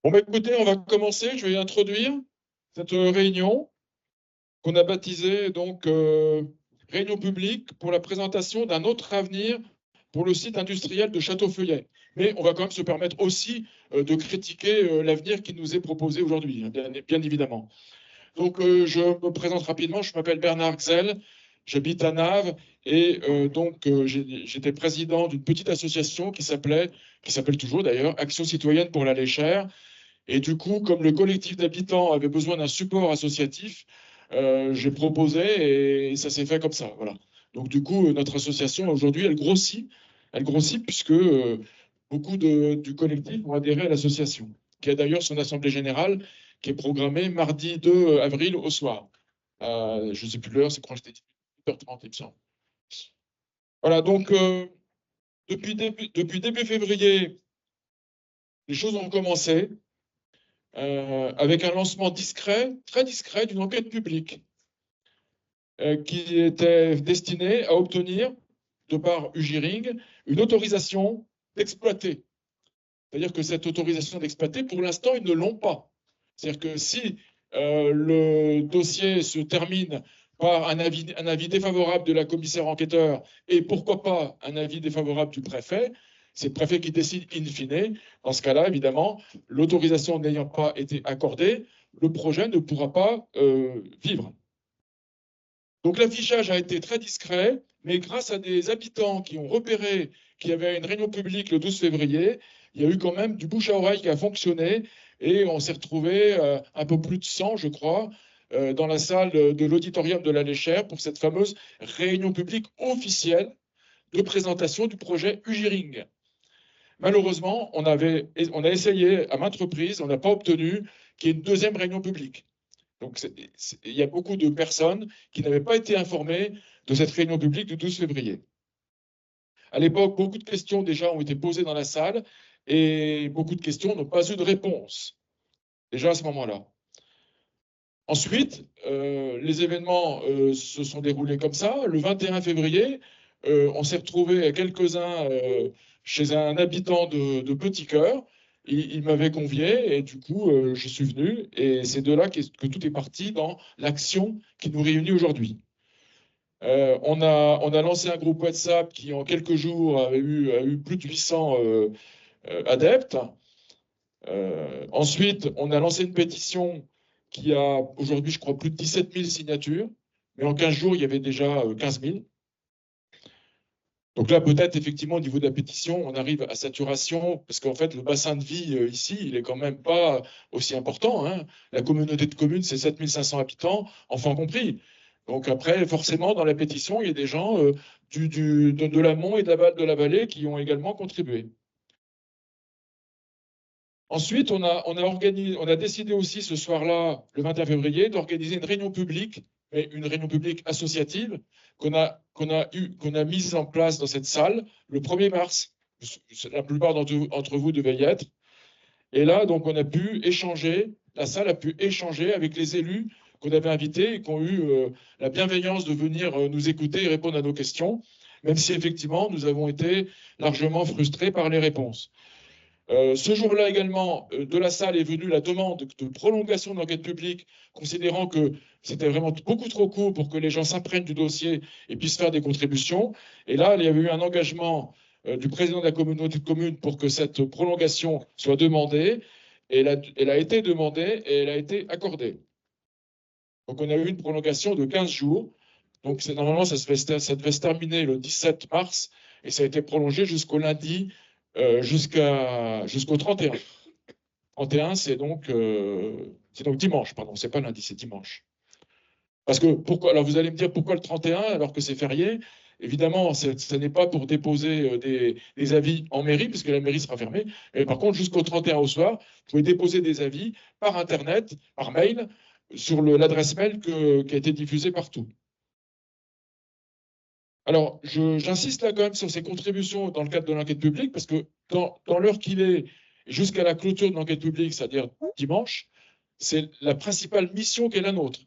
Bon, bah, écoutez, on va commencer. Je vais introduire cette réunion qu'on a baptisée donc réunion publique pour la présentation d'un autre avenir pour le site industriel de Château-Feuillet. Mais on va quand même se permettre aussi de critiquer l'avenir qui nous est proposé aujourd'hui, bien évidemment. Donc, je me présente rapidement. Je m'appelle Bernard Xel, j'habite à Naves et j'étais président d'une petite association qui s'appelle toujours d'ailleurs Action citoyenne pour la Léchère. Et du coup, comme le collectif d'habitants avait besoin d'un support associatif, j'ai proposé et ça s'est fait comme ça. Voilà. Donc du coup, notre association aujourd'hui, elle grossit puisque beaucoup du collectif ont adhéré à l'association, qui a d'ailleurs son assemblée générale qui est programmée mardi 2 avril au soir. Je ne sais plus l'heure, c'est quand j'étais 8h30, il me semble. Voilà, donc depuis début février, les choses ont commencé. Avec un lancement discret, très discret, d'une enquête publique qui était destinée à obtenir, de par Ugiring, une autorisation d'exploiter. C'est-à-dire que cette autorisation d'exploiter, pour l'instant, ils ne l'ont pas. C'est-à-dire que si le dossier se termine par un avis défavorable de la commissaire enquêteur et pourquoi pas un avis défavorable du préfet, c'est le préfet qui décide in fine. Dans ce cas-là, évidemment, l'autorisation n'ayant pas été accordée, le projet ne pourra pas vivre. Donc l'affichage a été très discret, mais grâce à des habitants qui ont repéré qu'il y avait une réunion publique le 12 février, il y a eu quand même du bouche à oreille qui a fonctionné et on s'est retrouvé un peu plus de 100, je crois, dans la salle de l'auditorium de la Léchère pour cette fameuse réunion publique officielle de présentation du projet Ugiring. Malheureusement, on a essayé à maintes reprises, on n'a pas obtenu qu'il y ait une deuxième réunion publique. Donc, il y a beaucoup de personnes qui n'avaient pas été informées de cette réunion publique du 12 février. À l'époque, beaucoup de questions déjà ont été posées dans la salle et beaucoup de questions n'ont pas eu de réponse, déjà à ce moment-là. Ensuite, les événements se sont déroulés comme ça. Le 21 février, on s'est retrouvé quelques-uns chez un habitant de Petit Cœur. Il m'avait convié et du coup, je suis venu. Et c'est de là que tout est parti dans l'action qui nous réunit aujourd'hui. On a lancé un groupe WhatsApp qui, en quelques jours, a eu plus de 800 adeptes. Ensuite, on a lancé une pétition qui a aujourd'hui, je crois, plus de 17 000 signatures. Mais en 15 jours, il y avait déjà 15 000. Donc là, peut-être, effectivement, au niveau de la pétition, on arrive à saturation, parce qu'en fait, le bassin de vie ici, il est quand même pas aussi important, hein. La communauté de communes, c'est 7 500 habitants, enfants compris. Donc après, forcément, dans la pétition, il y a des gens de l'amont et de l'aval de la vallée qui ont également contribué. Ensuite, on a décidé aussi ce soir-là, le 21 février, d'organiser une réunion publique, mais une réunion publique associative, qu'on a mise en place dans cette salle le 1er mars. La plupart d'entre vous devaient y être. Et là, donc, on a pu échanger, la salle a pu échanger avec les élus qu'on avait invités et qui ont eu la bienveillance de venir nous écouter et répondre à nos questions, même si effectivement, nous avons été largement frustrés par les réponses. Ce jour-là également, de la salle est venue la demande de prolongation de l'enquête publique, considérant que c'était vraiment beaucoup trop court pour que les gens s'imprègnent du dossier et puissent faire des contributions. Et là, il y avait eu un engagement du président de la communauté de communes pour que cette prolongation soit demandée. Et elle a été demandée et elle a été accordée. Donc on a eu une prolongation de 15 jours. Donc normalement, ça devait se terminer le 17 mars et ça a été prolongé jusqu'au lundi jusqu'au 31. 31, c'est donc dimanche, pardon, c'est pas lundi, c'est dimanche. Parce que pourquoi? Alors vous allez me dire pourquoi le 31 alors que c'est férié? Évidemment, ce n'est pas pour déposer des avis en mairie, puisque la mairie sera fermée. Mais par contre, jusqu'au 31 au soir, vous pouvez déposer des avis par Internet, par mail, sur l'adresse mail qui a été diffusée partout. Alors, j'insiste là quand même sur ces contributions dans le cadre de l'enquête publique, parce que dans l'heure qu'il est, jusqu'à la clôture de l'enquête publique, c'est-à-dire dimanche, c'est la principale mission qui est la nôtre.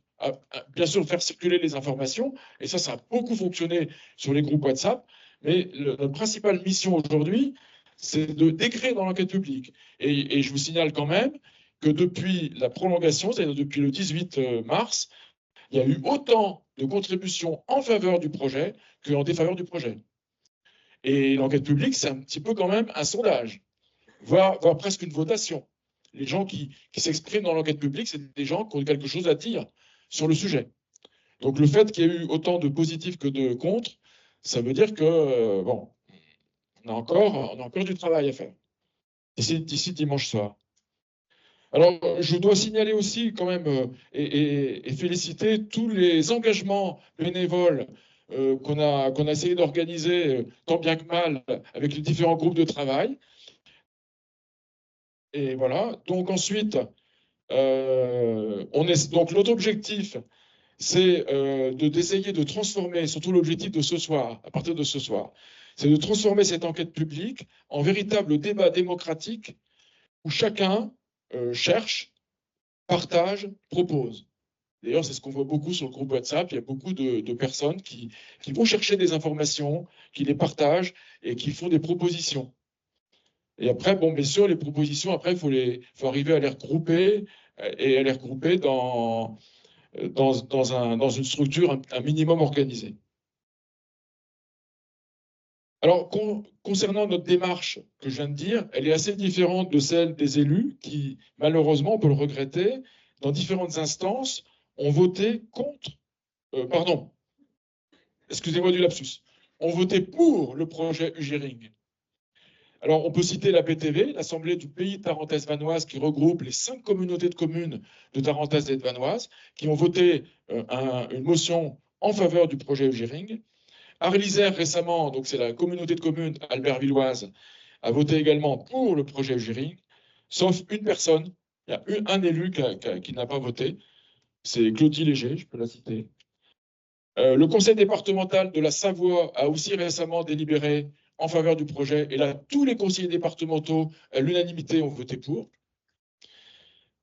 Bien sûr, faire circuler les informations, et ça a beaucoup fonctionné sur les groupes WhatsApp, mais notre principale mission aujourd'hui, c'est de d'écrire dans l'enquête publique. Et je vous signale quand même que depuis la prolongation, c'est-à-dire depuis le 18 mars, il y a eu autant de contributions en faveur du projet qu'en défaveur du projet. Et l'enquête publique, c'est un petit peu quand même un sondage, voire presque une votation. Les gens qui s'expriment dans l'enquête publique, c'est des gens qui ont quelque chose à dire sur le sujet. Donc le fait qu'il y ait eu autant de positifs que de contre, ça veut dire que, bon, on a encore du travail à faire d'ici dimanche soir. Alors, je dois signaler aussi quand même et féliciter tous les engagements bénévoles qu'on a essayé d'organiser tant bien que mal avec les différents groupes de travail. Et voilà. Donc ensuite, donc notre objectif, c'est d'essayer de transformer, surtout l'objectif de ce soir, à partir de ce soir, c'est de transformer cette enquête publique en véritable débat démocratique où chacun cherche, partage, propose. D'ailleurs, c'est ce qu'on voit beaucoup sur le groupe WhatsApp. Il y a beaucoup de personnes qui vont chercher des informations, qui les partagent et qui font des propositions. Et après, bon, bien sûr, les propositions, après, faut arriver à les regrouper et à les regrouper dans une structure un minimum organisée. Alors, concernant notre démarche que je viens de dire, elle est assez différente de celle des élus qui, malheureusement, on peut le regretter, dans différentes instances, ont voté contre, pardon, excusez-moi du lapsus, ont voté pour le projet UGERING. Alors, on peut citer la PTV, l'Assemblée du pays de Tarentaise-Vanoise, qui regroupe les 5 communautés de communes de Tarentaise et de Vanoise, qui ont voté une motion en faveur du projet UGERING. Arlysère, récemment, donc c'est la communauté de communes Albert-Villoise, a voté également pour le projet UGERING, sauf une personne, il y a un élu qui n'a pas voté, c'est Claudie Léger, je peux la citer. Le conseil départemental de la Savoie a aussi récemment délibéré en faveur du projet, et là, tous les conseillers départementaux, à l'unanimité, ont voté pour.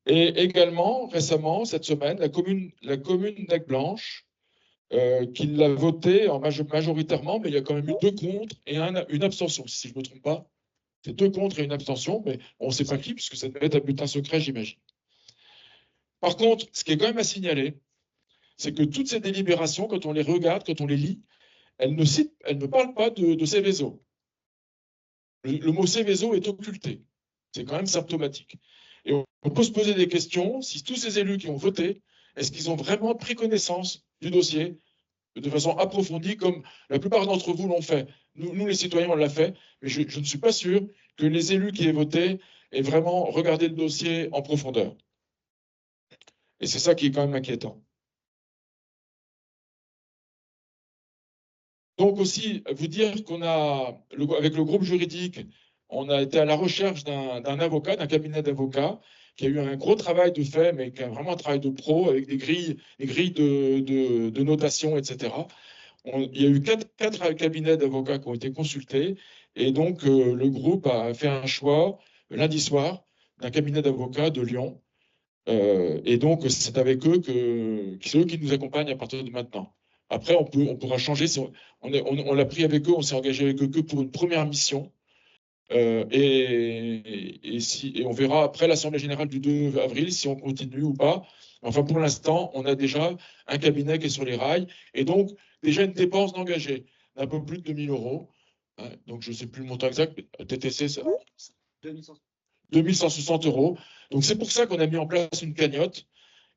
Et également, récemment, cette semaine, la commune d'Aigueblanche, qui l'a voté majoritairement, mais il y a quand même eu 2 contre et une abstention, si je ne me trompe pas. C'est 2 contre et une abstention, mais on ne sait pas qui, puisque ça devait être à bulletin secret, j'imagine. Par contre, ce qui est quand même à signaler, c'est que toutes ces délibérations, quand on les regarde, quand on les lit, elles ne parlent pas de Seveso. Le mot Seveso est occulté. C'est quand même symptomatique. Et on peut se poser des questions, si tous ces élus qui ont voté, est-ce qu'ils ont vraiment pris connaissance du dossier de façon approfondie, comme la plupart d'entre vous l'ont fait. Nous, les citoyens, on l'a fait, mais je ne suis pas sûr que les élus qui aient voté aient vraiment regardé le dossier en profondeur. Et c'est ça qui est quand même inquiétant. Donc aussi, vous dire qu'on a, avec le groupe juridique, on a été à la recherche d'un avocat, d'un cabinet d'avocats, qui a eu un gros travail de fait, mais qui a vraiment un travail de pro, avec des grilles de notation, etc. Il y a eu quatre cabinets d'avocats qui ont été consultés, et donc le groupe a fait un choix lundi soir d'un cabinet d'avocats de Lyon, et donc c'est avec eux c'est eux qui nous accompagnent à partir de maintenant. Après, on pourra changer. On l'a pris avec eux, on s'est engagé avec eux que pour une première mission, et on verra après l'Assemblée générale du 2 avril si on continue ou pas. Enfin, pour l'instant, on a déjà un cabinet qui est sur les rails, et donc déjà une dépense d'engagé d'un peu plus de 2 000 €. Donc, je ne sais plus le montant exact, mais TTC, ça. 2160 €. Donc, c'est pour ça qu'on a mis en place une cagnotte,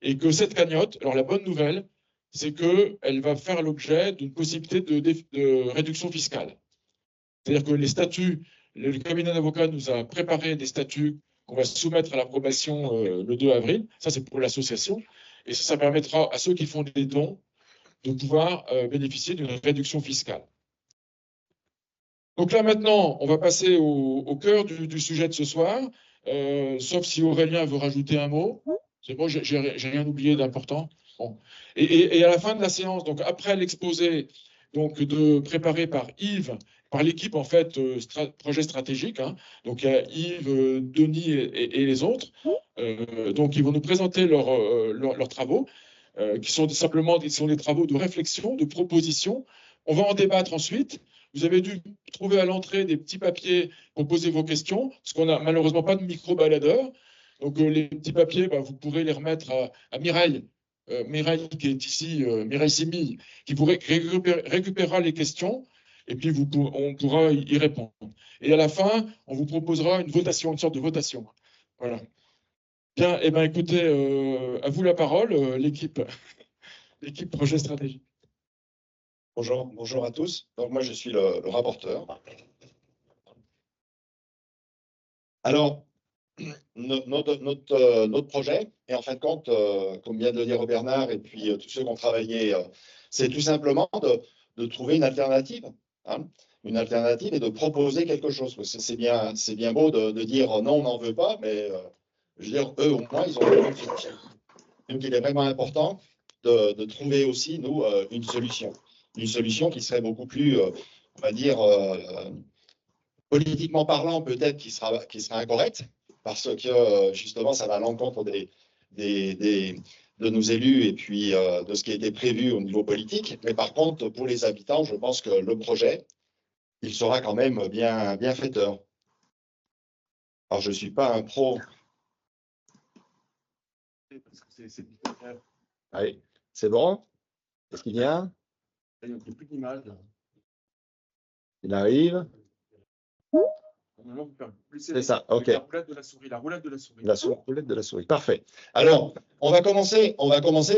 et que cette cagnotte, alors la bonne nouvelle, c'est qu'elle va faire l'objet d'une possibilité de réduction fiscale. C'est-à-dire que les statuts, le cabinet d'avocats nous a préparé des statuts qu'on va soumettre à l'approbation le 2 avril. Ça, c'est pour l'association. Et ça permettra à ceux qui font des dons de pouvoir bénéficier d'une réduction fiscale. Donc là, maintenant, on va passer au cœur du sujet de ce soir, sauf si Aurélien veut rajouter un mot. C'est bon, j'ai rien oublié d'important. Bon. Et à la fin de la séance, donc après l'exposé préparé par Yves, par l'équipe en fait projet stratégique, hein, donc il y a Yves, Denis et les autres, donc ils vont nous présenter leurs travaux, qui sont simplement des travaux de réflexion, de proposition. On va en débattre ensuite. Vous avez dû trouver à l'entrée des petits papiers pour poser vos questions, parce qu'on n'a malheureusement pas de micro-baladeur. Donc, les petits papiers, vous pourrez les remettre à Mireille. Mireille qui est ici, Mireille Simille, qui récupérera les questions et puis on pourra y répondre. Et à la fin, on vous proposera une votation, une sorte de votation. Voilà. Bien, eh bien écoutez, à vous la parole, l'équipe Projet Stratégie. Bonjour à tous. Donc moi, je suis le rapporteur. Alors, notre projet, et en fin de compte, comme vient de le dire Bernard et puis tous ceux qui ont travaillé, c'est tout simplement de trouver une alternative. Une alternative et de proposer quelque chose. C'est bien beau de dire non, on n'en veut pas, mais je veux dire, eux, au moins, ils ont une solution. Donc, il est vraiment important de trouver aussi, nous, une solution. Une solution qui serait beaucoup plus, on va dire, politiquement parlant, peut-être qui sera incorrecte, parce que justement, ça va à l'encontre de nos élus et puis de ce qui a été prévu au niveau politique. Mais par contre, pour les habitants, je pense que le projet, il sera quand même bien fêteur. Alors, je ne suis pas un pro. Allez, c'est bon? Est-ce qu'il vient? Il n'y a plus d'image. Il arrive. C'est ça, ok. La roulette de la souris. La roulette de la souris. La roulette de la souris, parfait. Alors, on va commencer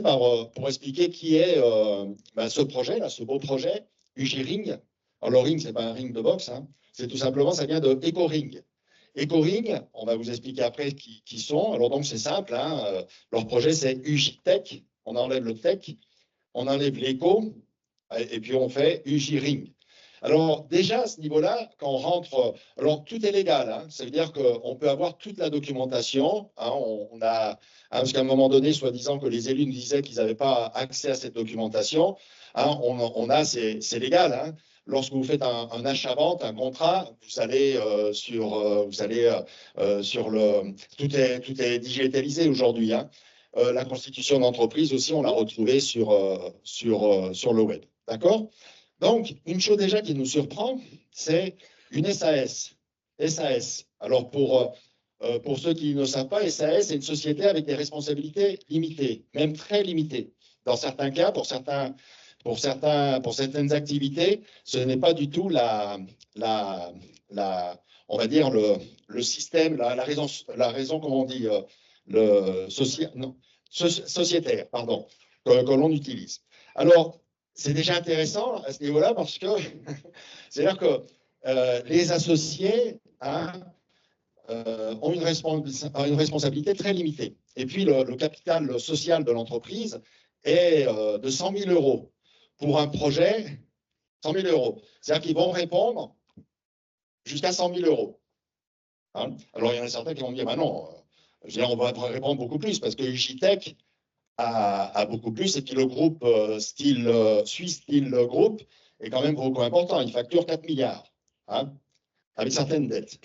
par pour expliquer qui est ce projet, là, ce beau projet, UJ Ring. Alors, le ring, ce n'est pas un ring de boxe, c'est tout simplement, ça vient de EcoRing. EcoRing, on va vous expliquer après qui sont. Alors, donc, c'est simple, leur projet, c'est UJ Tech. On enlève le tech, on enlève l'éco, et puis on fait UJ Ring. Alors, déjà, à ce niveau-là, quand on rentre, alors tout est légal, ça veut dire qu'on peut avoir toute la documentation. On a, parce qu'à un moment donné, soi-disant que les élus nous disaient qu'ils n'avaient pas accès à cette documentation, c'est légal. Lorsque vous faites un achat-vente, un contrat, vous allez sur le. Tout est digitalisé aujourd'hui. La constitution d'entreprise aussi, on l'a retrouvée sur le web. D'accord ? Donc, une chose déjà qui nous surprend, c'est une SAS. SAS. Alors, pour ceux qui ne savent pas, SAS, c'est une société avec des responsabilités limitées, même très limitées. Dans certains cas, pour certaines activités, ce n'est pas du tout on va dire le système, la raison, comment on dit, sociétaire, pardon, que l'on utilise. Alors, c'est déjà intéressant à ce niveau-là parce que c'est-à-dire que les associés ont une responsabilité très limitée. Et puis, le capital social de l'entreprise est de 100 000 euros. Pour un projet, 100 000 euros. C'est-à-dire qu'ils vont répondre jusqu'à 100 000 euros. Alors, il y en a certains qui vont me dire, non, on va répondre beaucoup plus parce que UJTech a beaucoup plus. Et puis, le groupe Suisse Steel Group est quand même beaucoup important. Il facture 4 milliards avec certaines dettes.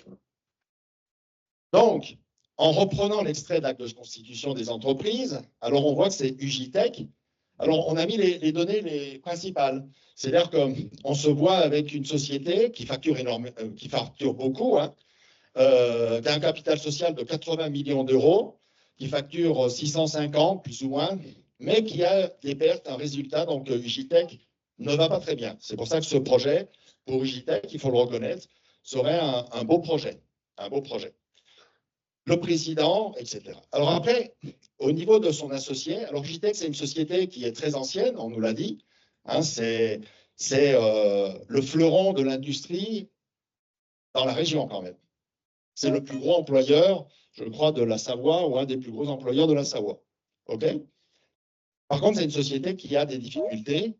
Donc, en reprenant l'extrait de l'acte de constitution des entreprises, alors on voit que c'est UJTech. Alors, on a mis les données les principales. C'est-à-dire qu'on se voit avec une société qui facture beaucoup, qui a un capital social de 80 millions d'euros, qui facture 650 plus ou moins, mais qui a des pertes, un résultat. Donc, UJTech ne va pas très bien. C'est pour ça que ce projet, pour UJTech, il faut le reconnaître, serait un beau projet. Un beau projet. Le président, etc. Alors après, au niveau de son associé, alors UJTech, c'est une société qui est très ancienne, on nous l'a dit. C'est le fleuron de l'industrie dans la région quand même. C'est le plus gros employeur, je crois, de la Savoie ou un des plus gros employeurs de la Savoie. OK ? Par contre, c'est une société qui a des difficultés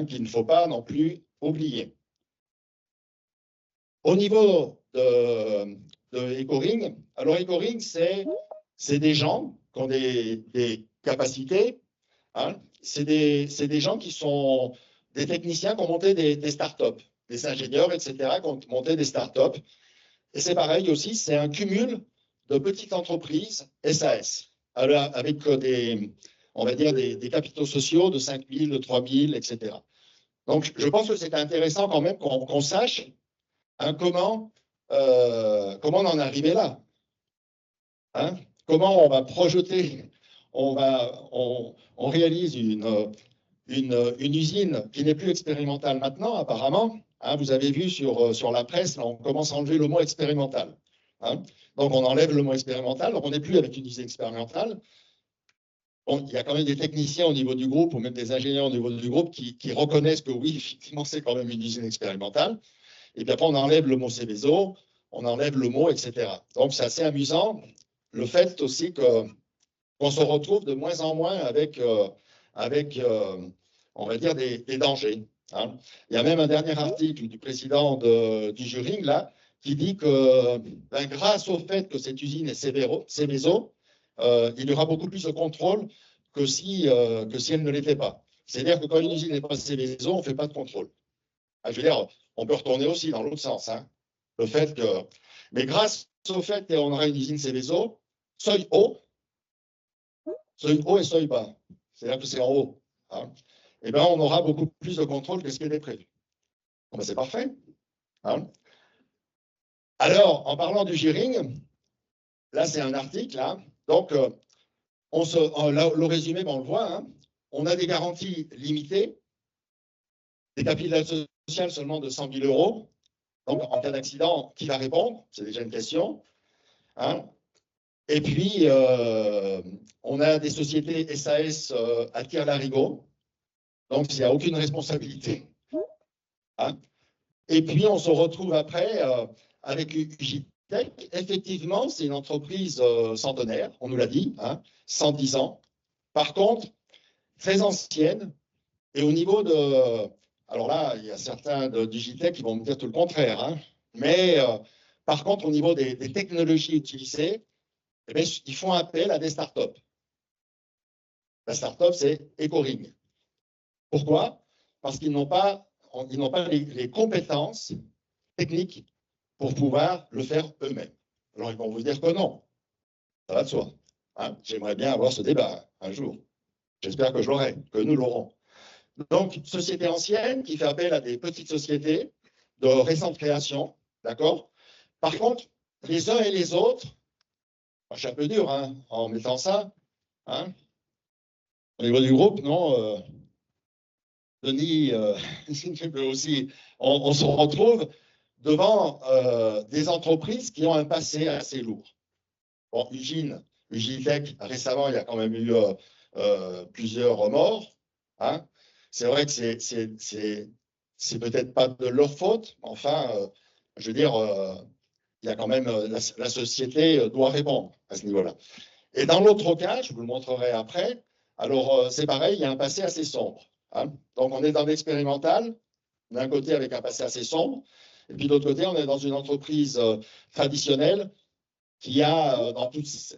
qu'il ne faut pas non plus oublier. Au niveau de EcoRing, alors EcoRing, c'est des gens qui ont des capacités. C'est des gens qui sont des techniciens qui ont monté des startups, des ingénieurs, etc., qui ont monté des startups. Et c'est pareil aussi, c'est un cumul de petites entreprises SAS, avec on va dire des capitaux sociaux de 5 000, de 3 000, etc. Donc, je pense que c'est intéressant quand même qu'on sache hein, comment on en est arrivé là. Hein, comment on va projeter, on réalise une usine qui n'est plus expérimentale maintenant, apparemment. Hein, vous avez vu sur la presse, là, on commence à enlever le mot expérimental. Hein. Donc, on enlève le mot expérimental. Donc, on n'est plus avec une usine expérimentale. Bon, il y a quand même des techniciens au niveau du groupe, ou même des ingénieurs au niveau du groupe, qui reconnaissent que oui, effectivement, c'est quand même une usine expérimentale. Et puis après, on enlève le mot Seveso, on enlève le mot, etc. Donc, c'est assez amusant. Le fait aussi qu'on se retrouve de moins en moins avec on va dire, des dangers. Hein. Il y a même un dernier article du président du jury, là, qui dit que ben, grâce au fait que cette usine est Seveso, il y aura beaucoup plus de contrôle que si elle ne l'était pas. C'est-à-dire que quand une usine n'est pas Seveso, on ne fait pas de contrôle. Ah, je veux dire, on peut retourner aussi dans l'autre sens. Hein. Le fait que... Mais grâce au fait qu'on aura une usine Seveso, seuil haut et seuil bas. C'est-à-dire que c'est en haut. Hein. Eh bien, on aura beaucoup plus de contrôle que ce qui était prévu. Bon, ben, c'est parfait. Hein. Alors, en parlant du gearing, là, c'est un article. Hein. Donc, le résumé, ben, on le voit. Hein. On a des garanties limitées, des capitales sociales seulement de 100 000 €. Donc, en cas d'accident, qui va répondre? C'est déjà une question. Hein. Et puis, on a des sociétés SAS à tire-larigot. Donc, il n'y a aucune responsabilité. Hein. Et puis, on se retrouve après avec Ugitech. Effectivement, c'est une entreprise centenaire, on nous l'a dit, hein, 110 ans. Par contre, très ancienne. Et au niveau de... Alors là, il y a certains de Digitech qui vont me dire tout le contraire. Hein, mais par contre, au niveau des technologies utilisées, eh bien, ils font appel à des startups. La startup, c'est EcoRing. Pourquoi? Parce qu'ils n'ont pas les compétences techniques pour pouvoir le faire eux-mêmes. Alors, ils vont vous dire que non. Ça va de soi. Hein. J'aimerais bien avoir ce débat un jour. J'espère que je l'aurai, que nous l'aurons. Donc, société ancienne qui fait appel à des petites sociétés de récente création. D'accord? Par contre, les uns et les autres, je suis un peu dur hein, en mettant ça. Hein. Au niveau du groupe, non Denis, aussi, on se retrouve devant des entreprises qui ont un passé assez lourd. Bon, Ugitech, récemment, il y a quand même eu plusieurs remords. Hein. C'est vrai que c'est peut-être pas de leur faute, mais enfin, je veux dire, il y a quand même la société doit répondre à ce niveau-là. Et dans l'autre cas, je vous le montrerai après, alors c'est pareil, il y a un passé assez sombre. Hein. Donc, on est dans l'expérimental, d'un côté avec un passé assez sombre, et puis de l'autre côté, on est dans une entreprise traditionnelle qui a,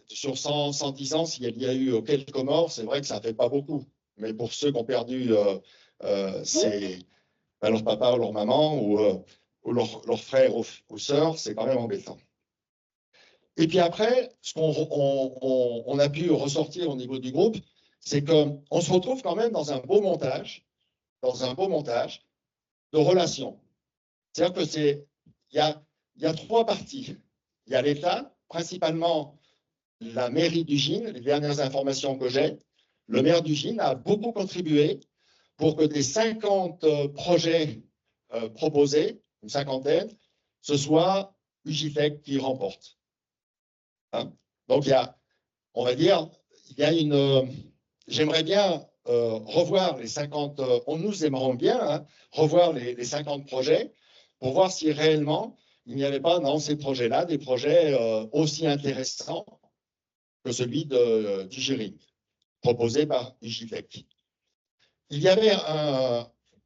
sur 110 ans, s'il y a eu quelques morts, c'est vrai que ça ne fait pas beaucoup. Mais pour ceux qui ont perdu leur papa ou leur maman ou leur frère ou sœur, c'est quand même embêtant. Et puis après, ce qu'on a pu ressortir au niveau du groupe, c'est qu'on se retrouve quand même dans un beau montage de relations. C'est-à-dire qu'il y a trois parties. Il y a l'État, principalement la mairie d'Ugine, les dernières informations que j'ai. Le maire d'Ugine a beaucoup contribué pour que des 50 projets proposés, une cinquantaine, ce soit Ugitech qui remporte. Hein. Donc, on va dire, il y a une... J'aimerais bien revoir les 50, nous aimerons bien hein, revoir les 50 projets pour voir si réellement il n'y avait pas dans ces projets-là des projets aussi intéressants que celui du Gearing, proposé par Ugitech. Il y avait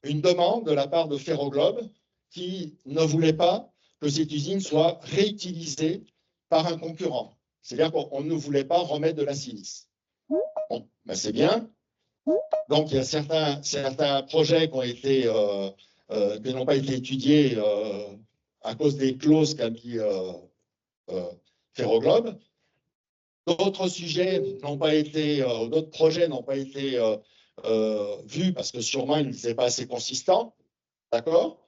une demande de la part de Ferroglobe qui ne voulait pas que cette usine soit réutilisée par un concurrent. C'est-à-dire qu'on ne voulait pas remettre de la silice. Bon, ben c'est bien. Donc, il y a certains projets qui n'ont pas été étudiés à cause des clauses qu'a mis Ferroglobe. D'autres projets n'ont pas été vu parce que sûrement il n'était pas assez consistant, d'accord?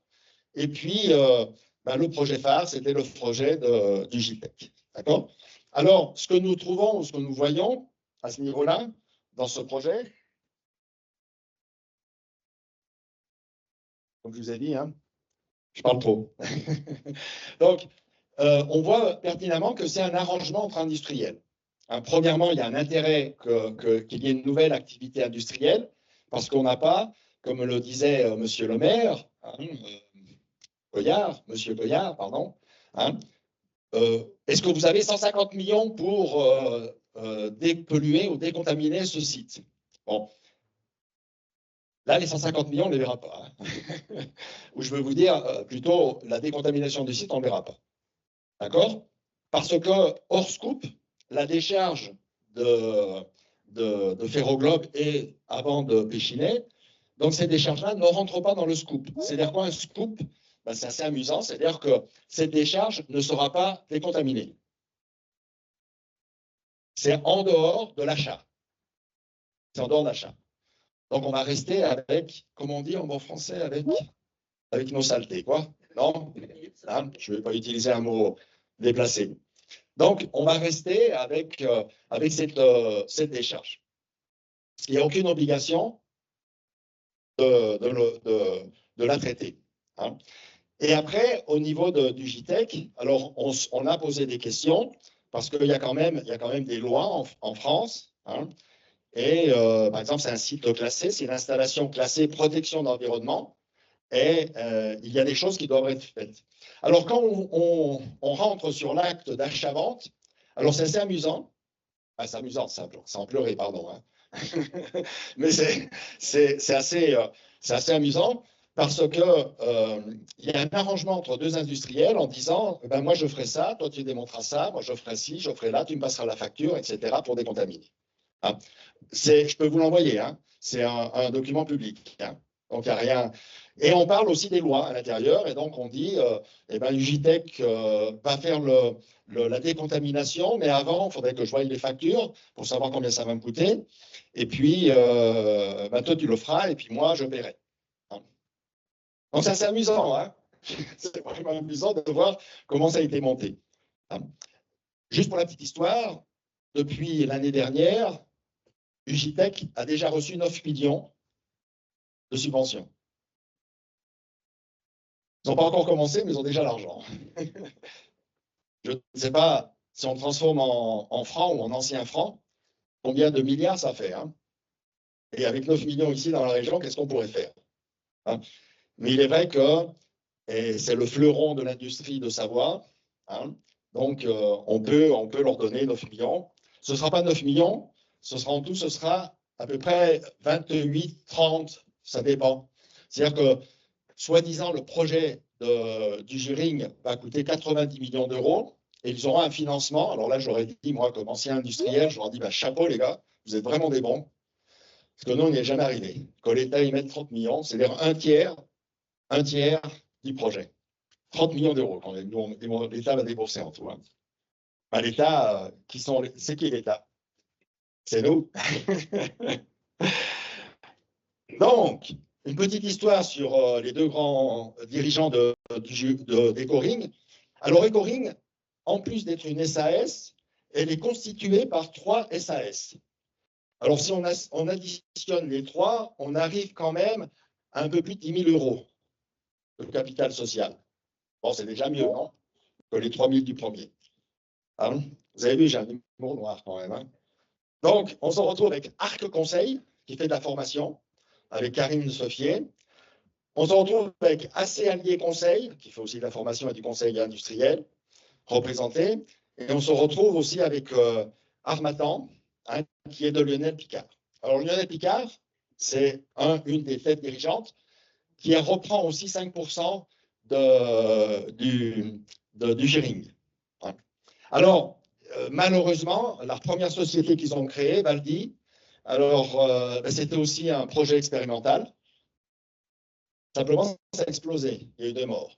Et puis, le projet phare, c'était le projet du JTEC, d'accord? Alors, ce que nous trouvons, ce que nous voyons à ce niveau-là, dans ce projet, comme je vous ai dit, hein, je parle trop. Donc, on voit pertinemment que c'est un arrangement entre industriels. Hein, premièrement, il y a un intérêt qu'il y ait une nouvelle activité industrielle, parce qu'on n'a pas, comme le disait Monsieur le maire, hein, Monsieur Goyard, pardon, hein, est-ce que vous avez 150 millions pour dépolluer ou décontaminer ce site? Bon. Là, les 150 millions, on ne les verra pas. Hein. Ou je veux vous dire, plutôt, la décontamination du site, on ne verra pas. D'accord? Parce que, hors scoop, la décharge de Ferroglobe et avant de Péchinet, donc ces décharges-là ne rentrent pas dans le scoop. C'est-à-dire quoi un scoop? C'est assez amusant, c'est-à-dire que cette décharge ne sera pas décontaminée. C'est en dehors de l'achat. C'est en dehors de l'achat. Donc on va rester avec, comme on dit en bon français, avec nos saletés, quoi. Non? Hein, je ne vais pas utiliser un mot déplacé. Donc, on va rester avec cette décharge. Il n'y a aucune obligation de la traiter. Hein. Et après, au niveau du JTEC, alors on a posé des questions parce qu'il y a quand même des lois en France. Hein, et par exemple, c'est un site classé, c'est une installation classée protection d'environnement. Et il y a des choses qui doivent être faites. Alors, quand on rentre sur l'acte d'achat-vente, alors c'est assez amusant. Ah, c'est amusant, sans pleurer, pardon. Hein. Mais c'est assez amusant parce que il y a un arrangement entre deux industriels en disant moi je ferai ça, toi tu démontreras ça, moi je ferai ci, je ferai là, tu me passeras la facture, etc. pour décontaminer. Hein. Je peux vous l'envoyer, hein. C'est un document public. Hein. Donc il n'y a rien. Et on parle aussi des lois à l'intérieur, et donc on dit UJTEC va faire la décontamination, mais avant, il faudrait que je voie les factures pour savoir combien ça va me coûter. Et puis, toi, tu le feras, et puis moi, je paierai. Hein. Donc, ça, c'est amusant. Hein. C'est vraiment amusant de voir comment ça a été monté. Hein. Juste pour la petite histoire, depuis l'année dernière, UJTEC a déjà reçu 9 millions de subventions. Ils n'ont pas encore commencé, mais ils ont déjà l'argent. Je ne sais pas si on transforme en francs ou en anciens francs, combien de milliards ça fait. Hein. Et avec 9 millions ici dans la région, qu'est-ce qu'on pourrait faire? Hein. Mais il est vrai que c'est le fleuron de l'industrie de Savoie. Hein. Donc, on peut leur donner 9 millions. Ce ne sera pas 9 millions, ce sera à peu près 28, 30, ça dépend. C'est-à-dire que, soi-disant, le projet du Giring va coûter 90 millions d'euros et ils auront un financement. Alors là, j'aurais dit, moi, comme ancien industriel, j'aurais dit, chapeau les gars, vous êtes vraiment des bons. Parce que nous, on n'y est jamais arrivé. Que l'État y mette 30 millions, c'est-à-dire un tiers du projet. 30 millions d'euros quand l'État va débourser en tout. Hein. L'État, c'est qui l'État? C'est nous. Donc, une petite histoire sur les deux grands dirigeants d'Ecoring. Alors, Ecoring, en plus d'être une SAS, elle est constituée par 3 SAS. Alors, si on additionne les 3, on arrive quand même à un peu plus de 10 000 euros de capital social. Bon, c'est déjà mieux, non? Que les 3 000 du premier. Hein? Vous avez vu, j'ai un humour noir quand même. Hein? Donc, on se retrouve avec Arc Conseil, qui fait de la formation, avec Karine Soffier. On se retrouve avec AC Allier Conseil, qui fait aussi de la formation et du conseil industriel, représenté. Et on se retrouve aussi avec Armatan, hein, qui est de Lionel Picard. Alors, Lionel Picard, c'est une des têtes dirigeantes qui reprend aussi 5% du Giring. Hein. Alors, malheureusement, la première société qu'ils ont créée, Valdi, alors c'était aussi un projet expérimental. Simplement, ça a explosé. Il y a eu des morts.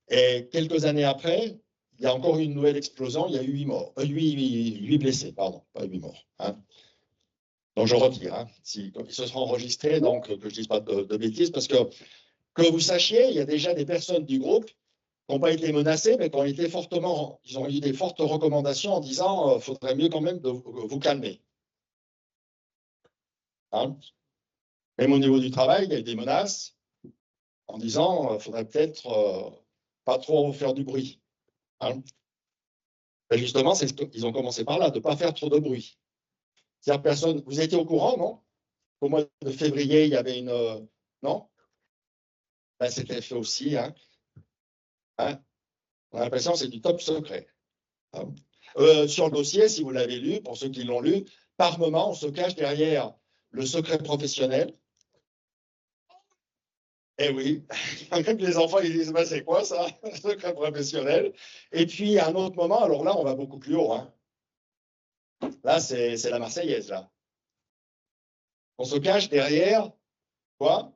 Et quelques années après, il y a encore eu une nouvelle explosion. Il y a eu 8 morts. 8 blessés, pardon, pas 8 morts. Hein. Donc, je retire, hein, si, ils se seront enregistrés, donc que je ne dise pas de bêtises, parce que vous sachiez, il y a déjà des personnes du groupe qui n'ont pas été menacées, mais qui ont été fortement, ils ont eu des fortes recommandations en disant faudrait mieux quand même de vous calmer. Hein. Même au niveau du travail, il y a eu des menaces en disant faudrait peut-être pas trop faire du bruit. Hein. Et justement, ils ont commencé par là, de ne pas faire trop de bruit. C'est-à-dire, personne, vous étiez au courant, non? Au mois de février, il y avait une. Non? Ben, c'était fait aussi. Hein. Hein. On a l'impression que c'est du top secret. Hein. Sur le dossier, si vous l'avez lu, pour ceux qui l'ont lu, par moment, on se cache derrière le secret professionnel. Eh oui, même les enfants, ils disent, ben, c'est quoi ça, le secret professionnel? Et puis, à un autre moment, alors là, on va beaucoup plus haut. Hein. Là, c'est la Marseillaise, là. On se cache derrière, quoi?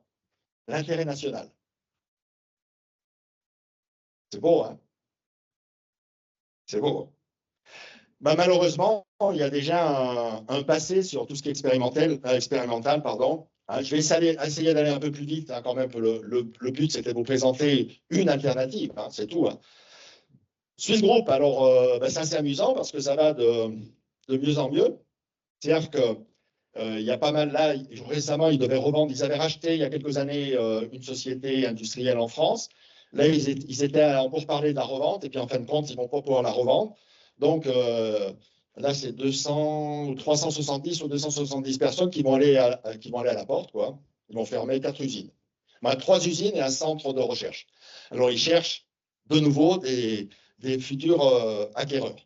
L'intérêt national. C'est beau, hein? C'est beau. Ben, malheureusement, il y a déjà un passé sur tout ce qui est expérimental, pardon. Hein, je vais essayer d'aller un peu plus vite, hein, quand même. Le but, c'était de vous présenter une alternative, hein, c'est tout. Hein. Swiss Group, alors, ben, c'est assez amusant parce que ça va de mieux en mieux. C'est-à-dire que il y a pas mal là, récemment, ils devaient revendre, ils avaient racheté il y a quelques années une société industrielle en France. Là, ils étaient en pourparlers de la revente, et puis en fin de compte, ils ne vont pas pouvoir la revendre. Donc, là, c'est 200 ou 370 ou 270 personnes qui vont aller à la porte, quoi. Ils vont fermer 4 usines. Ben, 3 usines et un centre de recherche. Alors, ils cherchent de nouveau des futurs acquéreurs.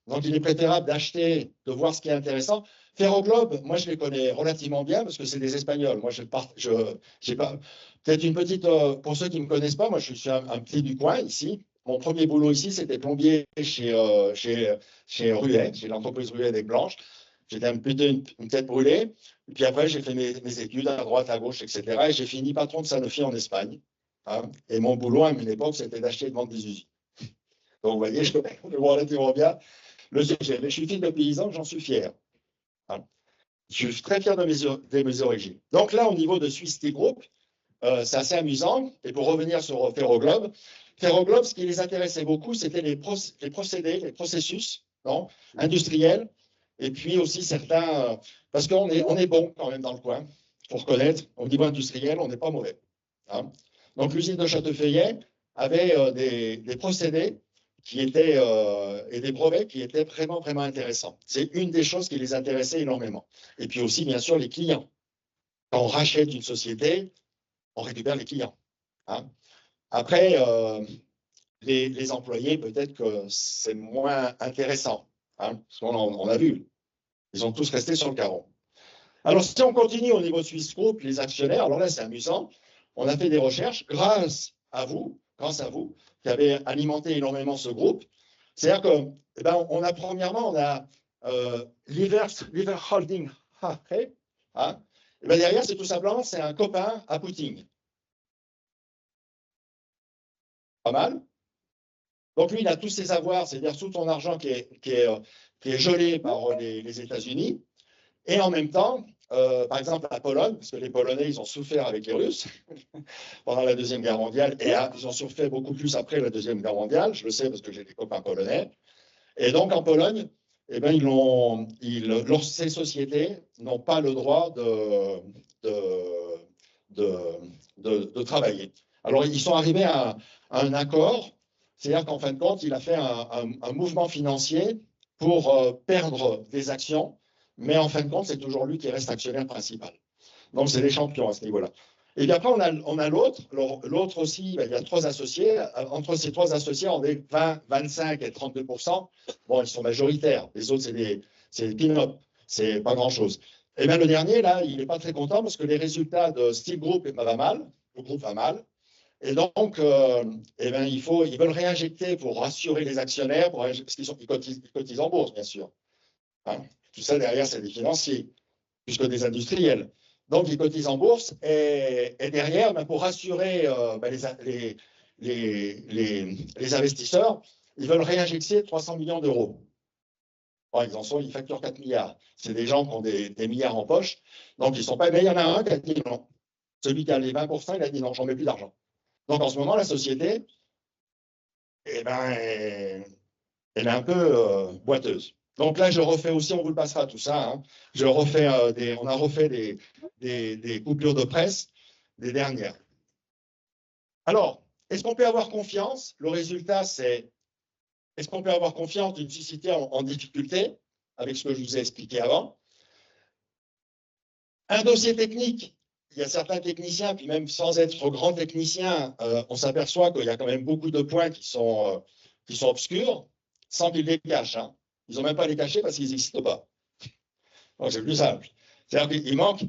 Donc, il est préférable d'acheter, de voir ce qui est intéressant. Ferroglobe, moi, je les connais relativement bien parce que c'est des Espagnols. Moi, j'ai pas, peut-être une petite, pour ceux qui ne me connaissent pas, moi, je suis un petit du coin ici. Mon premier boulot ici, c'était plombier chez Ruet, chez l'entreprise Ruet des Blanches. J'étais un peu une tête brûlée. Et puis après, j'ai fait mes études à droite, à gauche, etc. Et j'ai fini patron de Sanofi en Espagne. Hein. Et mon boulot à une époque, c'était d'acheter et de vendre des usines. Donc, vous voyez, je vois relativement bien le sujet. Mais je suis fils de paysan, j'en suis fier. Hein. Je suis très fier de mes origines. Donc là, au niveau de Swiss Steel Group, c'est assez amusant. Et pour revenir sur Ferroglobe, ce qui les intéressait beaucoup, c'était les procédés, les processus non, industriels, et puis aussi certains, parce qu'on est bon quand même dans le coin, pour reconnaître, au niveau industriel, on n'est pas mauvais. Hein. Donc l'usine de Châteauffeuillet avait des procédés qui étaient, et des brevets qui étaient vraiment, vraiment intéressants. C'est une des choses qui les intéressait énormément. Et puis aussi, bien sûr, les clients. Quand on rachète une société, on récupère les clients. Hein. Après, les employés, peut-être que c'est moins intéressant. Hein, parce qu'on a vu, ils ont tous resté sur le carreau. Alors, si on continue au niveau de Swiss Group, les actionnaires, alors là, c'est amusant. On a fait des recherches grâce à vous, qui avez alimenté énormément ce groupe. C'est-à-dire que, eh ben, premièrement, on a Liver Holding. Hein, et ben derrière, c'est tout simplement, c'est un copain à Poutine. Pas mal. Donc lui, il a tous ses avoirs, c'est-à-dire tout son argent qui est gelé par les États-Unis. Et en même temps, par exemple, la Pologne, parce que les Polonais, ils ont souffert avec les Russes pendant la Deuxième Guerre mondiale, et ils ont souffert beaucoup plus après la Deuxième Guerre mondiale, je le sais parce que j'ai des copains polonais. Et donc en Pologne, eh ben, ces sociétés n'ont pas le droit de travailler. Alors ils sont arrivés à un accord, c'est-à-dire qu'en fin de compte, il a fait un mouvement financier pour perdre des actions, mais en fin de compte, c'est toujours lui qui reste actionnaire principal. Donc, c'est des champions à ce niveau-là. Et puis après, on a l'autre. L'autre aussi, ben, il y a 3 associés. Entre ces 3 associés, on est 20, 25 et 32%. Bon, ils sont majoritaires. Les autres, c'est des pin-up. C'est pas grand-chose. Et bien, le dernier, là, il n'est pas très content parce que les résultats de Steel Group va mal. Le groupe va mal. Et donc, eh ben, ils veulent réinjecter pour rassurer les actionnaires, parce qu'ils cotisent en bourse, bien sûr. Hein. Tout ça, derrière, c'est des financiers, plus que des industriels. Donc, ils cotisent en bourse et derrière, ben, pour rassurer ben, les investisseurs, ils veulent réinjecter 300 millions d'euros. Bon, ils facturent 4 milliards. C'est des gens qui ont des milliards en poche. Donc, ils sont pas. Mais il y en a un qui a dit non. Celui qui a les 20%, il a dit non, j'en mets plus d'argent. Donc, en ce moment, la société, eh ben, elle est un peu boiteuse. Donc là, je refais aussi, on vous le passera tout ça. Hein. On a refait des coupures de presse, des dernières. Alors, est-ce qu'on peut avoir confiance? Le résultat, c'est est-ce qu'on peut avoir confiance d'une société en difficulté, avec ce que je vous ai expliqué avant? Un dossier technique, il y a certains techniciens, puis même sans être grand technicien, on s'aperçoit qu'il y a quand même beaucoup de points qui sont obscurs, sans qu'ils les cachent. Hein. Ils n'ont même pas les cachés parce qu'ils n'existent pas. Donc, c'est plus simple. C'est-à-dire qu'il manque,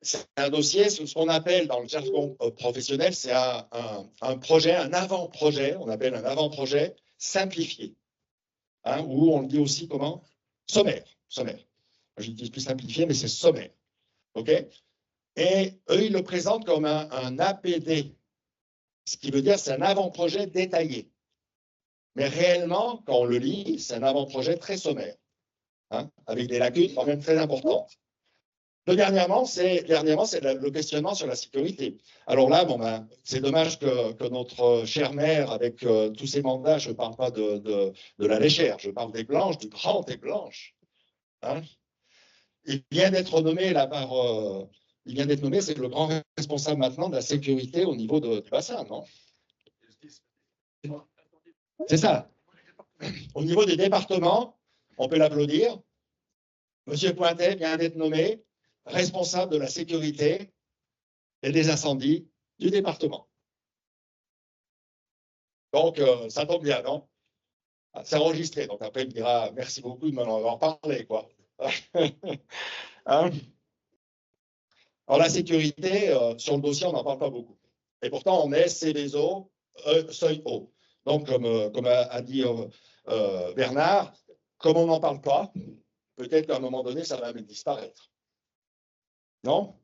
c'est un dossier, ce qu'on appelle dans le jargon professionnel, c'est un projet, un avant-projet, on appelle un avant-projet simplifié. Hein, ou on le dit aussi comment? Sommaire. Sommaire. Je n'utilise plus simplifié, mais c'est sommaire. OK? Et eux, ils le présentent comme un APD, ce qui veut dire c'est un avant-projet détaillé. Mais réellement, quand on le lit, c'est un avant-projet très sommaire, hein, avec des lacunes quand même très importantes. Dernièrement, c'est le questionnement sur la sécurité. Alors là, bon, ben, c'est dommage que notre chère mère, avec tous ses mandats, je ne parle pas de la légère, je parle des blanches, du grand des blanches. Hein. Il vient d'être nommé là par... il vient d'être nommé, c'est le grand responsable maintenant de la sécurité au niveau du bassin, non? C'est ça. Au niveau des départements, on peut l'applaudir. Monsieur Pointet vient d'être nommé responsable de la sécurité et des incendies du département. Donc, ça tombe bien, non? C'est enregistré, donc après il me dira merci beaucoup de m'en parler, quoi. Hein? Alors, la sécurité, sur le dossier, on n'en parle pas beaucoup. Et pourtant, on est CBSO, seuil haut. Donc, comme a dit Bernard, comme on n'en parle pas, peut-être qu'à un moment donné, ça va même disparaître. Non?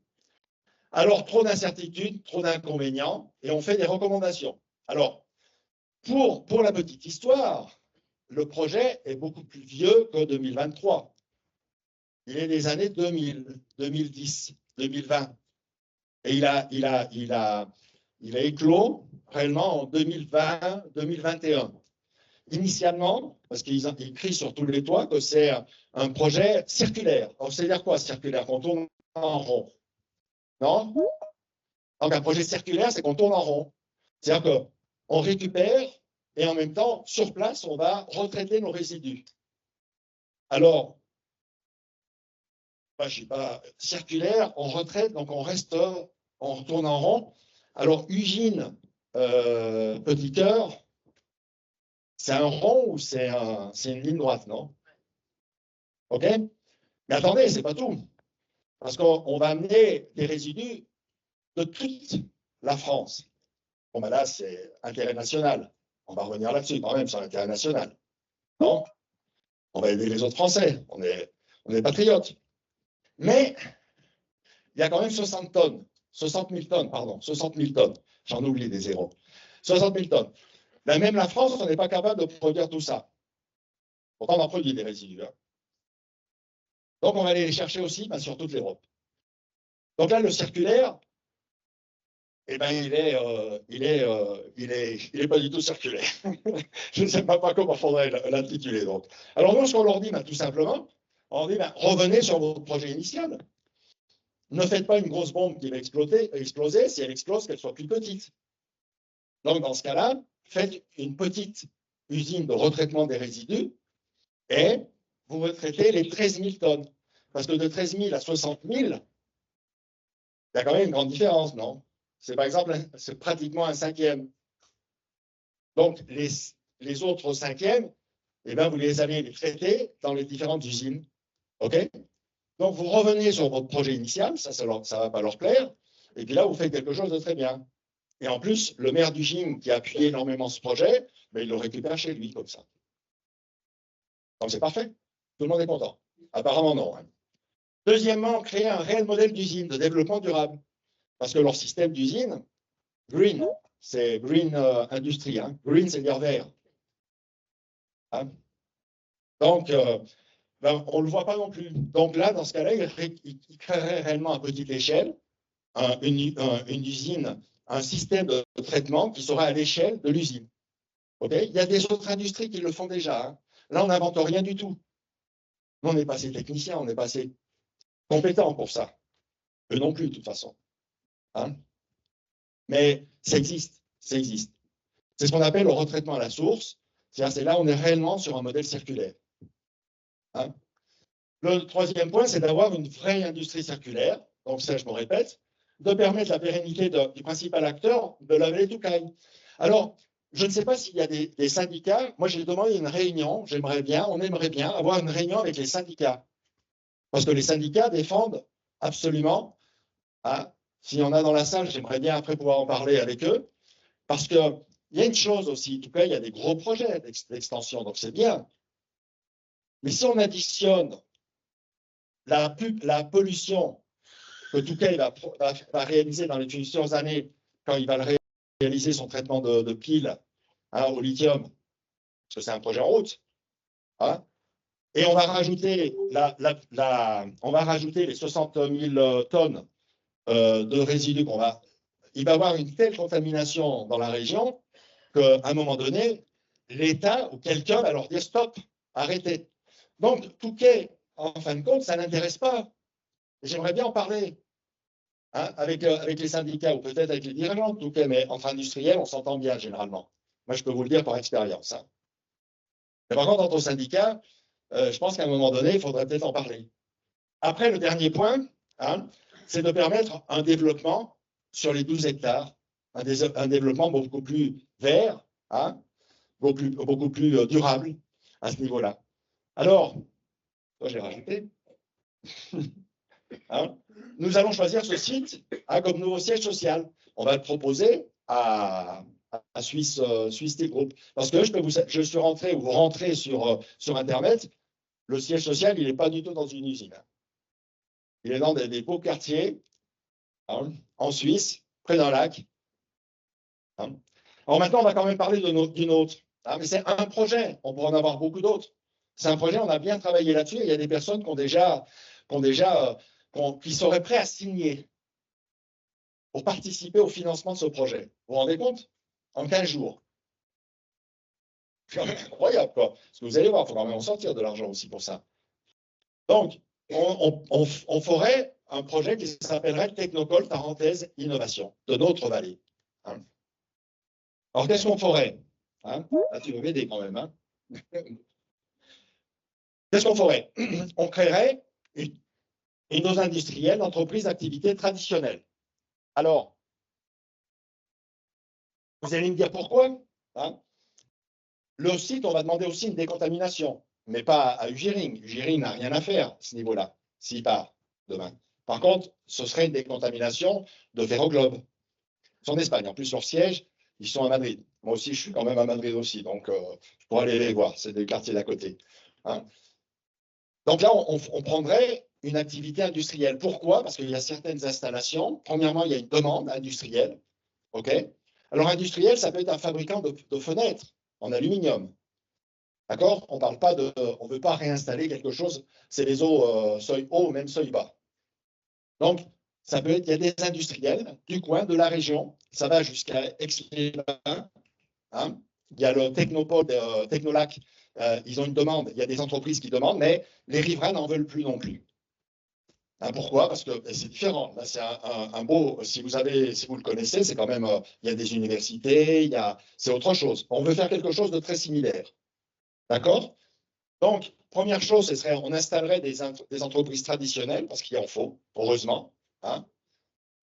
Alors, trop d'incertitudes, trop d'inconvénients, et on fait des recommandations. Alors, pour la petite histoire, le projet est beaucoup plus vieux que 2023. Il est des années 2000, 2010, 2020. Et il a éclos réellement en 2020, 2021. Initialement, parce qu'ils écrit sur tous les toits que c'est un projet circulaire. Alors, c'est-à-dire quoi, circulaire? Qu'on tourne en rond. Non? Donc, un projet circulaire, c'est qu'on tourne en rond. C'est-à-dire qu'on récupère et en même temps, sur place, on va retraiter nos résidus. Alors, je ne sais pas, circulaire, on retraite, donc on reste, on retourne en rond. Alors, Ugine, Petit Cœur, c'est un rond ou c'est une ligne droite, non? OK? Mais attendez, ce n'est pas tout. Parce qu'on va amener des résidus de toute la France. Bon, ben là, c'est intérêt national. On va revenir là-dessus quand même sur l'intérêt national. Non? On va aider les autres Français. On est patriotes. Mais il y a quand même 60 tonnes. 60 000 tonnes, pardon. 60 000 tonnes. J'en oublie des zéros. 60 000 tonnes. Ben, même la France, on n'est pas capable de produire tout ça. Pourtant, on en produit des résidus. Hein. Donc, on va aller les chercher aussi sur toute l'Europe. Donc là, le circulaire, eh ben, il est pas du tout circulaire. Je ne sais pas comment il faudrait l'intituler. Donc. Alors, nous, ce qu'on leur dit, tout simplement, on leur dit, revenez sur votre projet initial. Ne faites pas une grosse bombe qui va exploser. Si elle explose, qu'elle soit plus petite. Donc, dans ce cas-là, faites une petite usine de retraitement des résidus et vous retraitez les 13 000 tonnes. Parce que de 13 000 à 60 000, il y a quand même une grande différence, non? C'est par exemple, c'est pratiquement un cinquième. Donc, les autres cinquièmes, eh bien, vous les allez les traiter dans les différentes usines. OK? Donc, vous revenez sur votre projet initial, ça ne va pas leur plaire, et puis là, vous faites quelque chose de très bien. Et en plus, le maire d'Ugine, qui a appuyé énormément ce projet, il le récupère chez lui, comme ça. Donc, c'est parfait. Tout le monde est content. Apparemment, non. Hein. Deuxièmement, créer un réel modèle d'usine de développement durable. Parce que leur système d'usine, green, c'est green industrie. Hein. Green, c'est dire vert. Hein. Donc, ben, on ne le voit pas non plus. Donc là, dans ce cas-là, il créerait réellement à petite échelle une usine, un système de traitement qui serait à l'échelle de l'usine. Okay, il y a des autres industries qui le font déjà. Hein. Là, on n'invente rien du tout. Nous, on n'est pas assez techniciens, on n'est pas assez compétents pour ça. Eux non plus, de toute façon. Hein. Mais ça existe, ça existe. C'est ce qu'on appelle le retraitement à la source. C'est là, on est réellement sur un modèle circulaire. Hein. Le troisième point, c'est d'avoir une vraie industrie circulaire. Donc ça, je me répète, de permettre la pérennité du principal acteur de la vallée Toucaï. Alors, je ne sais pas s'il y a des syndicats. Moi, j'ai demandé une réunion. On aimerait bien avoir une réunion avec les syndicats. Parce que les syndicats défendent absolument. Hein, s'il y en a dans la salle, j'aimerais bien après pouvoir en parler avec eux. Parce qu'il y a une chose aussi. En tout cas, il y a des gros projets d'extension, donc c'est bien. Mais si on additionne la pollution que Touquet va réaliser dans les futures années, quand il va réaliser son traitement de piles au lithium, parce que c'est un projet en route, hein, et on va rajouter, on va rajouter les 60 000 tonnes de résidus il va y avoir une telle contamination dans la région qu'à un moment donné, l'État ou quelqu'un va leur dire stop, arrêtez. Donc, Touquet, en fin de compte, ça n'intéresse pas. J'aimerais bien en parler. Hein, avec les syndicats ou peut-être avec les dirigeants de Touquet, mais entre industriels, on s'entend bien généralement. Moi, je peux vous le dire par expérience. Hein. Mais par contre, entre syndicats, je pense qu'à un moment donné, il faudrait peut-être en parler. Après, le dernier point, hein, c'est de permettre un développement sur les 12 hectares, un développement beaucoup plus vert, hein, beaucoup plus durable à ce niveau-là. Alors, je l'ai rajouté. Hein, nous allons choisir ce site comme nouveau siège social. On va le proposer à Suisse Steel Group. Parce que je suis rentré, ou vous rentrez sur Internet, le siège social, il n'est pas du tout dans une usine. Il est dans des beaux quartiers, hein, en Suisse, près d'un lac. Hein. Alors maintenant, on va quand même parler d'une autre. Hein, mais c'est un projet, on pourrait en avoir beaucoup d'autres. C'est un projet, on a bien travaillé là-dessus, il y a des personnes qui seraient prêts à signer pour participer au financement de ce projet. Vous vous rendez compte? En 15 jours. C'est quand même incroyable, quoi. Parce que vous allez voir, il faut quand même en sortir de l'argent aussi pour ça. Donc, on ferait un projet qui s'appellerait Technopole Parenthèse Innovation de notre vallée. Hein. Alors, qu'est-ce qu'on ferait? Hein? Là, tu veux m'aider quand même. Hein? Qu'est-ce qu'on ferait? On créerait une zone industrielle d'entreprise d'activité traditionnelle. Alors, vous allez me dire pourquoi? Hein? Le site, on va demander aussi une décontamination, mais pas à Ugering. Ugering n'a rien à faire à ce niveau-là, s'il part demain. Par contre, ce serait une décontamination de Ferroglobe. Ils sont en Espagne. En plus, leur siège, ils sont à Madrid. Moi aussi, je suis quand même à Madrid aussi, donc je pourrais aller les voir. C'est des quartiers d'à côté. Hein. Donc là, on prendrait une activité industrielle. Pourquoi? Parce qu'il y a certaines installations. Premièrement, il y a une demande industrielle. OK? Alors, industriel, ça peut être un fabricant de fenêtres en aluminium. D'accord? On parle pas on ne veut pas réinstaller quelque chose, c'est les eaux seuil haut, même seuil bas. Donc, ça peut être, il y a des industriels du coin, de la région, ça va jusqu'à Aix-les-Bains. Hein? Il y a le Technopole, Technolac, ils ont une demande, il y a des entreprises qui demandent, mais les riverains n'en veulent plus non plus. Hein, pourquoi? Parce que c'est différent. Là, c'est un beau, si vous le connaissez, c'est quand même, il y a des universités, c'est autre chose. On veut faire quelque chose de très similaire. D'accord? Donc, première chose, ce serait, on installerait des entreprises traditionnelles, parce qu'il en faut, heureusement. Hein,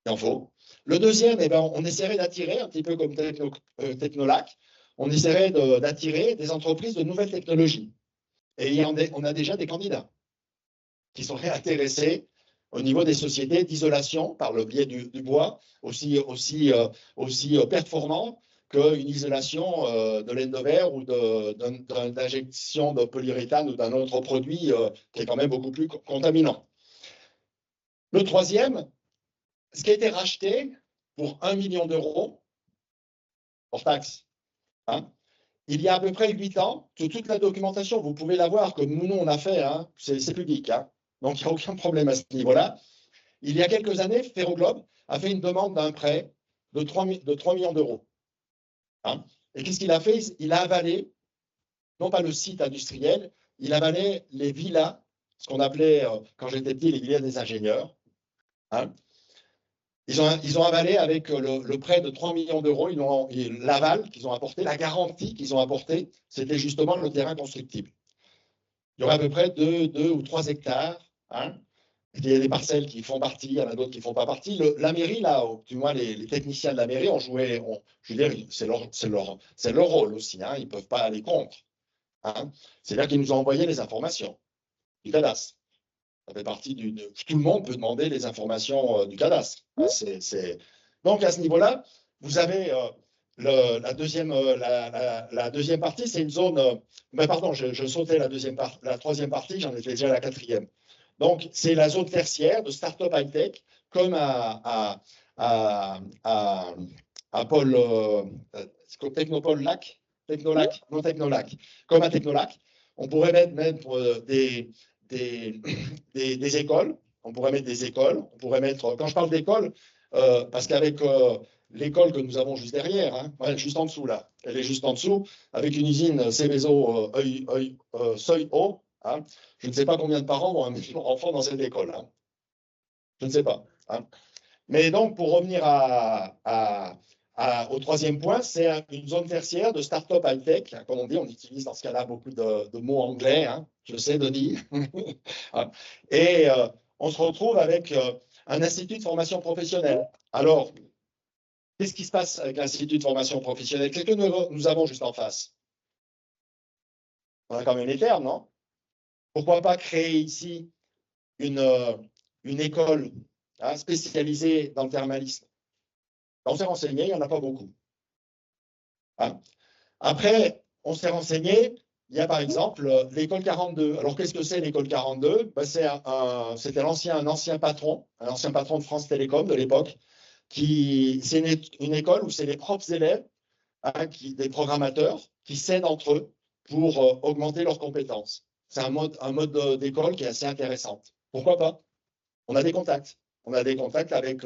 il en faut. Le deuxième, eh ben, on essaierait d'attirer, un petit peu comme Technolac, on essaierait d'attirer des entreprises de nouvelles technologies. Et on a déjà des candidats qui seraient intéressés au niveau des sociétés d'isolation par le biais du bois, aussi performant qu'une isolation de laine de verre ou d'injection de polyuréthane ou d'un autre produit qui est quand même beaucoup plus contaminant. Le troisième, ce qui a été racheté pour 1 million d'euros hors taxe. Hein, il y a à peu près 8 ans, toute la documentation, vous pouvez la voir, comme nous, on a fait, hein, c'est public, hein, donc il n'y a aucun problème à ce niveau-là. Il y a quelques années, Ferroglobe a fait une demande d'un prêt de 3 millions d'euros. Hein. Et qu'est-ce qu'il a fait? Il a avalé, non pas le site industriel, il a avalé les villas, ce qu'on appelait, quand j'étais petit, les villas des ingénieurs. Hein. Ils ont avalé avec le prêt de 3 millions d'euros, l'aval qu'ils ont apporté, la garantie qu'ils ont apportée, c'était justement le terrain constructible. Il y aurait à peu près 2 ou 3 hectares. Hein. Il y a des parcelles qui font partie, il y en a d'autres qui ne font pas partie. La mairie, là, du moins les techniciens de la mairie ont joué, je veux dire, c'est leur rôle aussi, hein, ils ne peuvent pas aller contre. Hein. C'est-à-dire qu'ils nous ont envoyé les informations du cadastre. Ça fait partie tout le monde peut demander les informations du cadastre. Hein, Donc, à ce niveau-là, vous avez la deuxième partie, c'est une zone. Pardon, je sautais la troisième partie, j'en étais déjà à la quatrième. Donc, c'est la zone tertiaire de start-up high-tech, comme à Pôle Technopôle Lac, Technolac, non Technolac, comme à Technolac. On pourrait mettre des écoles. On pourrait mettre des écoles. On pourrait mettre, quand je parle d'école, parce qu'avec l'école que nous avons juste derrière, hein, ouais, juste en dessous là, elle est juste en dessous, avec une usine Céveso Seuil-Haut, hein, je ne sais pas combien de parents vont amener leur enfant dans cette école. Hein. Je ne sais pas. Hein. Mais donc, pour revenir au troisième point, c'est une zone tertiaire de start-up high-tech. Comme on dit, on utilise dans ce cas-là beaucoup de mots anglais. Hein. Je sais, Denis. Et on se retrouve avec un institut de formation professionnelle. Alors, qu'est-ce qui se passe avec l'institut de formation professionnelle? Qu'est-ce que nous avons juste en face? On a quand même les termes, non? Pourquoi pas créer ici une école spécialisée dans le thermalisme? On s'est renseigné, il n'y en a pas beaucoup. Hein. Après, on s'est renseigné, il y a par exemple l'école 42. Alors, qu'est-ce que c'est l'école 42? Ben, c'était un ancien patron de France Télécom de l'époque. C'est une école où c'est les propres élèves, hein, des programmateurs, qui s'aident entre eux pour augmenter leurs compétences. C'est un mode d'école qui est assez intéressant. Pourquoi pas? On a des contacts. On a des contacts avec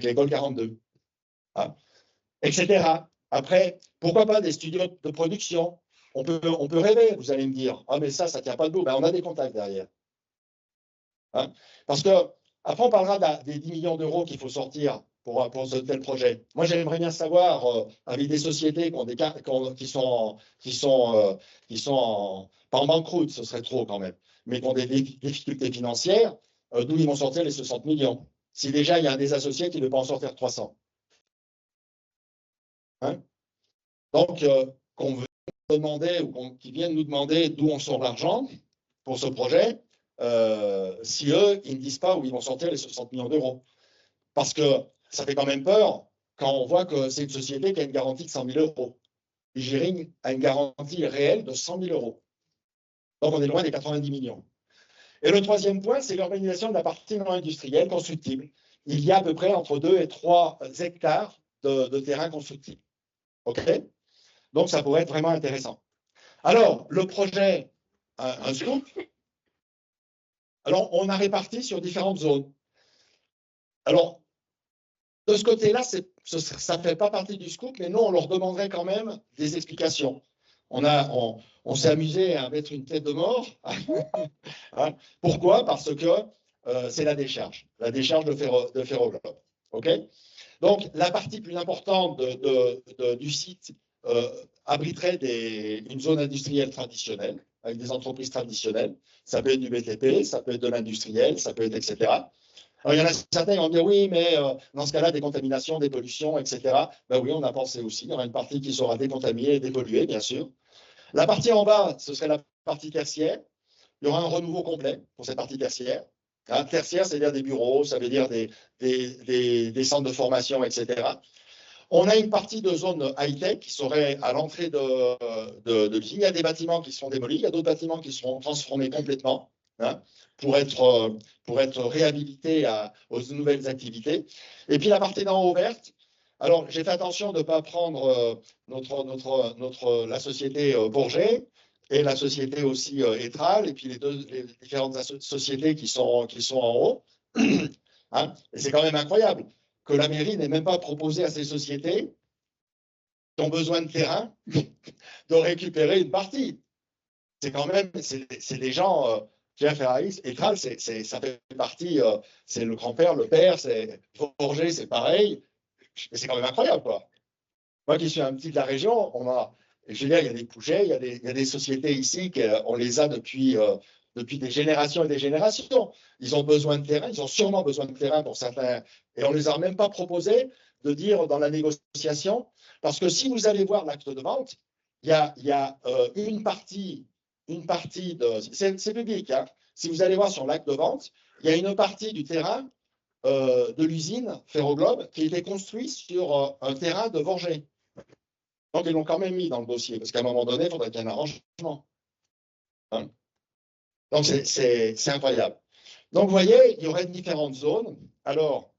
l'école 42. Hein, etc. Après, pourquoi pas des studios de production? On peut rêver, vous allez me dire. Ah, mais ça ne tient pas debout. Ben, on a des contacts derrière. Hein, parce que, après, on parlera des 10 millions d'euros qu'il faut sortir pour ce tel projet. Moi, j'aimerais bien savoir, avec des sociétés qui sont pas en banqueroute, ce serait trop quand même, mais qui ont des difficultés financières, d'où ils vont sortir les 60 millions. Si déjà, il y a un des associés qui ne veut pas en sortir 300. Hein? Donc, qu'on veut demander ou qu'ils viennent nous demander d'où on sort l'argent pour ce projet, si eux, ils ne disent pas où ils vont sortir les 60 millions d'euros. Parce que ça fait quand même peur quand on voit que c'est une société qui a une garantie de 100 000 euros. Igering a une garantie réelle de 100 000 euros. Donc, on est loin des 90 millions. Et le troisième point, c'est l'organisation de la partie non industrielle constructible. Il y a à peu près entre 2 et 3 hectares de terrain constructible. OK? Donc, ça pourrait être vraiment intéressant. Alors, le projet, un scoop. Alors, on a réparti sur différentes zones. Alors, de ce côté-là, ça ne fait pas partie du scoop, mais nous, on leur demanderait quand même des explications. On s'est amusé à mettre une tête de mort. Hein. Pourquoi? Parce que c'est la décharge de Ferroglobe. OK? Donc, la partie plus importante du site abriterait une zone industrielle traditionnelle, avec des entreprises traditionnelles. Ça peut être du BTP, ça peut être de l'industriel, ça peut être etc. Alors, il y en a certains qui vont dire oui, mais dans ce cas-là, des contaminations, des pollutions, etc. Ben oui, on a pensé aussi. Il y aura une partie qui sera décontaminée et dépolluée, bien sûr. La partie en bas, ce serait la partie tertiaire. Il y aura un renouveau complet pour cette partie tertiaire. Hein, tertiaire, c'est-à-dire des bureaux, ça veut dire des centres de formation, etc. On a une partie de zone high-tech qui serait à l'entrée de l'usine. Il y a des bâtiments qui seront démolis, il y a d'autres bâtiments qui seront transformés complètement, hein, pour être réhabilités aux nouvelles activités. Et puis la partie d'en haut verte, Alors, j'ai fait attention de ne pas prendre la société Bourget et la société aussi Etral, et puis les différentes sociétés qui sont en haut. Hein, et c'est quand même incroyable que la mairie n'ait même pas proposé à ces sociétés qui ont besoin de terrain de récupérer une partie. C'est quand même, c'est des gens, Ferraris, Etral, ça fait partie, c'est le grand-père, le père, c'est Bourget, c'est pareil. C'est quand même incroyable, quoi. Moi qui suis un petit de la région, je veux dire, il y a des projets, il y a des sociétés ici, on les a depuis des générations et des générations. Ils ont besoin de terrain, ils ont sûrement besoin de terrain pour certains, et on ne les a même pas proposé de dire dans la négociation, parce que si vous allez voir l'acte de vente, il y a une partie de, c'est public, hein. Si vous allez voir sur l'acte de vente, il y a une partie du terrain de l'usine Ferroglobe qui a été construit sur un terrain de Vorgé. Donc, ils l'ont quand même mis dans le dossier, parce qu'à un moment donné, il faudrait qu'il y ait un arrangement. Hein. Donc, c'est incroyable. Donc, vous voyez, il y aurait différentes zones. Alors,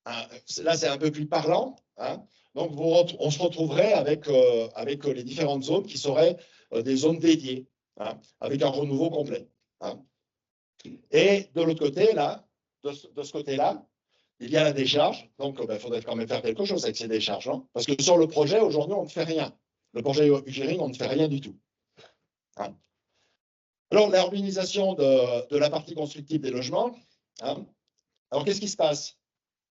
là, c'est un peu plus parlant. Hein. Donc, on se retrouverait avec les différentes zones qui seraient des zones dédiées, hein, avec un renouveau complet. Hein. Et de l'autre côté, là, de ce côté-là, il y a la décharge. Donc, il faudrait quand même faire quelque chose avec ces décharges. Hein, parce que sur le projet, aujourd'hui, on ne fait rien. Le projet Ugéring, on ne fait rien du tout. Hein. Alors, l'urbanisation de la partie constructive des logements. Hein. Alors, qu'est-ce qui se passe?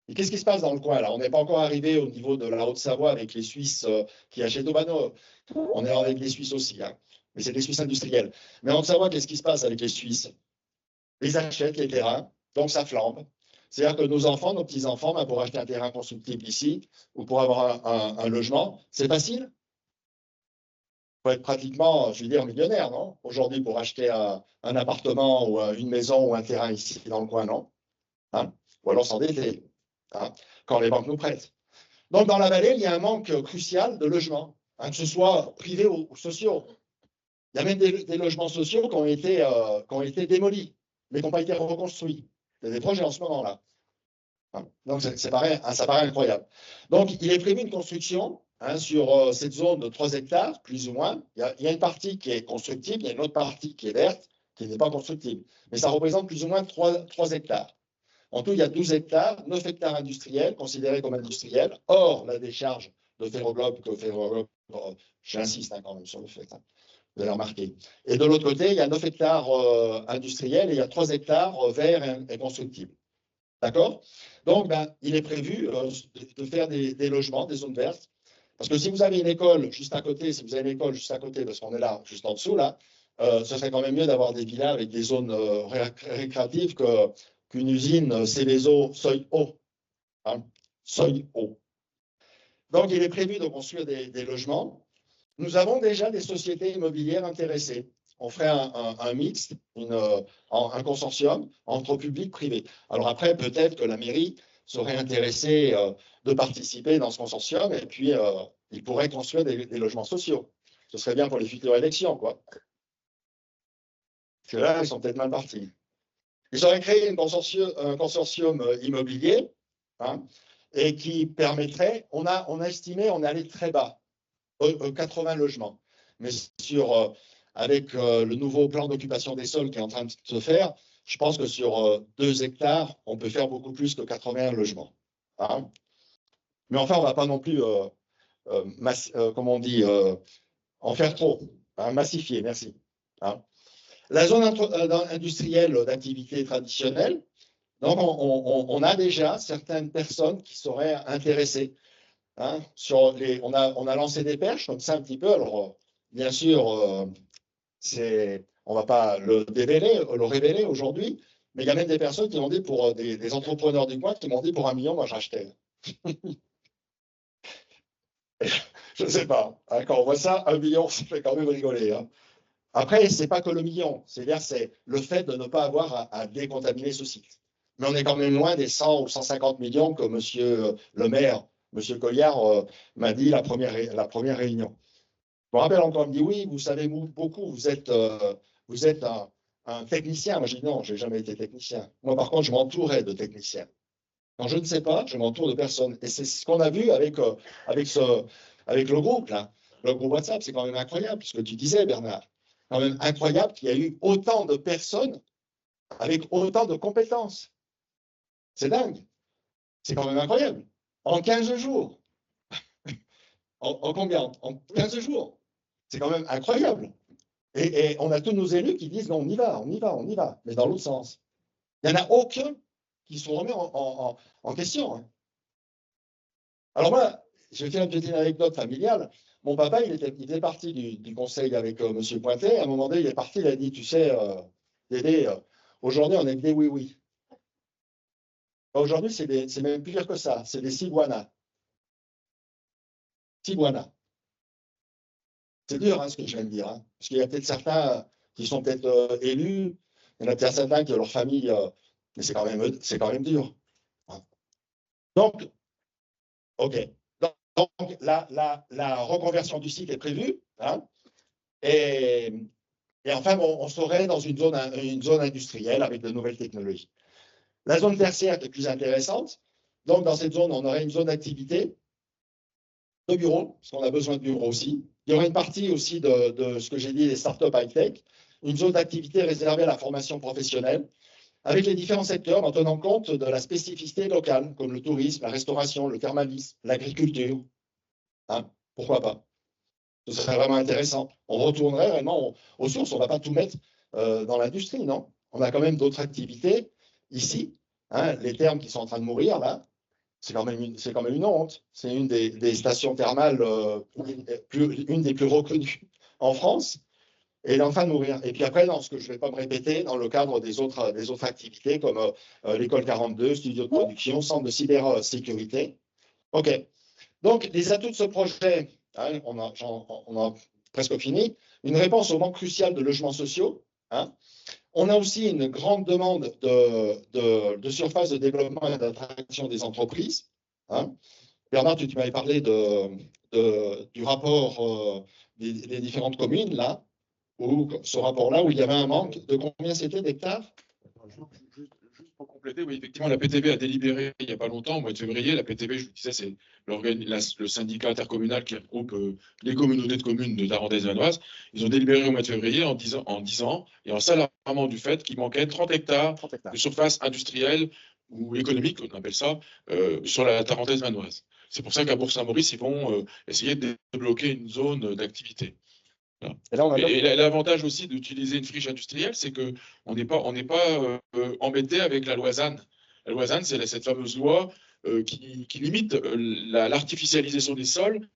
Et qu'est-ce qui se passe dans le coin là? On n'est pas encore arrivé au niveau de la Haute-Savoie avec les Suisses qui achètent au Bano. On est avec les Suisses aussi, hein. Mais c'est des Suisses industriels. Mais en Haute-Savoie, qu'est-ce qui se passe avec les Suisses? Ils achètent les terrains, donc ça flambe. C'est-à-dire que nos enfants, nos petits-enfants, pour acheter un terrain constructible ici ou pour avoir un logement, c'est facile. Il faut être pratiquement, je veux dire, millionnaire, non? Aujourd'hui, pour acheter un appartement ou une maison ou un terrain ici dans le coin, non? Hein? Ou alors s'endetter, hein, quand les banques nous prêtent. Donc, dans la vallée, il y a un manque crucial de logements, hein, que ce soit privés ou sociaux. Il y a même des logements sociaux qui ont été démolis, mais qui n'ont pas été reconstruits. Il y a des projets en ce moment-là. Hein. Donc, ça paraît incroyable. Donc, il est prévu une construction, hein, sur cette zone de 3 hectares, plus ou moins. Il y a une partie qui est constructible, il y a une autre partie qui est verte, qui n'est pas constructible. Mais ça représente plus ou moins 3 hectares. En tout, il y a 12 hectares, 9 hectares industriels, considérés comme industriels, hors la décharge de Ferroglobe, j'insiste, hein, quand même sur le fait, hein, vous allez remarquer. Et de l'autre côté, il y a 9 hectares industriels et il y a 3 hectares verts et constructibles. D'accord? Donc, il est prévu de faire des logements, des zones vertes. Parce que si vous avez une école juste à côté, parce qu'on est là, juste en dessous, là, ce serait quand même mieux d'avoir des villas avec des zones récréatives qu'une usine Céveso seuil haut. Hein, seuil haut. Donc, il est prévu de construire des logements. Nous avons déjà des sociétés immobilières intéressées. On ferait un mixte, un consortium entre public et privé. Alors après, peut-être que la mairie serait intéressée de participer dans ce consortium et puis il pourrait construire des logements sociaux. Ce serait bien pour les futures élections, quoi. Parce que là, ils sont peut-être mal partis. Ils auraient créé un consortium immobilier, hein, et qui permettrait, on a estimé, on est allé très bas, 80 logements. Mais avec le nouveau plan d'occupation des sols qui est en train de se faire, je pense que sur 2 hectares, on peut faire beaucoup plus que 81 logements. Hein. Mais enfin, on ne va pas non plus, comment on dit, en faire trop, hein, massifier, merci. Hein. La zone industrielle d'activité traditionnelle, donc on a déjà certaines personnes qui seraient intéressées. Hein, on a lancé des perches, comme ça un petit peu. Alors, bien sûr, on ne va pas le révéler aujourd'hui, mais il y a même des personnes qui m'ont dit, pour des entrepreneurs du coin, qui m'ont dit pour 1 million, moi j'achetais. Je ne sais pas. Hein, quand on voit ça, 1 million, ça fait quand même rigoler. Hein. Après, ce n'est pas que le million, c'est-à-dire c'est le fait de ne pas avoir à décontaminer ce site. Mais on est quand même loin des 100 ou 150 millions que M. le maire, M. Colliard, m'a dit la première réunion. Je me rappelle encore, il me dit, oui, vous savez beaucoup, vous êtes un technicien. Moi, je dis non, je n'ai jamais été technicien. Moi, par contre, je m'entourais de techniciens. Quand je ne sais pas, je m'entoure de personnes. Et c'est ce qu'on a vu avec le groupe, là. Le groupe WhatsApp, c'est quand même incroyable, ce que tu disais, Bernard. Quand même incroyable qu'il y a eu autant de personnes avec autant de compétences. C'est dingue. C'est quand même incroyable. En 15 jours. En combien? En 15 jours. C'est quand même incroyable. Et on a tous nos élus qui disent non, on y va, on y va, on y va, mais dans l'autre sens. Il n'y en a aucun qui se remet en question. Hein. Alors moi, je vais faire une petite anecdote familiale. Mon papa, il était parti du conseil avec M. Pointet. À un moment donné, il est parti, il a dit, tu sais, Dédé, aujourd'hui, on est des oui-oui. Aujourd'hui, c'est même pire que ça. C'est des ciguanas. Ciguanas. C'est dur, hein, ce que je viens de dire. Hein, parce qu'il y a peut-être certains qui sont peut-être élus. Il y en a peut-être certains qui ont leur famille. Mais c'est quand même dur. Hein. Donc, OK. Donc la reconversion du site est prévue. Hein, et enfin, on serait dans une zone industrielle avec de nouvelles technologies. La zone tertiaire est plus intéressante. Donc, dans cette zone, on aurait une zone d'activité de bureaux, parce qu'on a besoin de bureaux aussi. Il y aurait une partie aussi de ce que j'ai dit, les startups high-tech, une zone d'activité réservée à la formation professionnelle, avec les différents secteurs en tenant compte de la spécificité locale, comme le tourisme, la restauration, le thermalisme, l'agriculture. Hein, pourquoi pas? Ce serait vraiment intéressant. On retournerait vraiment aux sources. On ne va pas tout mettre dans l'industrie, non? On a quand même d'autres activités ici. Hein, les thermes qui sont en train de mourir, là, c'est quand même une honte. C'est une des stations thermales, une des plus reconnues en France. Et elle est en train de mourir. Et puis après, dans ce que je ne vais pas me répéter, dans le cadre des autres activités comme l'école 42, studio de production, centre de cybersécurité. OK. Donc, les atouts de ce projet, hein, on a presque fini. Une réponse au manque crucial de logements sociaux. Hein. On a aussi une grande demande de surface de développement et d'attraction des entreprises. Hein. Bernard, tu m'avais parlé du rapport des différentes communes, là, où ce rapport-là, où il y avait un manque de combien c'était d'hectares? Juste pour compléter, oui, effectivement, la PTB a délibéré il n'y a pas longtemps, au mois de février. La PTB, je vous disais, c'est le syndicat intercommunal qui regroupe les communautés de communes de Tarentaise et Vanoise. Ils ont délibéré au mois de février en disant et en s'alarmant du fait qu'il manquait 30 hectares de surface industrielle ou économique, on appelle ça, sur la Tarentaise vanoise. C'est pour ça qu'à Bourg-Saint-Maurice, ils vont essayer de débloquer une zone d'activité. Et l'avantage aussi d'utiliser une friche industrielle, c'est qu'on n'est pas embêté avec la loi ZAN. La loi ZAN, c'est cette fameuse loi qui limite l'artificialisation des sols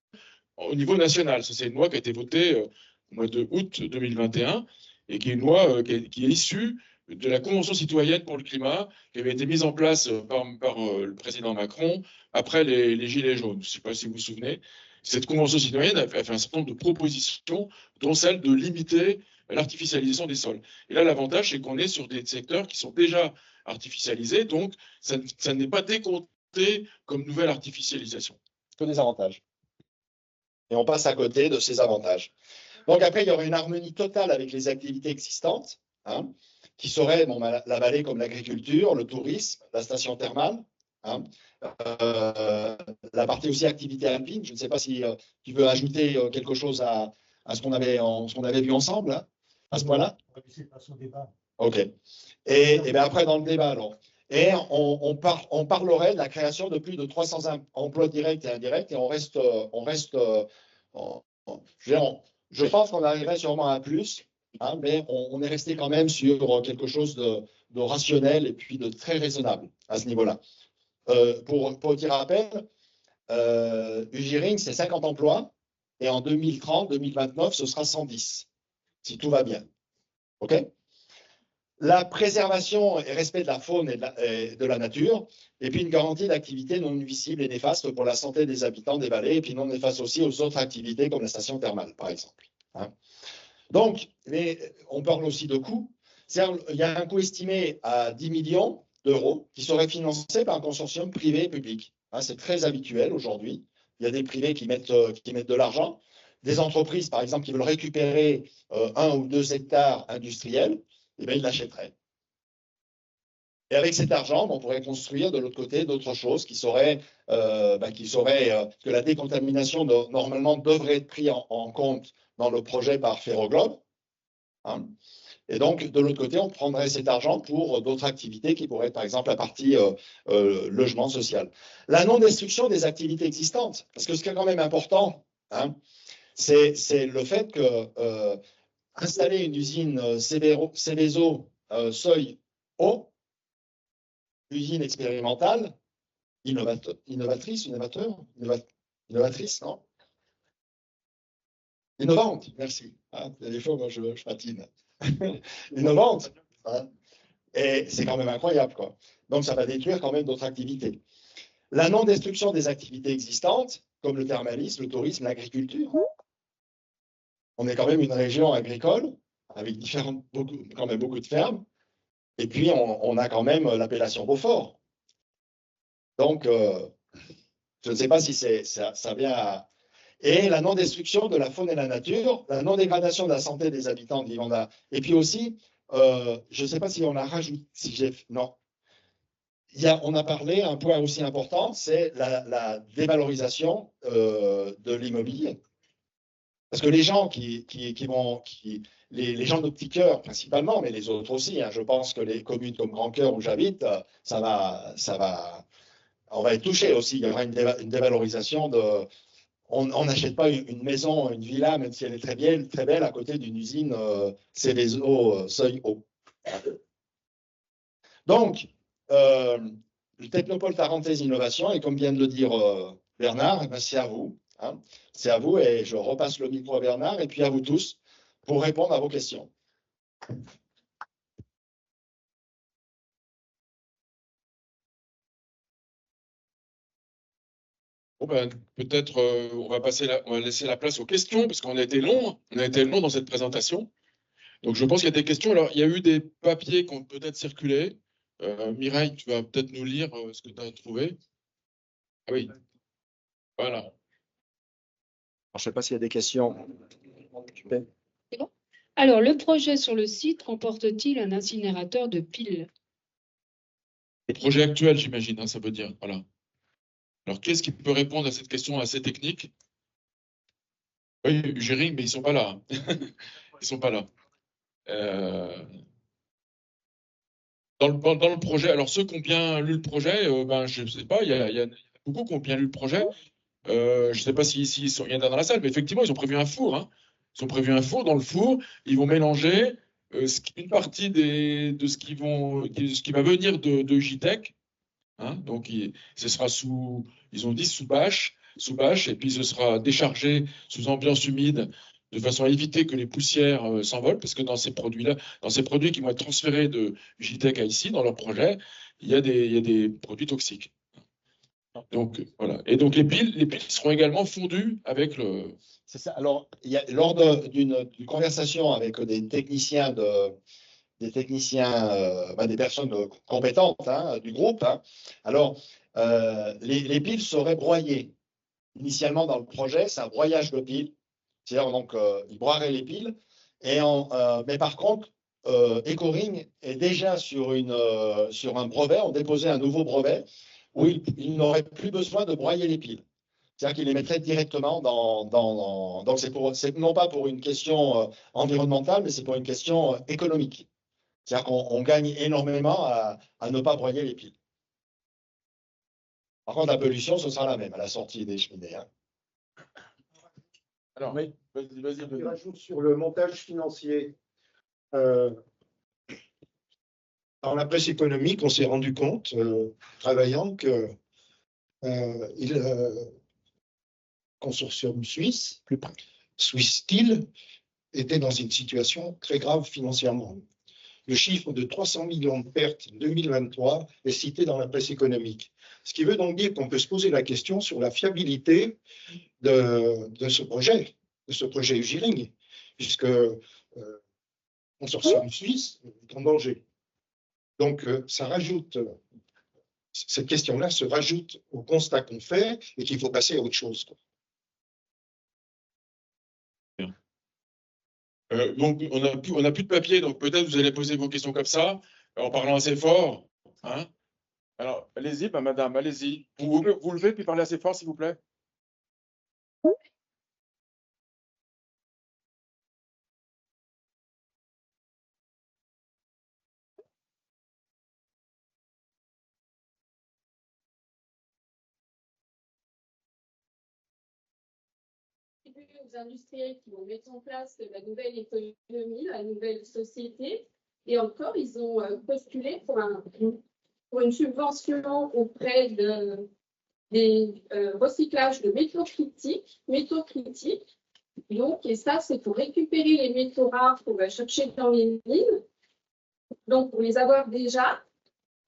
au niveau national. C'est une loi qui a été votée au mois de août 2021 et qui est une loi qui est issue de la Convention citoyenne pour le climat qui avait été mise en place par le président Macron après les Gilets jaunes. Je ne sais pas si vous vous souvenez. Cette Convention citoyenne a fait un certain nombre de propositions, dont celle de limiter l'artificialisation des sols. Et là, l'avantage, c'est qu'on est sur des secteurs qui sont déjà artificialisés, donc ça n'est pas décompté comme nouvelle artificialisation. Que des avantages. Et on passe à côté de ces avantages. Donc après, il y aurait une harmonie totale avec les activités existantes, hein, qui seraient la vallée comme l'agriculture, le tourisme, la station thermale, hein, la partie aussi activité alpine. Je ne sais pas si tu veux ajouter quelque chose à ce qu'on avait vu ensemble, hein, à ce point-là. OK. Et bien après, dans le débat, alors. Et on parlerait de la création de plus de 300 emplois directs et indirects, et je pense qu'on arriverait sûrement à plus, hein, mais on est resté quand même sur quelque chose de rationnel et puis de très raisonnable à ce niveau-là. Pour petit rappel, Ugiring, c'est 50 emplois, et en 2030-2029, ce sera 110, si tout va bien. OK ? La préservation et respect de la faune et de la nature, et puis une garantie d'activité non nuisible et néfaste pour la santé des habitants des vallées, et puis non néfaste aussi aux autres activités comme la station thermale, par exemple. Hein. Donc, on parle aussi de coûts. Il y a un coût estimé à 10 millions d'euros qui serait financé par un consortium privé et public. Hein, c'est très habituel aujourd'hui. Il y a des privés qui mettent de l'argent. Des entreprises, par exemple, qui veulent récupérer 1 ou 2 hectares industriels, eh bien, ils l'achèteraient. Et avec cet argent, on pourrait construire de l'autre côté d'autres choses qui seraient, que la décontamination normalement devrait être prise en compte dans le projet par Ferroglobe. Hein. Et donc, de l'autre côté, on prendrait cet argent pour d'autres activités qui pourraient être, par exemple, la partie logement social. La non-destruction des activités existantes, parce que ce qui est quand même important, hein, c'est le fait que installer une usine Seveso seuil haut, usine expérimentale, innovatrice, non? Innovante, merci. Hein, des fois, moi, je patine. Innovante. Hein, et c'est quand même incroyable, quoi. Donc, ça va détruire quand même d'autres activités. La non-destruction des activités existantes, comme le thermalisme, le tourisme, l'agriculture. On est quand même une région agricole, avec quand même beaucoup de fermes. Et puis, on a quand même l'appellation Beaufort. Donc, je ne sais pas si ça vient à... Et la non-destruction de la faune et la nature, la non-dégradation de la santé des habitants vivant là. Et puis aussi, je ne sais pas si on a rajouté, non. On a parlé, un point aussi important, c'est la dévalorisation de l'immobilier. Parce que les gens les gens de Petit Cœur principalement, mais les autres aussi, hein, je pense que les communes comme Grand Cœur où j'habite, on va être touché aussi. Il y aura une dévalorisation de. On n'achète pas une maison, une villa, même si elle est très belle à côté d'une usine Céveso seuil haut. Donc, le Technopole Tarentaise Innovation, et comme vient de le dire Bernard, eh ben, c'est à vous. Hein, c'est à vous, et je repasse le micro à Bernard, et puis à vous tous, pour répondre à vos questions. Bon ben, peut-être on va laisser la place aux questions, parce qu'on a été long dans cette présentation. Donc je pense qu'il y a des questions. Alors, il y a eu des papiers qui ont peut-être circulé. Mireille, tu vas peut-être nous lire ce que tu as trouvé. Ah oui, voilà. Alors, je ne sais pas s'il y a des questions. C'est bon. Alors, le projet sur le site comporte-t-il un incinérateur de piles? Le projet actuel, j'imagine, hein, ça veut dire. Voilà. Alors, qu'est-ce qui peut répondre à cette question assez technique? Oui, Gering, mais ils ne sont pas là. Ils ne sont pas là. Dans le projet, alors ceux qui ont bien lu le projet, ben, je ne sais pas, il y a beaucoup qui ont bien lu le projet. Je ne sais pas s'il y en a dans la salle, mais effectivement, ils ont prévu un four. Hein. Ils ont prévu un four. Dans le four, ils vont mélanger une partie de ce qui va venir de JTech. Hein. Donc, ce sera ils ont dit sous bâche, et puis ce sera déchargé sous ambiance humide, de façon à éviter que les poussières s'envolent, parce que dans ces produits-là, dans ces produits qui vont être transférés de JTech à ici, dans leur projet, il y a des produits toxiques. Donc, voilà. Et donc, les piles seront également fondues avec le... C'est ça. Alors, lors d'une conversation avec des techniciens, des personnes compétentes hein, du groupe, hein, alors, les piles seraient broyées. Initialement, dans le projet, c'est un broyage de piles. C'est-à-dire, donc, ils broieraient les piles. Mais par contre, Ecoring est déjà sur un brevet, on déposait un nouveau brevet où il n'aurait plus besoin de broyer les piles. C'est-à-dire qu'il les mettrait directement donc, c'est non pas pour une question environnementale, mais c'est pour une question économique. C'est-à-dire qu'on gagne énormément à ne pas broyer les piles. Par contre, la pollution, ce sera la même à la sortie des cheminées. Hein. Alors, oui, vas-y. Je rajoute sur le montage financier. Dans la presse économique, on s'est rendu compte, travaillant, que consortium suisse, Swiss Steel, était dans une situation très grave financièrement. Le chiffre de 300 millions de pertes en 2023 est cité dans la presse économique. Ce qui veut donc dire qu'on peut se poser la question sur la fiabilité de ce projet Ugiring, puisque consortium suisse est en danger. Donc, cette question-là se rajoute au constat qu'on fait et qu'il faut passer à autre chose. Donc, on n'a plus de papier, donc peut-être vous allez poser vos questions comme ça, en parlant assez fort. Hein? Alors, allez-y, madame, allez-y. Vous levez puis parlez assez fort, s'il vous plaît. Aux industriels qui vont mettre en place la nouvelle économie, la nouvelle société. Et encore, ils ont postulé pour une subvention auprès des recyclages de métaux critiques. Donc, et ça, c'est pour récupérer les métaux rares qu'on va chercher dans les mines. Donc, pour les avoir déjà.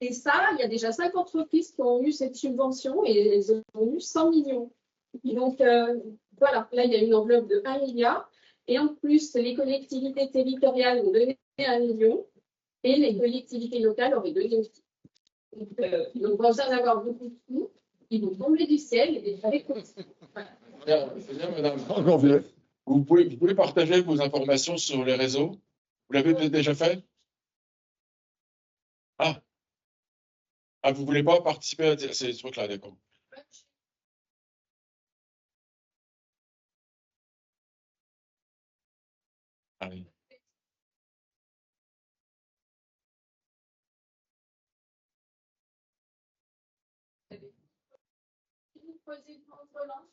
Et ça, il y a déjà 5 entreprises qui ont eu cette subvention et elles ont eu 100 millions. Donc, voilà, là, il y a une enveloppe de 1 milliard. Et en plus, les collectivités territoriales ont donné 1 million et les collectivités locales auraient donné aussi. Donc, on va avoir beaucoup de sous. Ils vont tomber du ciel et des récoltes. Voilà. C'est bien, madame. Vous pouvez partager vos informations sur les réseaux. Vous l'avez déjà fait? Ah, vous ne voulez pas participer à ces trucs-là, d'accord. Allez. Vous posez France Relance,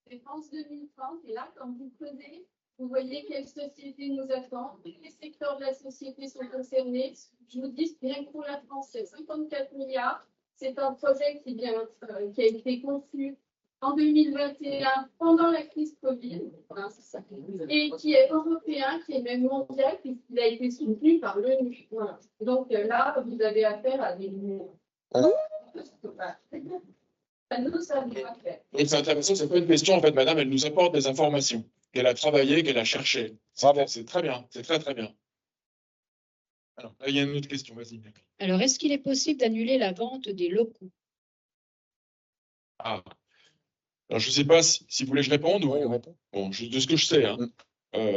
c'est France 2030, et là, quand vous posez, vous voyez quelle société nous attend, les secteurs de la société sont concernés. Je vous dis, bien que pour la France, c'est 54 milliards. C'est un projet qui a été conçu en 2021 pendant la crise Covid, et qui est européen, qui est même mondial, puisqu'il a été soutenu par l'ONU. Voilà. Donc là, vous avez affaire à des nous, ça va faire. Donc c'est intéressant, c'est pas une question en fait, madame, elle nous apporte des informations qu'elle a travaillées, qu'elle a cherchées. C'est très bien, c'est très très bien. Alors, là, il y a une autre question, vas-y. Alors, est-ce qu'il est possible d'annuler la vente des locaux? Ah. Alors, je ne sais pas si vous voulez que je réponde ou. Bon, de ce que je sais. Hein.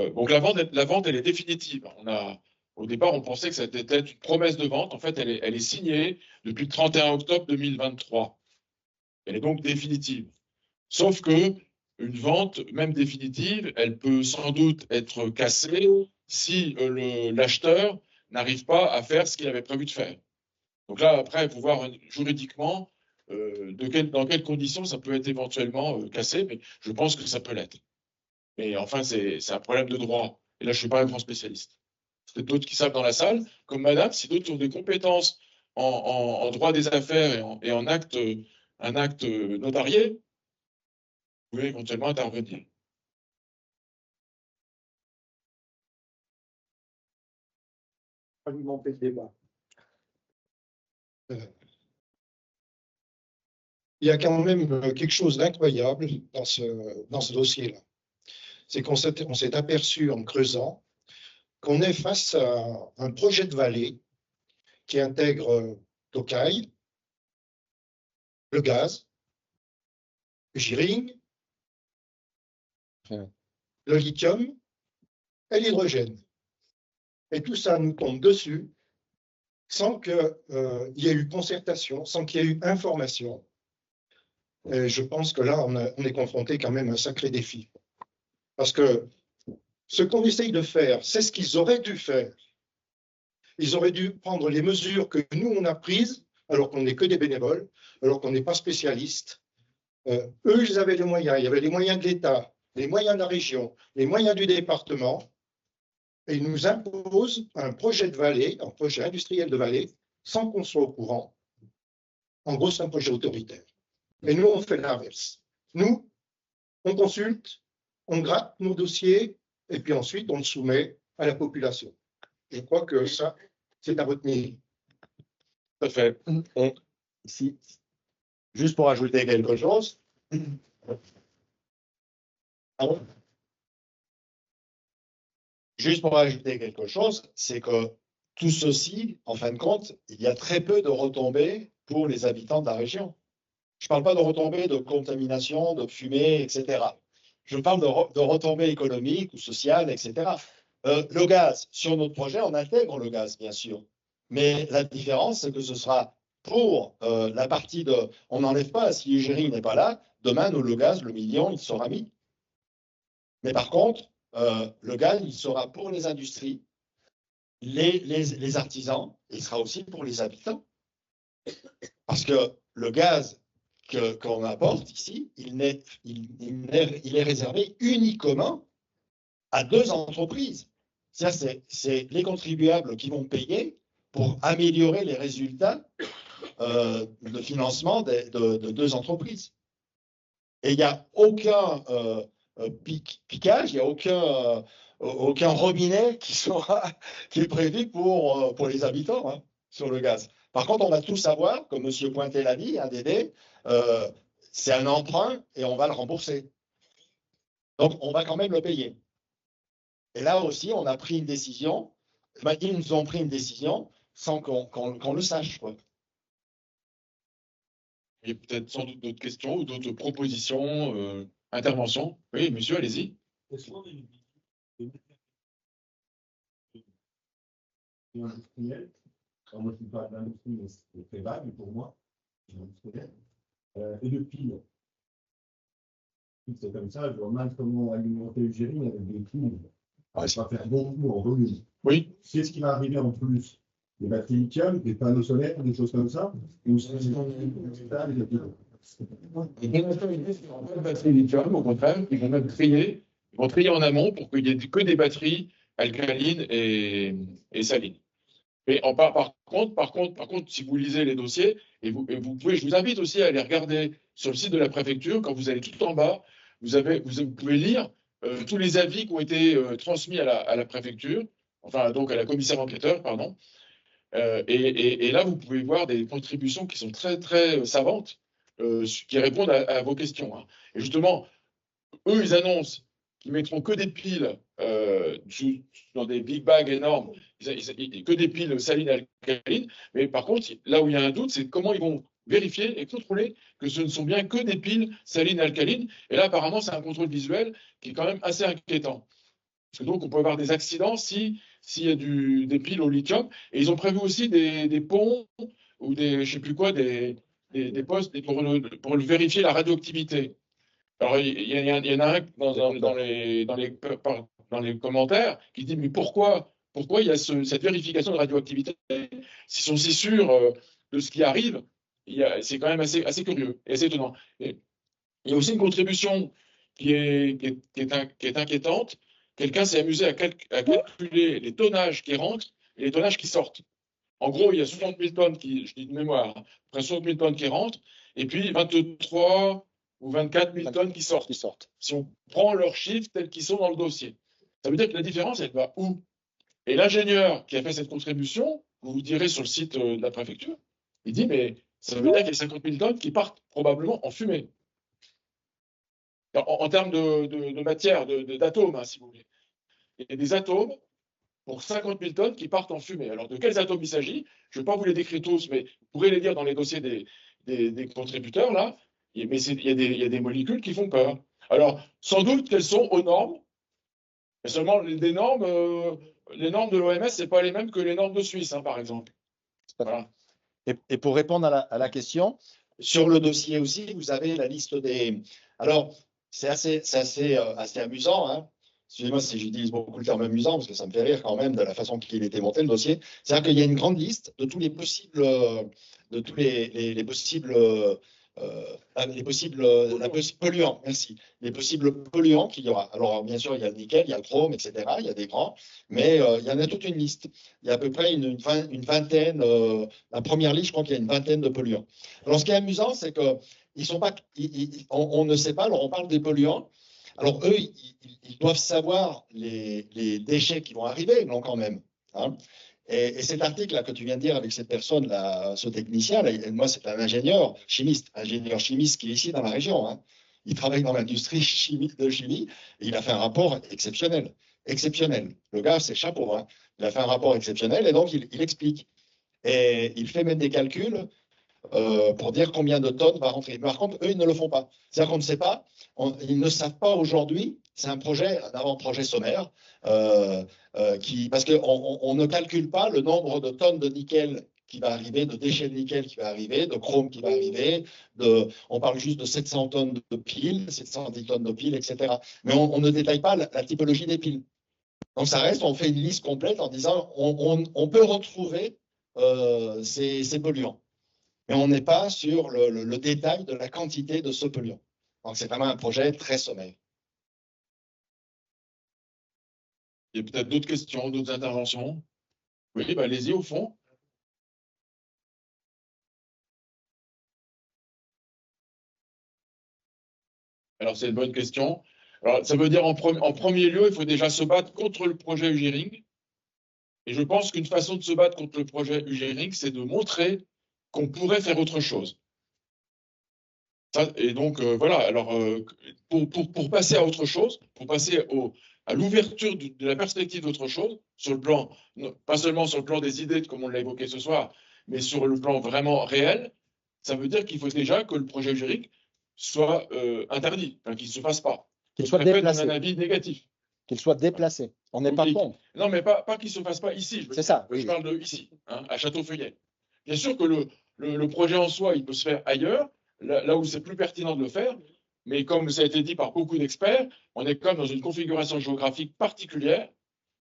Donc, la vente, elle est définitive. Au départ, on pensait que c'était une promesse de vente. En fait, elle est signée depuis le 31 octobre 2023. Elle est donc définitive. Sauf que une vente, même définitive, elle peut sans doute être cassée si l'acheteur n'arrive pas à faire ce qu'il avait prévu de faire. Donc là, après, il faut voir juridiquement dans quelles conditions ça peut être éventuellement cassé, mais je pense que ça peut l'être. Mais enfin, c'est un problème de droit. Et là, je ne suis pas un grand spécialiste. C'est d'autres qui savent dans la salle, comme madame, si d'autres ont des compétences en droit des affaires et en un acte notarié, vous pouvez éventuellement intervenir. Alimenter le débat. Il y a quand même quelque chose d'incroyable dans ce dossier-là. C'est qu'on s'est aperçu en creusant qu'on est face à un projet de vallée qui intègre Tokai, le gaz, Giring, le lithium et l'hydrogène. Et tout ça nous tombe dessus sans qu'il y ait eu concertation, sans qu'il y ait eu information. Et je pense que là, on est confronté quand même à un sacré défi. Parce que ce qu'on essaye de faire, c'est ce qu'ils auraient dû faire. Ils auraient dû prendre les mesures que nous, on a prises, alors qu'on n'est que des bénévoles, alors qu'on n'est pas spécialistes. Eux, ils avaient les moyens. Il y avait les moyens de l'État, les moyens de la région, les moyens du département. Et ils nous imposent un projet de vallée, un projet industriel de vallée, sans qu'on soit au courant. En gros, c'est un projet autoritaire. Et nous, on fait l'inverse. Nous, on consulte, on gratte nos dossiers, et puis ensuite, on le soumet à la population. Je crois que ça, c'est à retenir. Tout à fait. Ici, juste pour ajouter quelque chose. Juste pour ajouter quelque chose, c'est que tout ceci, en fin de compte, il y a très peu de retombées pour les habitants de la région. Je ne parle pas de retombées de contamination, de fumée, etc. Je parle de retombées économiques ou sociales, etc. Le gaz, sur notre projet, on intègre le gaz, bien sûr. Mais la différence, c'est que ce sera pour la partie de... On n'enlève pas, si l'Igérie n'est pas là, demain, le gaz, le million, il sera mis. Mais par contre, le gaz, il sera pour les industries, les artisans, et il sera aussi pour les habitants. Parce que le gaz qu'on apporte ici, il est réservé uniquement à 2 entreprises. C'est les contribuables qui vont payer pour améliorer les résultats de financement de 2 entreprises. Et il n'y a aucun piquage, il n'y a aucun robinet qui est prévu pour les habitants, hein, sur le gaz. Par contre, on va tout savoir, comme M. Pointet l'a dit, ADD, c'est un emprunt et on va le rembourser. Donc, on va quand même le payer. Et là aussi, on a pris une décision. Ils nous ont pris une décision sans qu'on le sache, quoi. Il y a peut-être sans doute d'autres questions ou d'autres propositions, interventions. Oui, monsieur, allez-y. Industriel. Alors moi, je ne suis pas de l'industrie, mais c'est très vague pour moi. Industriel. Et de piles. C'est comme ça, je vois mal comment alimenter l'Algérie avec des piles. Ça va faire bon coup en volume. Oui. C'est ce qui va arriver en plus. Des batteries lithium, des panneaux solaires, des choses comme ça. Ou c'est des batteries lithium, au contraire, ils vont même trier, en amont pour qu'il n'y ait que des batteries alcalines et salines. Mais par contre, si vous lisez les dossiers, et vous pouvez, je vous invite aussi à aller regarder sur le site de la préfecture, quand vous allez tout en bas, vous pouvez lire tous les avis qui ont été transmis à la préfecture, enfin donc à la commissaire enquêteur, pardon. Et là, vous pouvez voir des contributions qui sont très, très savantes, qui répondent à vos questions, hein. Et justement, eux, ils annoncent qu'ils mettront que des piles dans des big bags énormes, que des piles salines alcalines. Mais par contre, là où il y a un doute, c'est comment ils vont vérifier et contrôler que ce ne sont bien que des piles salines alcalines. Et là, apparemment, c'est un contrôle visuel qui est quand même assez inquiétant. Parce que donc, on peut avoir des accidents s'il y a des piles au lithium. Et ils ont prévu aussi des ponts ou je ne sais plus quoi, des postes pour vérifier la radioactivité. Alors, il y en a un dans les commentaires qui dit, mais pourquoi il y a cette vérification de radioactivité? S'ils sont si sûrs de ce qui arrive, c'est quand même assez curieux et assez étonnant. Et il y a aussi une contribution qui est inquiétante. Quelqu'un s'est amusé à calculer les tonnages qui rentrent et les tonnages qui sortent. En gros, il y a 60 000 tonnes je dis de mémoire, après 60 000 tonnes qui rentrent, et puis 23 ou 24 000 tonnes qui sortent. Si on prend leurs chiffres tels qu'ils sont dans le dossier. Ça veut dire que la différence, elle va où? Et l'ingénieur qui a fait cette contribution, vous vous direz sur le site de la préfecture, il dit, mais ça veut dire qu'il y a 50 000 tonnes qui partent probablement en fumée. En termes de matière, d'atomes, hein, si vous voulez. Il y a des atomes pour 50 000 tonnes qui partent en fumée. Alors, de quels atomes il s'agit? Je ne vais pas vous les décrire tous, mais vous pourrez les lire dans les dossiers des contributeurs, là. Mais il y a des molécules qui font peur. Alors, sans doute qu'elles sont aux normes, mais seulement les normes de l'OMS, ce n'est pas les mêmes que les normes de Suisse, hein, par exemple. Voilà. Et pour répondre à la question, sur le dossier aussi, vous avez la liste des... Alors, c'est assez amusant, hein. Excusez-moi si j'utilise beaucoup le terme amusant, parce que ça me fait rire quand même de la façon qu'il était monté, le dossier. C'est-à-dire qu'il y a une grande liste de tous les possibles, polluants, merci. Les possibles polluants qu'il y aura. Alors, bien sûr, il y a le nickel, il y a le chrome, etc. Il y a des grands, mais il y en a toute une liste. Il y a à peu près une vingtaine, la première liste, je crois qu'il y a une vingtaine de polluants. Alors, ce qui est amusant, c'est que on ne sait pas, alors on parle des polluants. Alors, eux, ils doivent savoir les déchets qui vont arriver, non, quand même, hein. Et cet article là que tu viens de dire avec cette personne là, ce technicien, là, moi c'est un ingénieur chimiste qui est ici dans la région, hein. Il travaille dans l'industrie de chimie et il a fait un rapport exceptionnel. Le gars, c'est chapeau, hein. Il a fait un rapport exceptionnel et donc il explique. Et il fait même des calculs pour dire combien de tonnes va rentrer. Mais par contre, eux, ils ne le font pas. C'est-à-dire qu'on ne sait pas, ils ne savent pas aujourd'hui, c'est un avant-projet sommaire, parce qu'on ne calcule pas le nombre de tonnes de nickel qui va arriver, de déchets de nickel qui va arriver, de chrome qui va arriver, on parle juste de 700 tonnes de piles, 710 tonnes de piles, etc. Mais on ne détaille pas la typologie des piles. Donc ça reste, on fait une liste complète en disant on peut retrouver ces polluants. Mais on n'est pas sur le détail de la quantité de ce polluant. Donc c'est vraiment un projet très sommaire. Il y a peut-être d'autres questions, d'autres interventions? Oui, bah, allez-y au fond. Alors, c'est une bonne question. Alors, ça veut dire en premier lieu, il faut déjà se battre contre le projet UGRing. Et je pense qu'une façon de se battre contre le projet UGRing, c'est de montrer qu'on pourrait faire autre chose. Et donc, voilà. Alors, pour passer à autre chose, pour passer à l'ouverture de la perspective d'autre chose, sur le plan, pas seulement sur le plan des idées, comme on l'a évoqué ce soir, mais sur le plan vraiment réel, ça veut dire qu'il faut déjà que le projet UGRing soit interdit, qu'il ne se fasse pas. Qu'il soit déplacé. Un avis négatif. Qu'il soit déplacé. On n'est pas contre. Non, mais pas qu'il ne se fasse pas ici. C'est ça. Je parle de ici, hein, à Château-Feuillet. Bien sûr que le projet en soi, il peut se faire ailleurs, là où c'est plus pertinent de le faire, mais comme ça a été dit par beaucoup d'experts, on est quand même dans une configuration géographique particulière.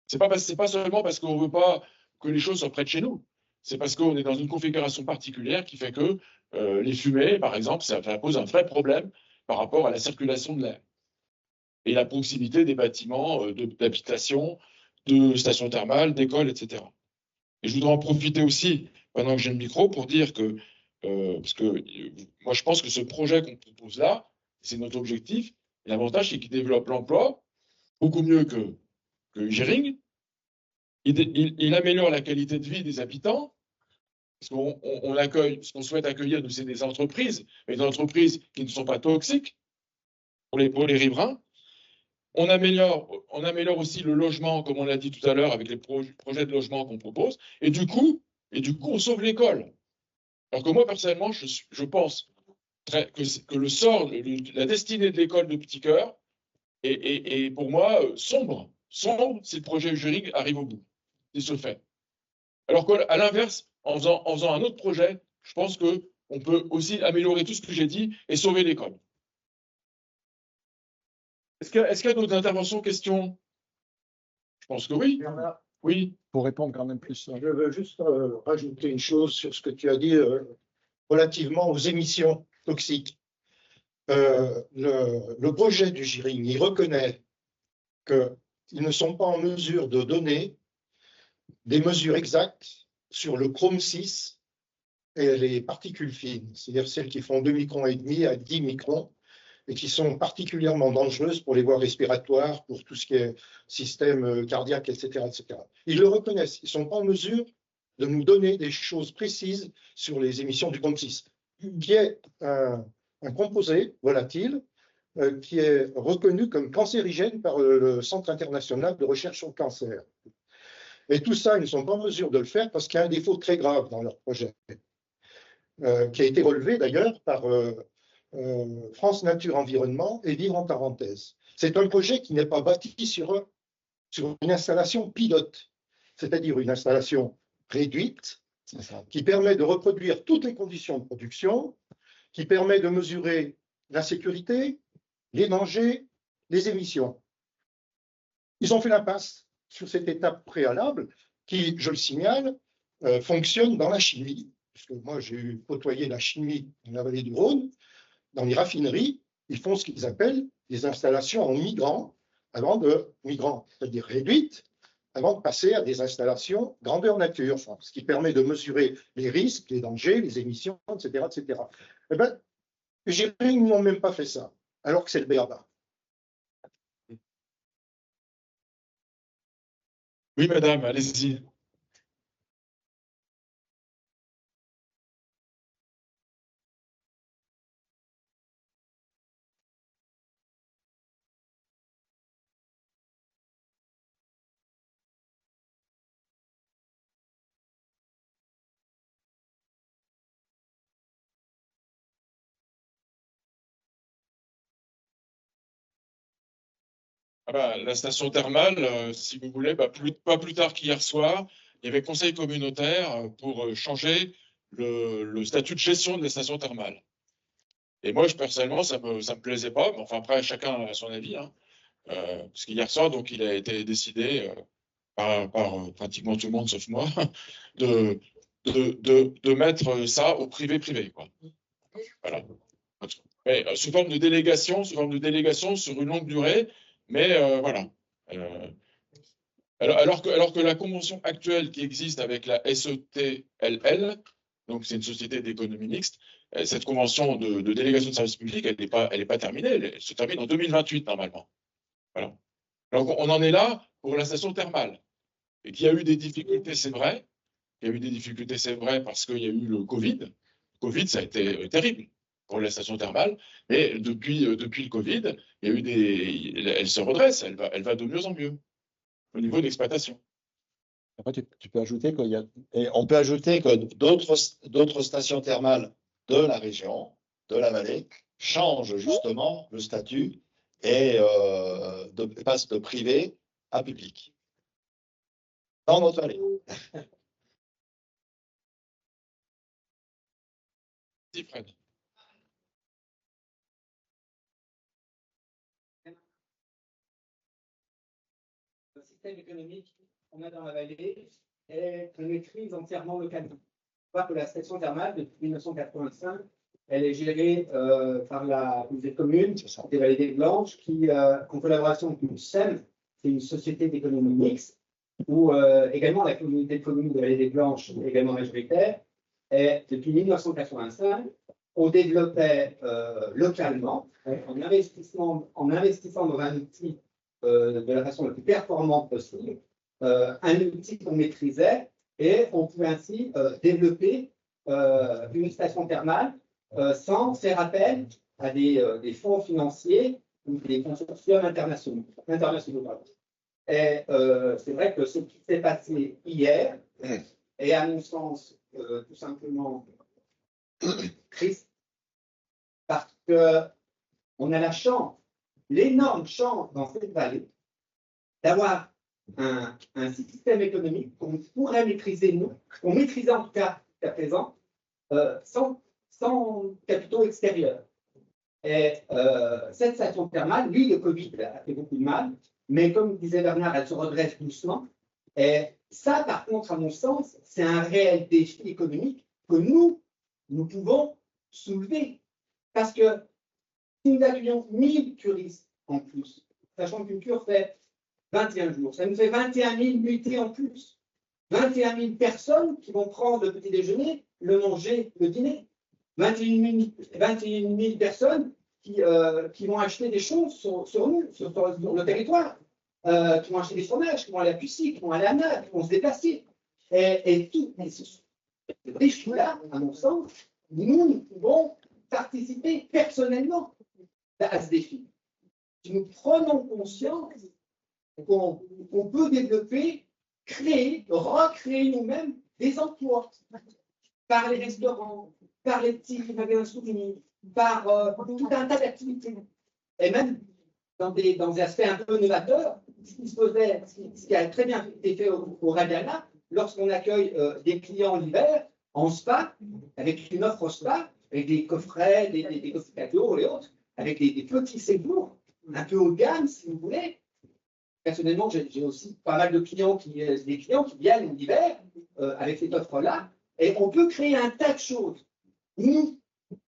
C'est pas seulement parce qu'on ne veut pas que les choses soient près de chez nous, c'est parce qu'on est dans une configuration particulière qui fait que les fumées, par exemple, ça pose un vrai problème par rapport à la circulation de l'air. Et la proximité des bâtiments d'habitation, de stations thermales, d'écoles, etc. Et je voudrais en profiter aussi, pendant que j'ai le micro, pour dire que, parce que moi je pense que ce projet qu'on propose là, c'est notre objectif, et l'avantage c'est qu'il développe l'emploi beaucoup mieux que UGRing. Il améliore la qualité de vie des habitants, parce qu'on accueille, ce qu'on souhaite accueillir, c'est des entreprises, mais des entreprises qui ne sont pas toxiques pour les riverains. On améliore aussi le logement, comme on l'a dit tout à l'heure, avec les projets de logement qu'on propose. Et du coup, on sauve l'école. Alors que moi, personnellement, je pense que le sort, la destinée de l'école de Petit Cœur est pour moi sombre. Sombre si le projet UGRing arrive au bout. C'est ce fait. Alors qu'à l'inverse, en faisant un autre projet, je pense qu'on peut aussi améliorer tout ce que j'ai dit et sauver l'école. Est-ce qu'il y a d'autres interventions, questions? Je pense que oui. Oui. Pour répondre quand même plus. Je veux juste rajouter une chose sur ce que tu as dit relativement aux émissions toxiques. Le projet du UGRing, il reconnaît qu'ils ne sont pas en mesure de donner des mesures exactes sur le chrome 6 et les particules fines, c'est-à-dire celles qui font 2,5 microns à 10 microns, et qui sont particulièrement dangereuses pour les voies respiratoires, pour tout ce qui est système cardiaque, etc., etc. Ils le reconnaissent. Ils ne sont pas en mesure de nous donner des choses précises sur les émissions du chrome 6, qui est un composé volatile qui est reconnu comme cancérigène par le Centre international de recherche sur le cancer. Et tout ça, ils ne sont pas en mesure de le faire parce qu'il y a un défaut très grave dans leur projet, qui a été relevé d'ailleurs par France Nature Environnement et Vivre en parenthèse. C'est un projet qui n'est pas bâti sur une installation pilote, c'est-à-dire une installation réduite qui permet de reproduire toutes les conditions de production, qui permet de mesurer la sécurité, les dangers, les émissions. Ils ont fait l'impasse sur cette étape préalable qui, je le signale, fonctionne dans la chimie, parce que moi j'ai côtoyé la chimie dans la vallée du Rhône. Dans les raffineries, ils font ce qu'ils appellent des installations en migrants, c'est-à-dire réduites, avant de passer à des installations grandeur nature, ce qui permet de mesurer les risques, les dangers, les émissions, etc. etc. Eh bien, UGRing n'ont même pas fait ça, alors que c'est le BABA. Oui, madame, allez-y. Ah bah, la station thermale, si vous voulez, pas plus tard qu'hier soir, il y avait conseil communautaire pour changer le statut de gestion des stations thermales. Et moi, personnellement, ça me plaisait pas, mais enfin après, chacun a son avis, hein. Parce qu'hier soir, donc, il a été décidé par pratiquement tout le monde, sauf moi, de mettre ça au privé-privé, quoi. Voilà. Mais, sous forme de délégation, sur une longue durée, mais voilà. Alors que la convention actuelle qui existe avec la SETLL, donc c'est une société d'économie mixte, cette convention de délégation de service public, elle n'est pas terminée, elle se termine en 2028 normalement. Voilà. Donc on en est là pour la station thermale. Et qu'il y a eu des difficultés, c'est vrai. Il y a eu des difficultés, c'est vrai, parce qu'il y a eu le Covid. Le Covid, ça a été terrible pour la station thermale. Mais depuis le Covid, il y a eu elle se redresse, elle va de mieux en mieux au niveau d'exploitation. Après, tu peux ajouter qu'il y a. Et on peut ajouter que d'autres stations thermales de la région, de la vallée, changent justement le statut et passent de privé à public. Dans notre vallée. Si, Fred. Le système économique qu'on a dans la vallée est une maîtrise entièrement locale. On voit que la station thermale, depuis 1985, elle est gérée par la communauté de communes des Vallées des Blanches, qui, en collaboration avec une SEM, c'est une société d'économie mixte, où également la communauté de communes des Vallées des Blanches est également majoritaire. Et depuis 1985, on développait localement, en investissant dans un outil de la façon la plus performante possible, un outil qu'on maîtrisait, et on pouvait ainsi développer une station thermale sans faire appel à des fonds financiers ou des consortiums internationaux. Et c'est vrai que ce qui s'est passé hier est, à mon sens, tout simplement triste, parce qu'on a la chance, l'énorme chance dans cette vallée, d'avoir un système économique qu'on pourrait maîtriser, nous, qu'on maîtrisait en tout cas jusqu'à présent, sans capitaux extérieurs. Et cette station thermale, lui, le Covid a fait beaucoup de mal, mais comme disait Bernard, elle se redresse doucement. Et ça, par contre, à mon sens, c'est un réel défi économique que nous pouvons soulever. Parce que si nous accueillons 1000 curistes en plus, sachant qu'une cure fait 21 jours, ça nous fait 21 000 nuitées en plus. 21 000 personnes qui vont prendre le petit déjeuner, le manger, le dîner. 21 000 personnes qui vont acheter des choses sur nous, sur le territoire, qui vont acheter des fromages, qui vont aller à Pussy, qui vont aller à Naples, qui vont se déplacer. Et tout ce défi-là, à mon sens, nous pouvons participer personnellement à ce défi. Si nous prenons conscience qu'on peut développer, recréer nous-mêmes des emplois par les restaurants, par les petits magasins de souvenirs, par tout un tas d'activités. Et même dans des aspects un peu novateurs, ce qui a très bien été fait au Radiana, lorsqu'on accueille des clients l'hiver en spa, avec une offre spa, avec des coffrets, des coffrets cadeaux et autres, avec des petits séjours, un peu haut de gamme, si vous voulez. Personnellement, j'ai aussi pas mal de clients qui viennent l'hiver avec cette offre-là, et on peut créer un tas de choses. Nous,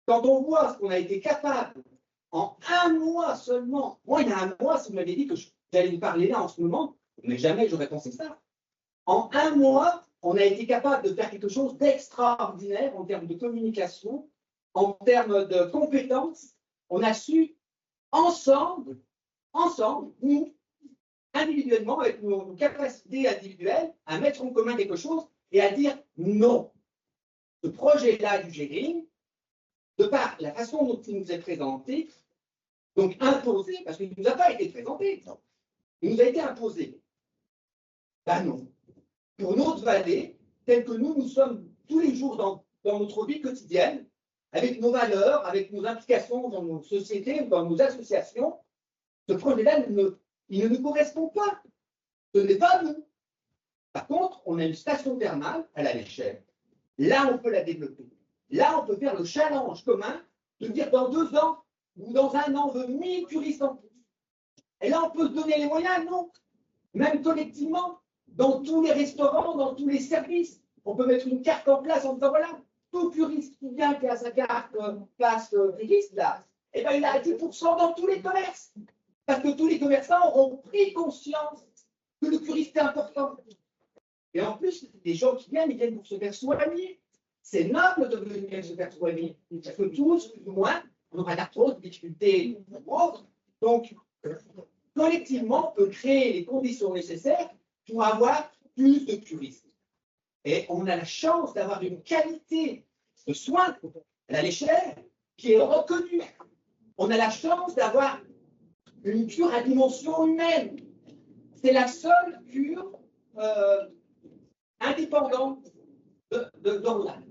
quand on voit ce qu'on a été capable en un mois seulement, moi, il y a un mois, si vous m'aviez dit que j'allais vous parler là en ce moment, mais jamais j'aurais pensé ça. En un mois, on a été capable de faire quelque chose d'extraordinaire en termes de communication, en termes de compétences. On a su ensemble, nous, individuellement, avec nos capacités individuelles, à mettre en commun quelque chose et à dire non. Ce projet-là du Gering, de par la façon dont il nous est présenté, donc imposé, parce qu'il ne nous a pas été présenté, non. Il nous a été imposé. Ben non. Pour notre vallée, telle que nous sommes tous les jours dans notre vie quotidienne, avec nos valeurs, avec nos implications dans nos sociétés, dans nos associations, ce projet-là, il ne nous correspond pas. Ce n'est pas nous. Par contre, on a une station thermale à la Léchère. Là, on peut la développer. Là, on peut faire le challenge commun de dire dans 2 ans ou dans 1 an, on veut 1000 curistes en plus. Et là, on peut se donner les moyens, non? Même collectivement, dans tous les restaurants, dans tous les services, on peut mettre une carte en place en disant voilà, tout curiste qui vient, qui a sa carte passe curiste, là, et ben, il a 10% dans tous les commerces. Parce que tous les commerçants auront pris conscience que le curiste est important. Et en plus, les gens qui viennent, ils viennent pour se faire soigner. C'est noble de venir se faire soigner. Parce que tous, plus ou moins, on aura d'arthrose, de difficultés ou autres. Donc, collectivement, on peut créer les conditions nécessaires pour avoir plus de curistes. Et on a la chance d'avoir une qualité de soins à la Léchère qui est reconnue. On a la chance d'avoir une cure à dimension humaine. C'est la seule cure indépendante d'Orlane.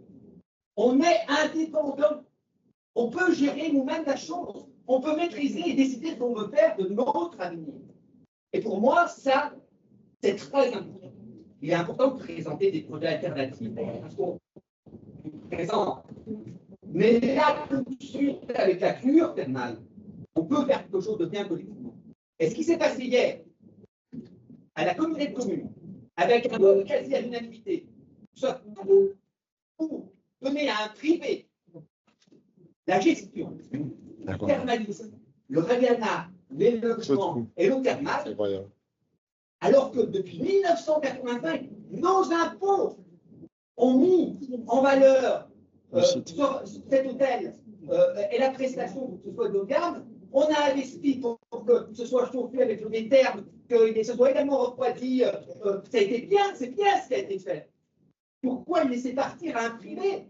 On est indépendant. On peut gérer nous-mêmes la chose. On peut maîtriser et décider ce qu'on veut faire de notre avenir. Et pour moi, ça, c'est très important. Il est important de présenter des projets alternatifs parce qu'on présente. Mais là, tout de suite, avec la cure thermale, on peut faire quelque chose de bien collectivement. Et ce qui s'est passé hier, à la communauté de communes, avec un vote quasi à l'unanimité, pour donner à un privé la gestion, le thermalisme, le radianat, les logements et le thermal, alors que depuis 1985, nos impôts ont mis en valeur cet hôtel et la prestation pour que ce soit de haut de gamme. On a investi pour que ce soit chauffé avec des termes, que ce soit également refroidi. Ça a été bien, c'est bien ce qui a été fait. Pourquoi le laisser partir à un privé?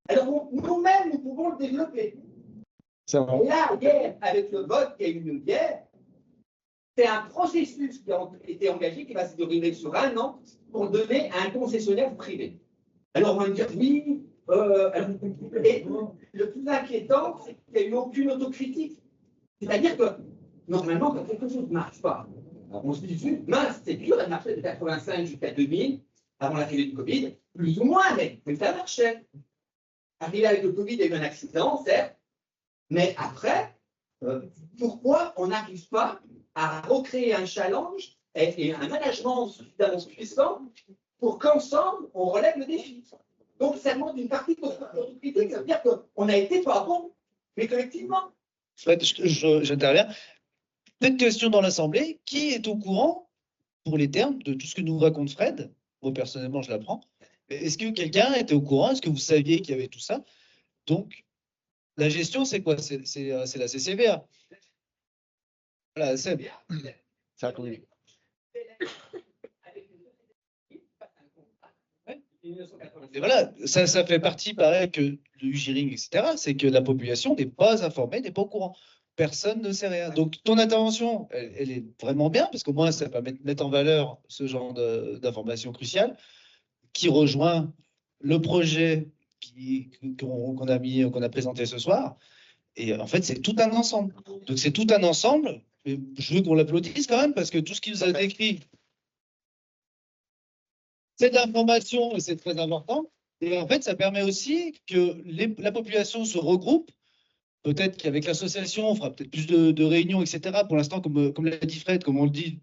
Alors nous-mêmes, nous pouvons le développer. Et là, hier, avec le vote qui a eu lieu hier, c'est un processus qui a été engagé, qui va se dérouler sur 1 an, pour donner à un concessionnaire privé. Alors on va me dire oui. Et le plus inquiétant, c'est qu'il n'y a eu aucune autocritique. C'est-à-dire que, normalement, quand quelque chose ne marche pas, on se dit, mince, c'est dur, elle marchait de 85 jusqu'à 2000, avant l'arrivée du Covid, plus ou moins, mais ça marchait. Arrivé avec le Covid, il y a eu un accident, certes, mais après, pourquoi on n'arrive pas à recréer un challenge et un management suffisamment puissant pour qu'ensemble, on relève le défi? Donc, ça demande une partie de notre autocritique, ça veut dire qu'on a été pas bon, mais collectivement. J'interviens. Peut-être question dans l'Assemblée. Qui est au courant, pour les termes, de tout ce que nous raconte Fred? Moi, personnellement, je l'apprends. Est-ce que quelqu'un était au courant? Est-ce que vous saviez qu'il y avait tout ça? Donc, la gestion, c'est quoi? C'est la CCVA. Voilà, c'est bien. Ça connu. Et voilà, ça fait partie, pareil, que du Giring, etc. C'est que la population n'est pas informée, n'est pas au courant. Personne ne sait rien. Donc, ton intervention, elle est vraiment bien, parce qu'au moins, ça va mettre en valeur ce genre d'informations cruciales qui rejoint le projet qu'on a présenté ce soir. Et en fait, c'est tout un ensemble. Donc, c'est tout un ensemble. Et je veux qu'on l'applaudisse quand même, parce que tout ce qu'il nous a décrit, c'est de l'information et c'est très important. Et en fait, ça permet aussi que la population se regroupe. Peut-être qu'avec l'association, on fera peut-être plus de réunions, etc. Pour l'instant, comme l'a dit Fred, comme on le dit,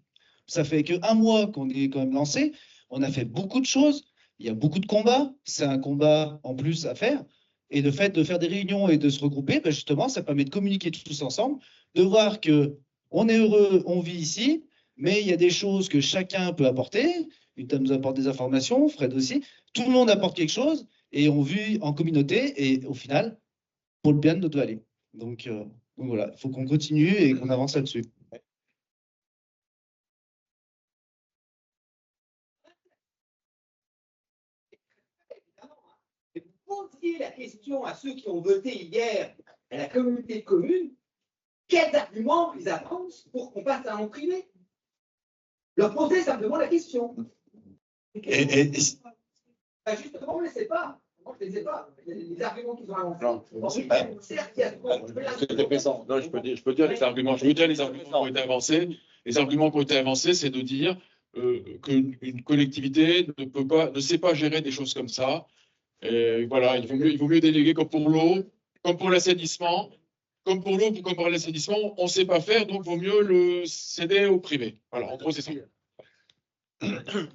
ça fait que 1 mois qu'on est quand même lancé. On a fait beaucoup de choses. Il y a beaucoup de combats. C'est un combat en plus à faire. Et le fait de faire des réunions et de se regrouper, ben justement, ça permet de communiquer tous ensemble, de voir qu'on est heureux, on vit ici, mais il y a des choses que chacun peut apporter. Uta nous apporte des informations, Fred aussi. Tout le monde apporte quelque chose et on vit en communauté et au final, pour le bien de notre vallée. Donc voilà, il faut qu'on continue et qu'on avance là-dessus. Et vous posiez la question à ceux qui ont voté hier à la communauté de communes, quels arguments ils avancent pour qu'on passe à un privé? Leur poser simplement la question. Justement, on ne le sait pas. Moi, je ne les sais pas. Les arguments qu'ils ont avancés. Je peux dire les arguments. Je veux dire les arguments qui ont été avancés. Les arguments qui ont été avancés, c'est de dire qu'une collectivité ne sait pas gérer des choses comme ça. Et voilà, il vaut mieux déléguer comme pour l'eau, comme pour l'assainissement. Comme pour l'eau, comme pour l'assainissement, on ne sait pas faire, donc il vaut mieux le céder au privé. Voilà, en gros, c'est ça.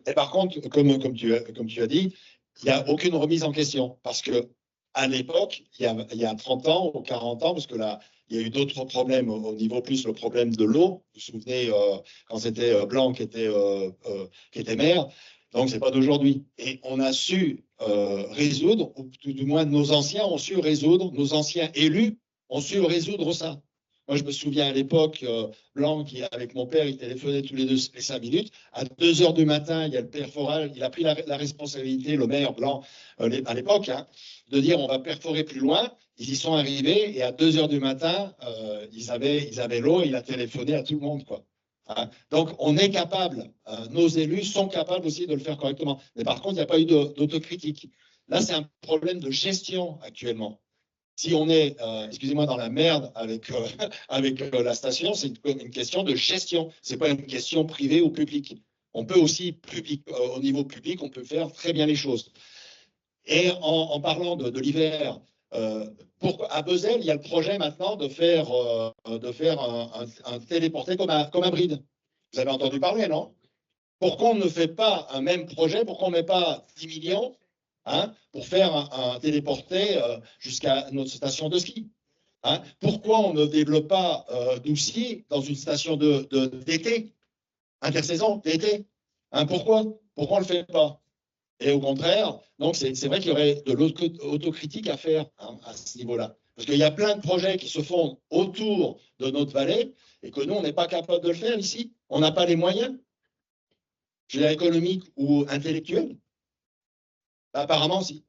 Et par contre, comme tu as dit, il n'y a aucune remise en question. Parce que à l'époque, il y a 30 ans ou 40 ans, parce que là, il y a eu d'autres problèmes au niveau plus le problème de l'eau. Vous vous souvenez, quand c'était Blanc qui était maire. Donc, ce n'est pas d'aujourd'hui. Et on a su résoudre, ou tout du moins nos anciens ont su résoudre, nos anciens élus ont su résoudre ça. Moi, je me souviens à l'époque, Blanc, avec mon père, il téléphonait tous les 5 minutes. À 2 heures du matin, il y a le père Foral, il a pris la responsabilité, le maire Blanc, à l'époque, hein, de dire on va perforer plus loin. Ils y sont arrivés et à 2 heures du matin, ils avaient l'eau, il a téléphoné à tout le monde, quoi. Hein. Donc, on est capable, nos élus sont capables aussi de le faire correctement. Mais par contre, il n'y a pas eu d'autocritique. Là, c'est un problème de gestion actuellement. Si on est, excusez-moi, dans la merde avec la station, c'est une question de gestion. Ce n'est pas une question privée ou publique. On peut aussi, au niveau public, on peut faire très bien les choses. Et en parlant de l'hiver, à Bezel, il y a le projet maintenant de faire un téléporté comme un bride. Vous avez entendu parler, non? Pourquoi on ne fait pas un même projet? Pourquoi on ne met pas 10 millions pour faire un téléporté jusqu'à notre station de ski? Pourquoi on ne développe pas Doucy dans une station d'été, intersaison, d'été? Pourquoi on ne le fait pas? Et au contraire, donc c'est vrai qu'il y aurait de l'autocritique à faire à ce niveau-là. Parce qu'il y a plein de projets qui se font autour de notre vallée et que nous, on n'est pas capable de le faire ici. On n'a pas les moyens, je veux dire, économiques ou intellectuels. Apparemment, si.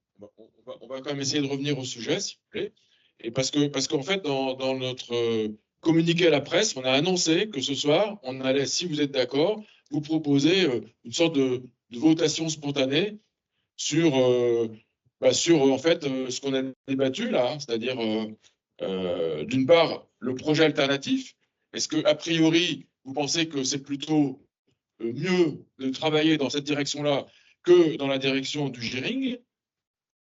On va quand même essayer de revenir au sujet, s'il vous plaît. Et parce qu'en fait, dans notre communiqué à la presse, on a annoncé que ce soir, on allait, si vous êtes d'accord, vous proposer une sorte de votation spontanée sur en fait, ce qu'on a débattu là, hein, c'est-à-dire, d'une part, le projet alternatif. Est-ce que, a priori, vous pensez que c'est plutôt mieux de travailler dans cette direction-là que dans la direction du Giring?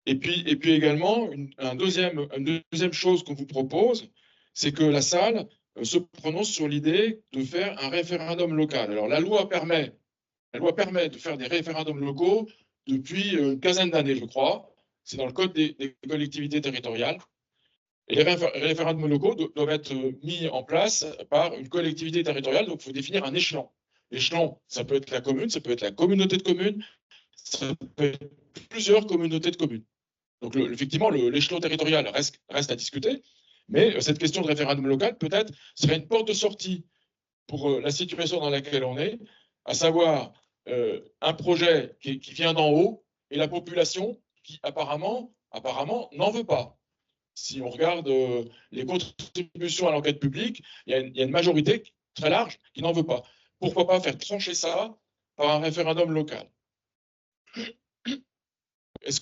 Et puis également, une deuxième chose qu'on vous propose, c'est que la salle se prononce sur l'idée de faire un référendum local. Alors, la loi permet de faire des référendums locaux depuis une quinzaine d'années, je crois. C'est dans le code des collectivités territoriales. Et les référendums locaux doivent être mis en place par une collectivité territoriale. Donc, il faut définir un échelon. L'échelon, ça peut être la commune, ça peut être la communauté de communes, ça peut être plusieurs communautés de communes. Donc, effectivement, l'échelon territorial reste à discuter, mais cette question de référendum local, peut-être, serait une porte de sortie pour la situation dans laquelle on est, à savoir un projet qui vient d'en haut et la population qui, apparemment n'en veut pas. Si on regarde les contributions à l'enquête publique, il y a une majorité très large qui n'en veut pas. Pourquoi pas faire trancher ça par un référendum local? Est-ce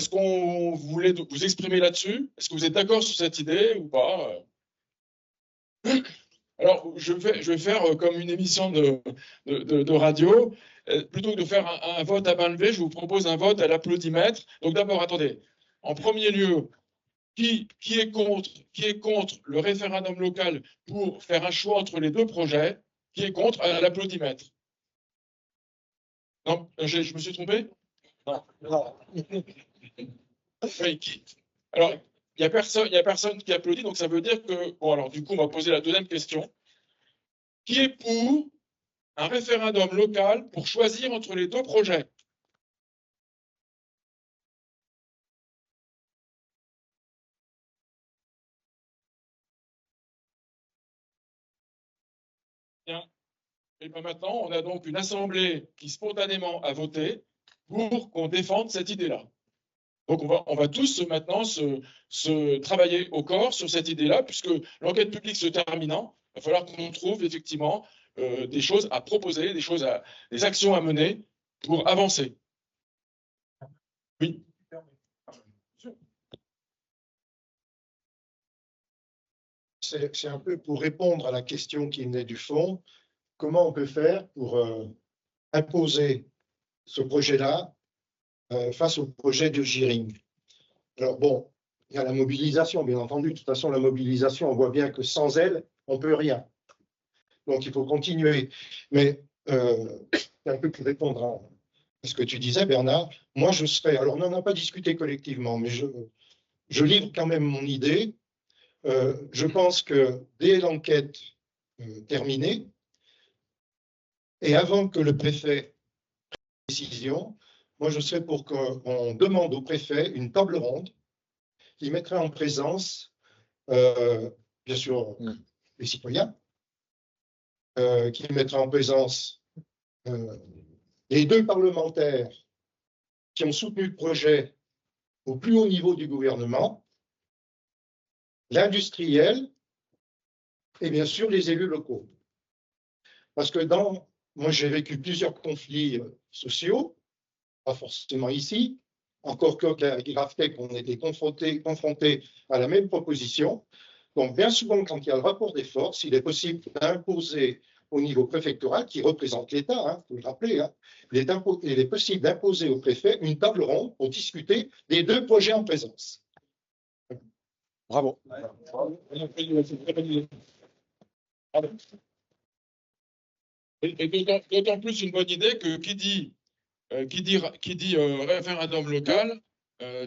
qu'on voulait vous exprimer là-dessus? Est-ce que vous êtes d'accord sur cette idée ou pas? Alors, je vais faire comme une émission de radio. Plutôt que de faire un vote à main levée, je vous propose un vote à l'applaudimètre. Donc d'abord, attendez. En premier lieu, qui est contre le référendum local pour faire un choix entre les deux projets? Qui est contre à l'applaudimètre? Non, je me suis trompé? Non. Oui, alors, il n'y a personne qui applaudit, donc ça veut dire que... Bon, alors du coup, on va poser la deuxième question. Qui est pour un référendum local pour choisir entre les deux projets? Bien. Et bien maintenant, on a donc une assemblée qui spontanément a voté pour qu'on défende cette idée-là. Donc on va tous maintenant se travailler au corps sur cette idée-là, puisque l'enquête publique se terminant, il va falloir qu'on trouve effectivement des choses à proposer, des actions à mener pour avancer. Oui. C'est un peu pour répondre à la question qui venait du fond. comment on peut faire pour imposer ce projet-là face au projet de Giring. Alors bon, il y a la mobilisation, bien entendu. De toute façon, la mobilisation, on voit bien que sans elle, on ne peut rien. Donc, il faut continuer. Mais un peu pour répondre à ce que tu disais, Bernard, moi, je serais... Alors, on n'en a pas discuté collectivement, mais je livre quand même mon idée. Je pense que dès l'enquête terminée, et avant que le préfet prenne une décision, moi, je serais pour qu'on demande au préfet une table ronde qui mettrait en présence, bien sûr, les citoyens, qui mettrait en présence les 2 parlementaires qui ont soutenu le projet au plus haut niveau du gouvernement, l'industriel et bien sûr les élus locaux. Parce que moi j'ai vécu plusieurs conflits sociaux, pas forcément ici, encore que la GrafTech, on était confrontés à la même proposition. Donc bien souvent, quand il y a le rapport des forces, il est possible d'imposer au niveau préfectoral, qui représente l'État, il faut le rappeler, il est possible d'imposer au préfet une table ronde pour discuter des 2 projets en présence. Bravo. Et d'autant plus une bonne idée que qui dit référendum local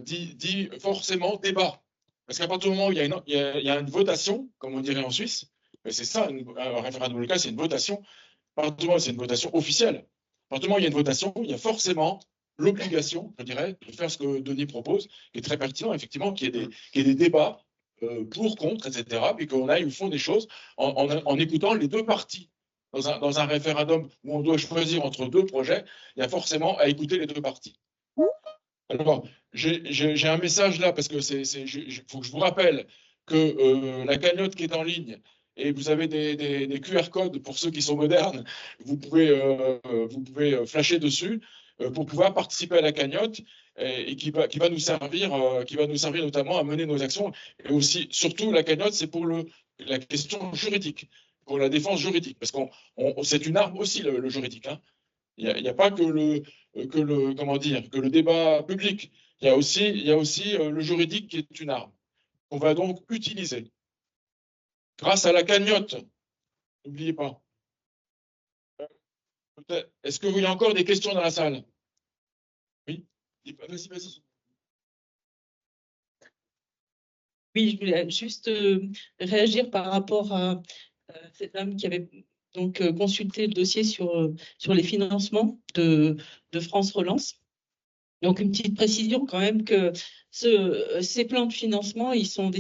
dit forcément débat. Parce qu'à partir du moment où il y a une votation, comme on dirait en Suisse, c'est ça, un référendum local, c'est une votation. À partir du moment où c'est une votation officielle, à partir du moment où il y a une votation, il y a forcément l'obligation, je dirais, de faire ce que Denis propose, qui est très pertinent, effectivement, qu'il y ait des débats pour, contre, etc., puis qu'on aille au fond des choses en écoutant les 2 parties. Dans un référendum où on doit choisir entre 2 projets, il y a forcément à écouter les 2 parties. Alors, j'ai un message là, parce que faut que je vous rappelle que la cagnotte qui est en ligne, et vous avez des QR codes pour ceux qui sont modernes, vous pouvez flasher dessus pour pouvoir participer à la cagnotte et qui va nous servir notamment à mener nos actions. Et aussi, surtout, la cagnotte, c'est pour la question juridique, pour la défense juridique, parce que c'est une arme aussi, le juridique. Hein. Il n'y a pas que le débat public. Il y a aussi le juridique qui est une arme qu'on va donc utiliser. Grâce à la cagnotte, n'oubliez pas. Est-ce qu'il y a encore des questions dans la salle? Oui, vas-y. Oui, je voulais juste réagir par rapport à cette dame qui avait donc consulté le dossier sur les financements de France Relance. Donc, une petite précision quand même que ces plans de financement, ils ne sont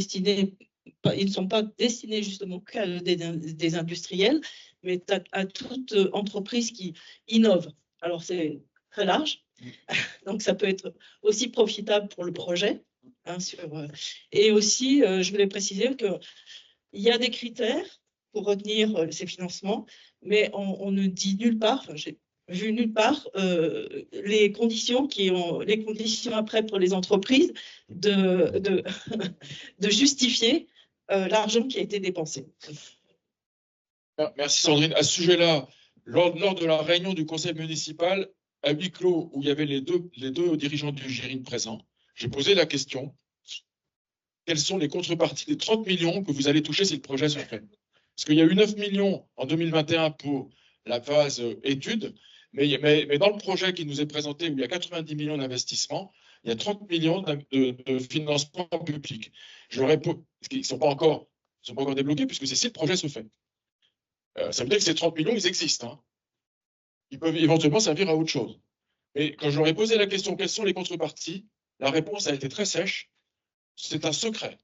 pas destinés justement qu'à des industriels, mais à toute entreprise qui innove. Alors, c'est très large, donc ça peut être aussi profitable pour le projet. Hein, et aussi, je voulais préciser qu'il y a des critères pour retenir ces financements, mais on ne dit nulle part, enfin, j'ai vu nulle part les conditions après pour les entreprises de justifier l'argent qui a été dépensé. Merci Sandrine. À ce sujet-là, lors de la réunion du conseil municipal à huis clos où il y avait les deux dirigeants du Giring présents, j'ai posé la question: quelles sont les contreparties des 30 millions que vous allez toucher si le projet se fait? Parce qu'il y a eu 9 millions en 2021 pour la phase étude, mais dans le projet qui nous est présenté, où il y a 90 millions d'investissements, il y a 30 millions de financement public. Je réponds, ils ne sont pas encore débloqués, puisque c'est si le projet se fait. Ça veut dire que ces 30 millions, ils existent. Hein. Ils peuvent éventuellement servir à autre chose. Mais quand je leur ai posé la question, quelles sont les contreparties, la réponse a été très sèche: c'est un secret.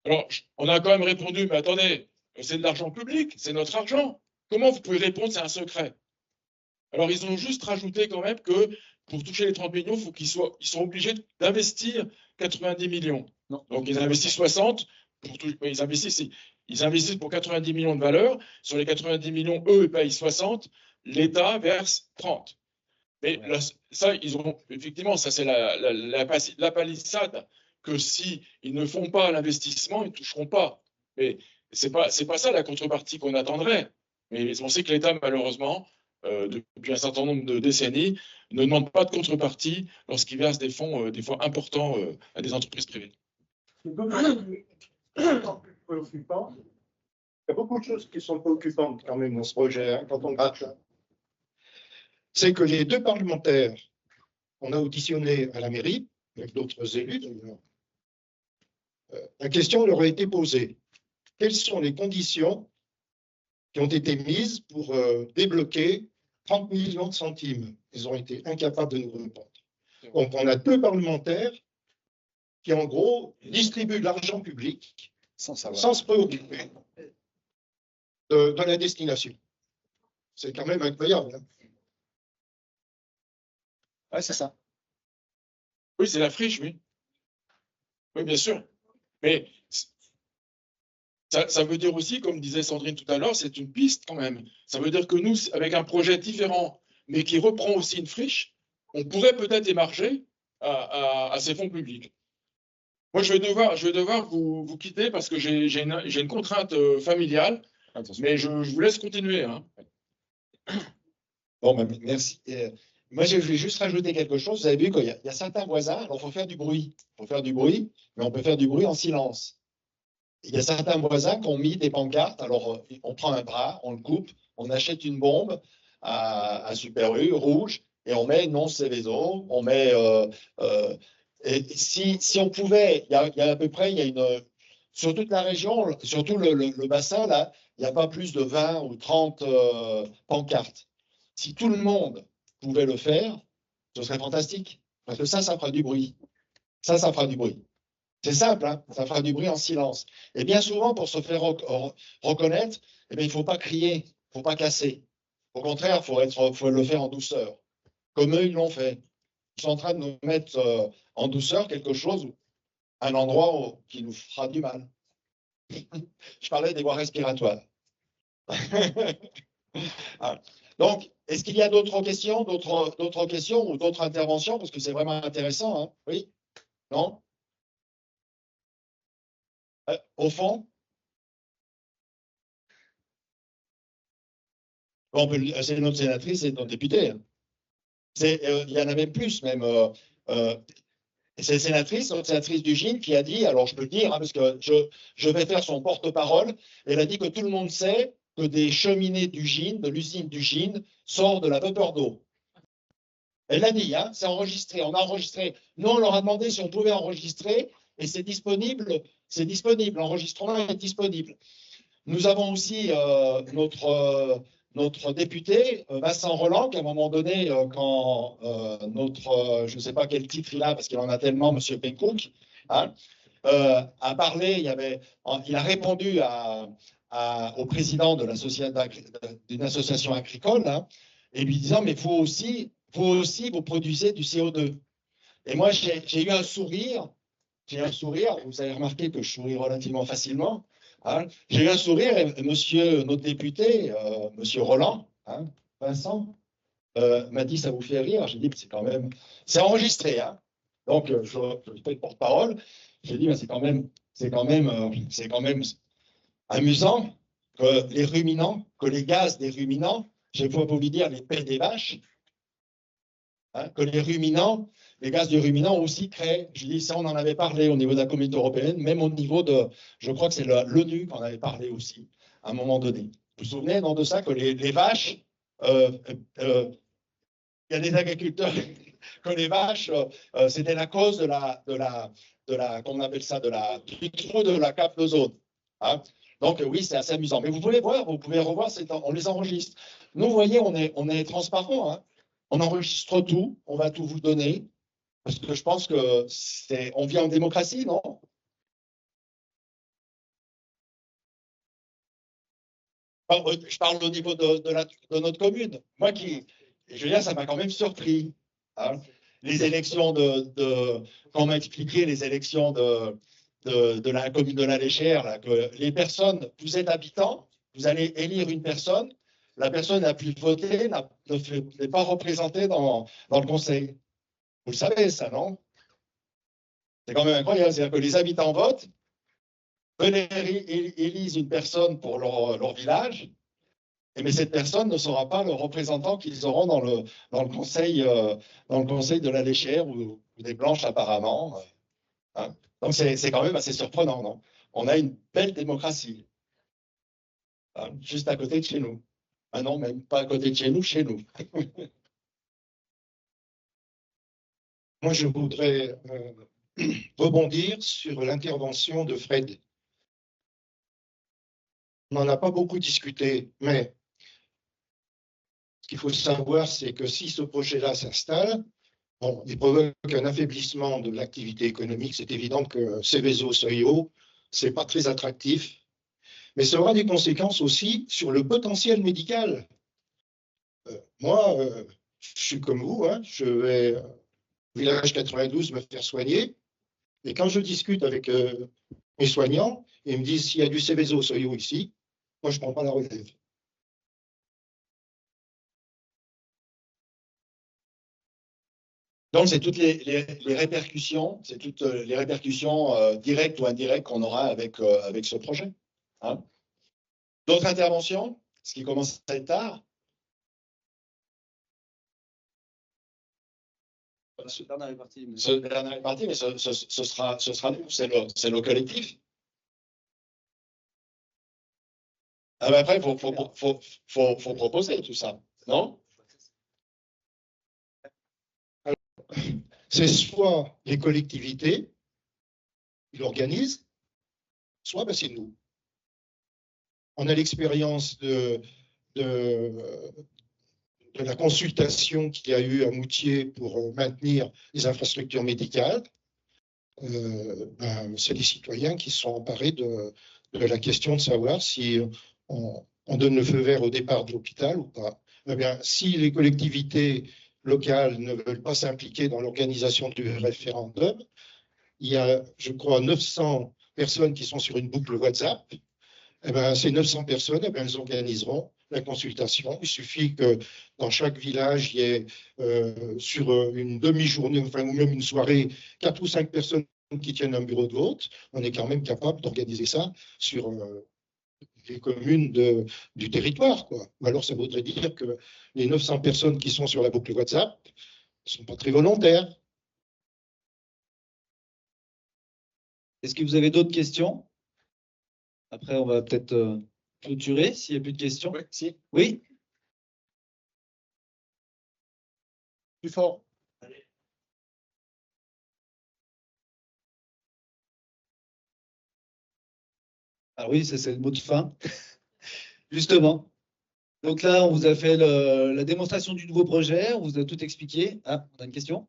Alors, on a quand même répondu: mais attendez, c'est de l'argent public, c'est notre argent. Comment vous pouvez répondre c'est un secret? Alors, ils ont juste rajouté quand même que pour toucher les 30 millions, ils sont obligés d'investir 90 millions. Non. Donc, ils investissent 60, ils investissent pour 90 millions de valeur. Sur les 90 millions, eux, ils payent 60, l'État verse 30. Mais là, ça, effectivement, ça c'est la palissade, que si ils ne font pas l'investissement, ils ne toucheront pas. Mais c'est pas ça la contrepartie qu'on attendrait. Mais on sait que l'État, malheureusement, depuis un certain nombre de décennies, ne demande pas de contrepartie lorsqu'il verse des fonds, des fois importants, à des entreprises privées. C'est d'autant plus préoccupant. Il y a beaucoup de choses qui sont préoccupantes quand même dans ce projet, hein, quand on gratte là. C'est que les deux parlementaires qu'on a auditionnés à la mairie, avec d'autres élus d'ailleurs, la question leur a été posée. Quelles sont les conditions qui ont été mises pour débloquer 30 millions de centimes? Ils ont été incapables de nous répondre. Donc, on a deux parlementaires qui, en gros, distribuent de l'argent public sans se préoccuper de la destination. C'est quand même incroyable. Hein. Ouais, c'est ça. Oui, c'est la friche, oui. Oui, bien sûr. Mais ça veut dire aussi, comme disait Sandrine tout à l'heure, c'est une piste quand même. Ça veut dire que nous, avec un projet différent, mais qui reprend aussi une friche, on pourrait peut-être émarger à ces fonds publics. Moi, je vais devoir vous quitter parce que j'ai une contrainte familiale, mais je vous laisse continuer. Hein. Bon, ben, merci. Moi, je vais juste rajouter quelque chose. Vous avez vu qu'il y a certains voisins, alors il faut faire du bruit. Il faut faire du bruit, mais on peut faire du bruit en silence. Il y a certains voisins qui ont mis des pancartes. Alors, on prend un bras, on le coupe, on achète une bombe à Super U, rouge, et on met non Céveso, on met. Et si on pouvait, il y a à peu près, il y a sur toute la région, surtout le bassin, là, il n'y a pas plus de 20 ou 30 pancartes. Si tout le monde pouvait le faire, ce serait fantastique. Parce que ça fera du bruit. Ça fera du bruit. C'est simple, hein, ça fera du bruit en silence. Et bien souvent, pour se faire reconnaître, eh bien, il ne faut pas crier, il ne faut pas casser. Au contraire, il faut le faire en douceur. Comme eux, ils l'ont fait. Ils sont en train de nous mettre en douceur quelque chose, un endroit qui nous fera du mal. Je parlais des voies respiratoires. Donc, est-ce qu'il y a d'autres questions ou d'autres interventions? Parce que c'est vraiment intéressant. Hein. Oui? Non? Au fond? Bon, c'est notre sénatrice et notre député. Hein. Il y en a même plus, même. C'est notre sénatrice du GIN, qui a dit, alors je peux le dire, hein, parce que je vais faire son porte-parole, elle a dit que tout le monde sait que des cheminées du GIN, de l'usine du GIN, sortent de la vapeur d'eau. Elle l'a dit, hein, c'est enregistré, on a enregistré. Nous, on leur a demandé si on pouvait enregistrer, et c'est disponible, l'enregistrement est disponible. Nous avons aussi notre député, Vincent Roland, qui à un moment donné, quand je ne sais pas quel titre il a, parce qu'il en a tellement, M. Pencook, hein, a parlé, il a répondu au président d'une association agricole, hein, et lui disant, mais vous aussi, vous produisez du CO2. Et moi, j'ai eu un sourire, vous avez remarqué que je souris relativement facilement. Hein. J'ai eu un sourire et notre député, monsieur Roland, hein, Vincent, m'a dit, ça vous fait rire? J'ai dit, c'est enregistré. Hein. Donc, je fais porte-parole. J'ai dit, c'est quand même amusant que les ruminants, que les gaz des ruminants, je peux vous dire les pets des vaches, hein, que les gaz de ruminants aussi créent, je dis ça, on en avait parlé au niveau de la Communauté européenne, même au niveau je crois que c'est l'ONU qu'on avait parlé aussi, à un moment donné. Vous vous souvenez non, de ça, que les vaches, il y a des agriculteurs, que les vaches, c'était la cause comment on appelle ça, du trou de la cape d'ozone. Hein. Donc oui, c'est assez amusant. Mais vous pouvez revoir, on les enregistre. Nous, vous voyez, on est transparent. Hein. On enregistre tout, on va tout vous donner. Parce que je pense que on vit en démocratie, non? Je parle au niveau de notre commune. Moi je veux dire, ça m'a quand même surpris. Hein. Les élections quand on m'a expliqué les élections de la commune de la Léchère, là, que les personnes, vous êtes habitants, vous allez élire une personne, la personne n'a plus voté, n'est pas représentée dans le conseil. Vous le savez, ça, non? C'est quand même incroyable. C'est-à-dire que les habitants votent, élisent une personne pour leur village, mais cette personne ne sera pas le représentant qu'ils auront dans le conseil de la Léchère ou des Blanches apparemment. Hein. Donc c'est quand même assez surprenant, non? On a une belle démocratie, hein, juste à côté de chez nous. Ah non, même pas à côté de chez nous, chez nous. Moi, je voudrais rebondir sur l'intervention de Fred. On n'en a pas beaucoup discuté, mais ce qu'il faut savoir, c'est que si ce projet-là s'installe, bon, il provoque un affaiblissement de l'activité économique. C'est évident que Seveso, seuil haut, ce n'est pas très attractif, mais ça aura des conséquences aussi sur le potentiel médical. Moi, je suis comme vous, hein, je vais au village 92 me faire soigner, et quand je discute avec mes soignants, ils me disent s'il y a du Seveso, seuil haut ici, moi je ne prends pas la relève. Donc, c'est toutes les répercussions, c'est toutes les répercussions directes ou indirectes qu'on aura avec ce projet. Hein. D'autres interventions, ce qui commence à être tard. Bernard est parti. Bernard est parti, mais ce sera nous, c'est le collectif. Ah ben après, il faut proposer tout ça, non? C'est soit les collectivités qui l'organisent, soit c'est nous. On a l'expérience de la consultation qu'il y a eu à Moutier pour maintenir les infrastructures médicales. C'est les citoyens qui sont emparés de la question de savoir si on donne le feu vert au départ de l'hôpital ou pas. Eh bien, si les collectivités locales ne veulent pas s'impliquer dans l'organisation du référendum, il y a, je crois, 900 personnes qui sont sur une boucle WhatsApp. Eh bien, ces 900 personnes, eh bien, elles organiseront la consultation. Il suffit que dans chaque village, il y ait sur une demi-journée, enfin, ou même une soirée, 4 ou 5 personnes qui tiennent un bureau de vote. On est quand même capable d'organiser ça sur les communes du territoire, quoi. Ou alors, ça voudrait dire que les 900 personnes qui sont sur la boucle WhatsApp ne sont pas très volontaires. Est-ce que vous avez d'autres questions? Après, on va peut-être clôturer s'il n'y a plus de questions. Oui, si. Oui. Plus fort. Ah oui, ça c'est le mot de fin. Justement. Donc là, on vous a fait la démonstration du nouveau projet, on vous a tout expliqué. Ah, on a une question?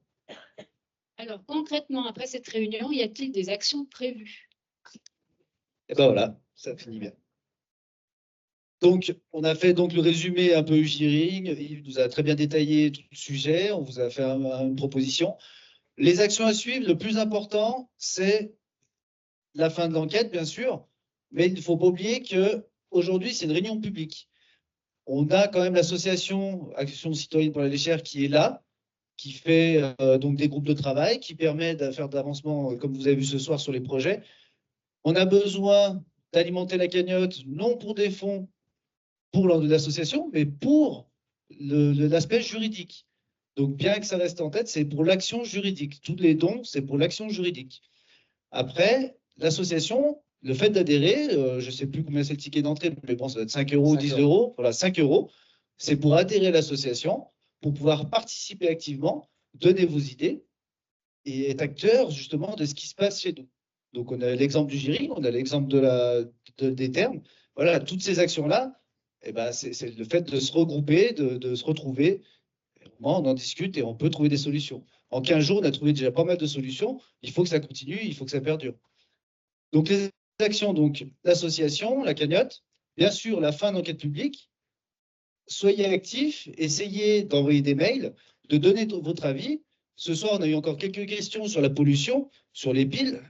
Alors, concrètement, après cette réunion, y a-t-il des actions prévues? Et ben voilà, ça finit bien. Donc, on a fait donc le résumé un peu Giring. Il nous a très bien détaillé tout le sujet. On vous a fait une proposition. Les actions à suivre, le plus important, c'est la fin de l'enquête, bien sûr. Mais il ne faut pas oublier qu'aujourd'hui, c'est une réunion publique. On a quand même l'association Action citoyenne pour la Léchère qui est là, qui fait donc des groupes de travail, qui permet de faire de l'avancement, comme vous avez vu ce soir, sur les projets. On a besoin d'alimenter la cagnotte, non pour des fonds pour l'association, mais pour l'aspect juridique. Donc, bien que ça reste en tête, c'est pour l'action juridique. Tous les dons, c'est pour l'action juridique. Après, l'association, le fait d'adhérer, je ne sais plus combien c'est le ticket d'entrée, mais bon, ça va être 5 euros, 10 euros. Voilà, 5 euros. C'est pour adhérer à l'association, pour pouvoir participer activement, donner vos idées et être acteur justement de ce qui se passe chez nous. Donc, on a l'exemple du Giring, on a l'exemple des termes. Voilà, toutes ces actions-là, eh ben, c'est le fait de se regrouper, de se retrouver. On en discute et on peut trouver des solutions. En 15 jours, on a trouvé déjà pas mal de solutions. Il faut que ça continue, il faut que ça perdure. Donc, les actions, donc l'association, la cagnotte, bien sûr, la fin d'enquête publique. Soyez actifs, essayez d'envoyer des mails, de donner votre avis. Ce soir, on a eu encore quelques questions sur la pollution, sur les piles,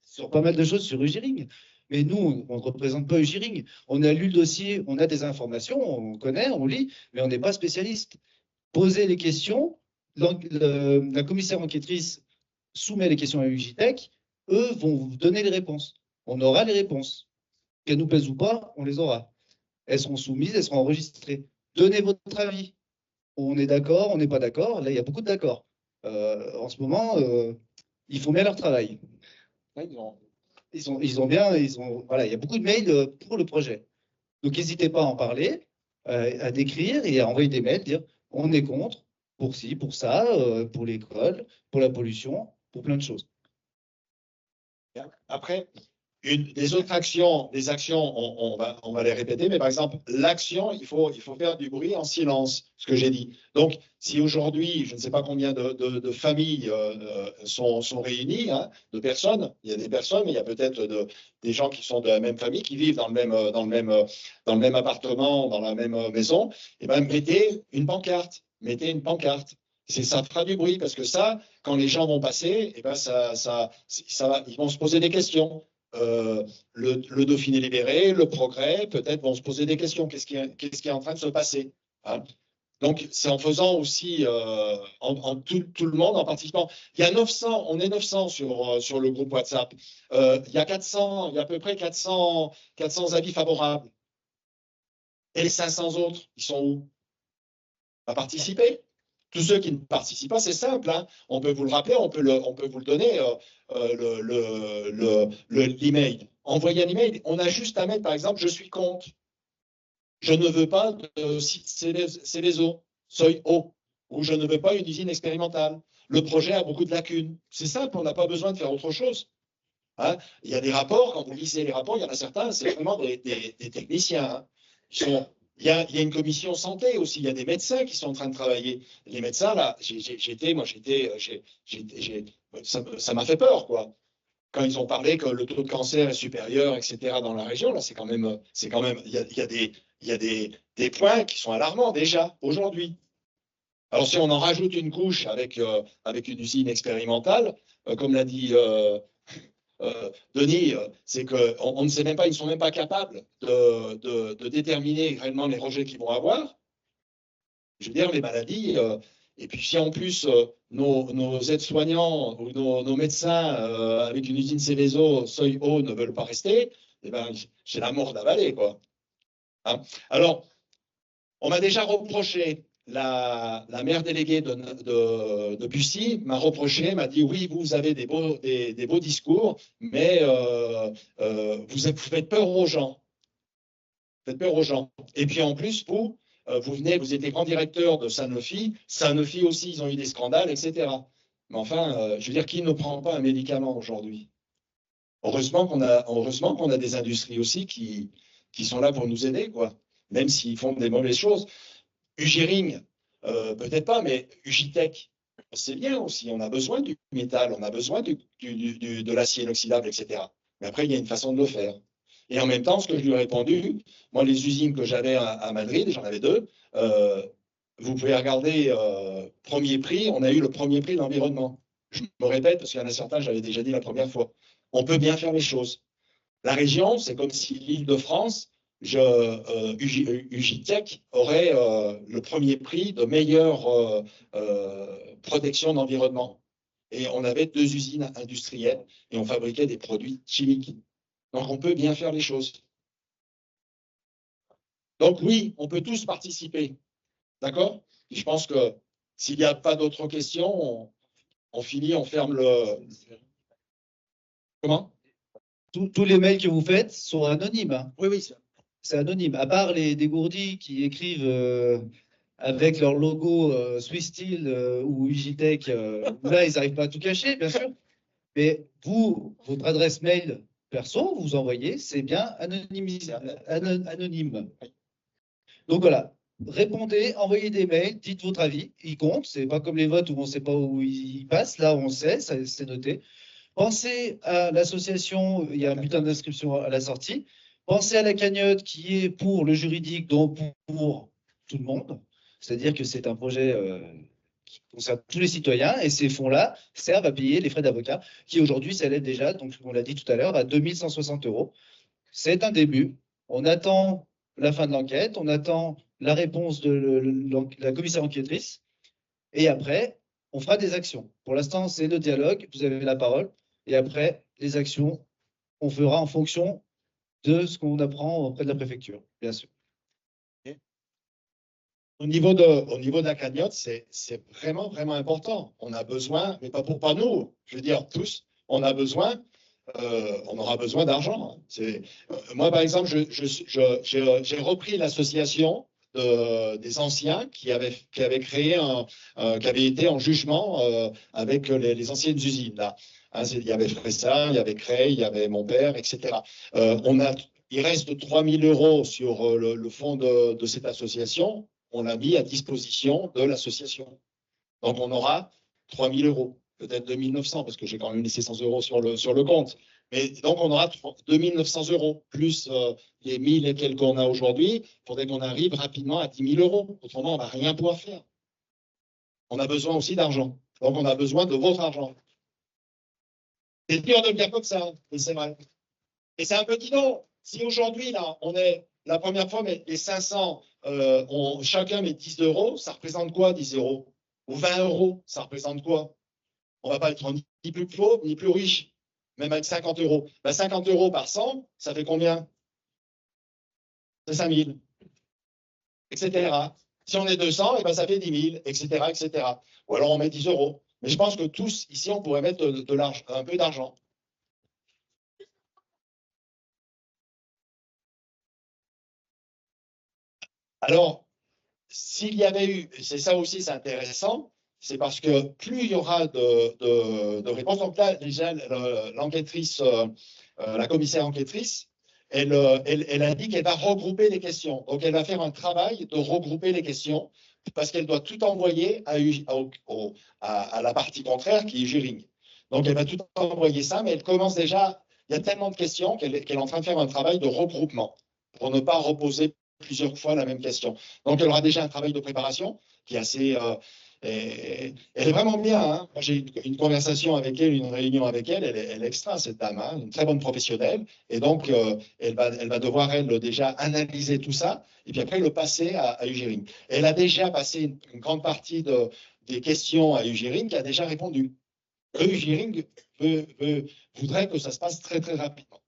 sur pas mal de choses sur Giring. Mais nous, on ne représente pas Giring. On a lu le dossier, on a des informations, on connaît, on lit, mais on n'est pas spécialiste. Posez les questions. La commissaire enquêtrice soumet les questions à Ugitech. Eux vont vous donner les réponses. On aura les réponses. Qu'elles nous plaisent ou pas, on les aura. elles seront soumises, elles seront enregistrées. Donnez votre avis. On est d'accord, on n'est pas d'accord. Là, il y a beaucoup de d'accord. En ce moment, ils font bien leur travail. Voilà, il y a beaucoup de mails pour le projet. Donc, n'hésitez pas à en parler, à décrire et à envoyer des mails, dire on est contre, pour ci, pour ça, pour l'école, pour la pollution, pour plein de choses. Après, des autres actions, on va les répéter, mais par exemple, l'action, il faut faire du bruit en silence, ce que j'ai dit. Donc, si aujourd'hui, je ne sais pas combien de familles sont réunies, hein, de personnes, il y a des personnes, mais il y a peut-être des gens qui sont de la même famille, qui vivent dans le même appartement, dans la même maison, et ben mettez une pancarte. Ça fera du bruit, parce que ça, quand les gens vont passer, et ben ils vont se poser des questions. Le Dauphiné libéré, le Progrès, peut-être vont se poser des questions. Qu'est-ce qui est en train de se passer, hein? Donc, c'est en faisant aussi tout le monde, en participant. Il y a 900, on est 900 sur le groupe WhatsApp. Il y a à peu près 400 avis favorables. Et les 500 autres, ils sont où? À participer. Tous ceux qui ne participent pas, c'est simple, hein. On peut vous le rappeler, on peut vous le donner, l'email. Envoyez un email. On a juste à mettre, par exemple, je suis contre. Je ne veux pas de site Céveso, seuil haut, ou je ne veux pas une usine expérimentale. Le projet a beaucoup de lacunes. C'est simple, on n'a pas besoin de faire autre chose, hein. Il y a des rapports, quand vous lisez les rapports, il y en a certains, c'est vraiment des techniciens, hein. Il y a une commission santé aussi, il y a des médecins qui sont en train de travailler. Les médecins, là, ça m'a fait peur, quoi. Quand ils ont parlé que le taux de cancer est supérieur, etc., dans la région, là, c'est quand même, il y a des points qui sont alarmants déjà, aujourd'hui. Alors, si on en rajoute une couche avec une usine expérimentale, comme l'a dit Denis, c'est qu'on ne sait même pas, ils ne sont même pas capables de déterminer réellement les rejets qu'ils vont avoir. Je veux dire, les maladies. Et puis, si en plus nos aides-soignants ou nos médecins avec une usine Céveso seuil haut ne veulent pas rester, eh ben, c'est la mort d'avaler, quoi. Hein? Alors, on m'a déjà reproché. La maire déléguée de Bussy m'a reproché, m'a dit oui, vous avez des beaux discours, mais vous faites peur aux gens. Vous faites peur aux gens. Et puis en plus, vous étiez grand directeur de Sanofi. Sanofi aussi, ils ont eu des scandales, etc. Mais enfin, je veux dire, qui ne prend pas un médicament aujourd'hui? Heureusement qu'on a des industries aussi qui sont là pour nous aider, quoi. Même s'ils font des mauvaises choses. Ugiring, peut-être pas, mais Ugitech, c'est bien aussi. On a besoin du métal, on a besoin de l'acier inoxydable, etc. Mais après, il y a une façon de le faire. Et en même temps, ce que je lui ai répondu, moi, les usines que j'avais à Madrid, j'en avais 2, vous pouvez regarder, premier prix, on a eu le premier prix de l'environnement. Je me répète, parce qu'il y en a certains, j'avais déjà dit la première fois. On peut bien faire les choses. La région, c'est comme si l'Île-de-France, Ugitech aurait le premier prix de meilleure protection d'environnement. Et on avait 2 usines industrielles et on fabriquait des produits chimiques. Donc, on peut bien faire les choses. Donc, oui, on peut tous participer. D'accord? Je pense que s'il n'y a pas d'autres questions, on finit, on ferme le... Comment? Tous les mails que vous faites sont anonymes, hein. Oui. C'est anonyme, à part les dégourdis qui écrivent avec leur logo Swiss Steel ou Ugitech. Là, ils n'arrivent pas à tout cacher, bien sûr. Mais vous, votre adresse mail perso, vous envoyez, c'est bien anonyme. Donc voilà, répondez, envoyez des mails, dites votre avis, il compte. C'est pas comme les votes où on ne sait pas où ils passent. Là, on sait, c'est noté. Pensez à l'association, il y a un bulletin d'inscription à la sortie. Pensez à la cagnotte qui est pour le juridique, donc pour tout le monde. C'est-à-dire que c'est un projet qui concerne tous les citoyens et ces fonds-là servent à payer les frais d'avocat qui aujourd'hui s'élèvent déjà, donc on l'a dit tout à l'heure, à 2160 €. C'est un début. On attend la fin de l'enquête, on attend la réponse de la commissaire enquêtrice et après, on fera des actions. Pour l'instant, c'est le dialogue, vous avez la parole et après, les actions, on fera en fonction de ce qu'on apprend auprès de la préfecture, bien sûr. Au niveau de la cagnotte, c'est vraiment, vraiment important. On a besoin, mais pas nous, je veux dire tous, on a besoin, on aura besoin d'argent. Moi, par exemple, j'ai repris l'association des anciens qui avaient créé qui avait été en jugement avec les anciennes usines. Là. Hein, il y avait Fressa, il y avait Creil, il y avait mon père, etc. Il reste 3 000 € sur le fonds de cette association. On l'a mis à disposition de l'association. Donc, on aura 3 000 €, peut-être 2 900, parce que j'ai quand même laissé 100 € sur le compte. Mais donc, on aura 2 900 € plus les 1 000 et quelques qu'on a aujourd'hui. Il faudrait qu'on arrive rapidement à 10 000 €. Autrement, on ne va rien pouvoir faire. On a besoin aussi d'argent. Donc, on a besoin de votre argent. C'est dur de le dire comme ça, mais c'est vrai. Et c'est un petit nom. Si aujourd'hui, là, on est la première fois, mais les 500, chacun met 10 €, ça représente quoi, 10 €? Ou 20 €, ça représente quoi? On ne va pas être ni plus pauvre, ni plus riche, même avec 50 €. Ben, 50 € par 100, ça fait combien? C'est 5 000, etc. Si on est 200, ben, ça fait 10 000, etc., etc. Ou alors on met 10 €. Mais je pense que tous, ici, on pourrait mettre un peu d'argent. Alors, s'il y avait eu, c'est ça aussi, c'est intéressant, c'est parce que plus il y aura de réponses. Donc là, déjà, l'enquêtrice, la commissaire enquêtrice, elle a dit qu'elle va regrouper les questions. Donc, elle va faire un travail de regrouper les questions parce qu'elle doit tout envoyer à la partie contraire qui est Juring. Donc, elle va tout envoyer ça, mais elle commence déjà, il y a tellement de questions qu'elle est en train de faire un travail de regroupement pour ne pas reposer plusieurs fois la même question. Donc, elle aura déjà un travail de préparation qui est assez... elle est vraiment bien. Hein. J'ai une conversation avec elle, une réunion avec elle. Elle est extra, cette dame, hein, une très bonne professionnelle. Et donc, elle va devoir, elle, déjà analyser tout ça et puis après le passer à Ugéring. Elle a déjà passé une grande partie des questions à Ugéring qui a déjà répondu. Ugéring voudrait que ça se passe très, très rapidement.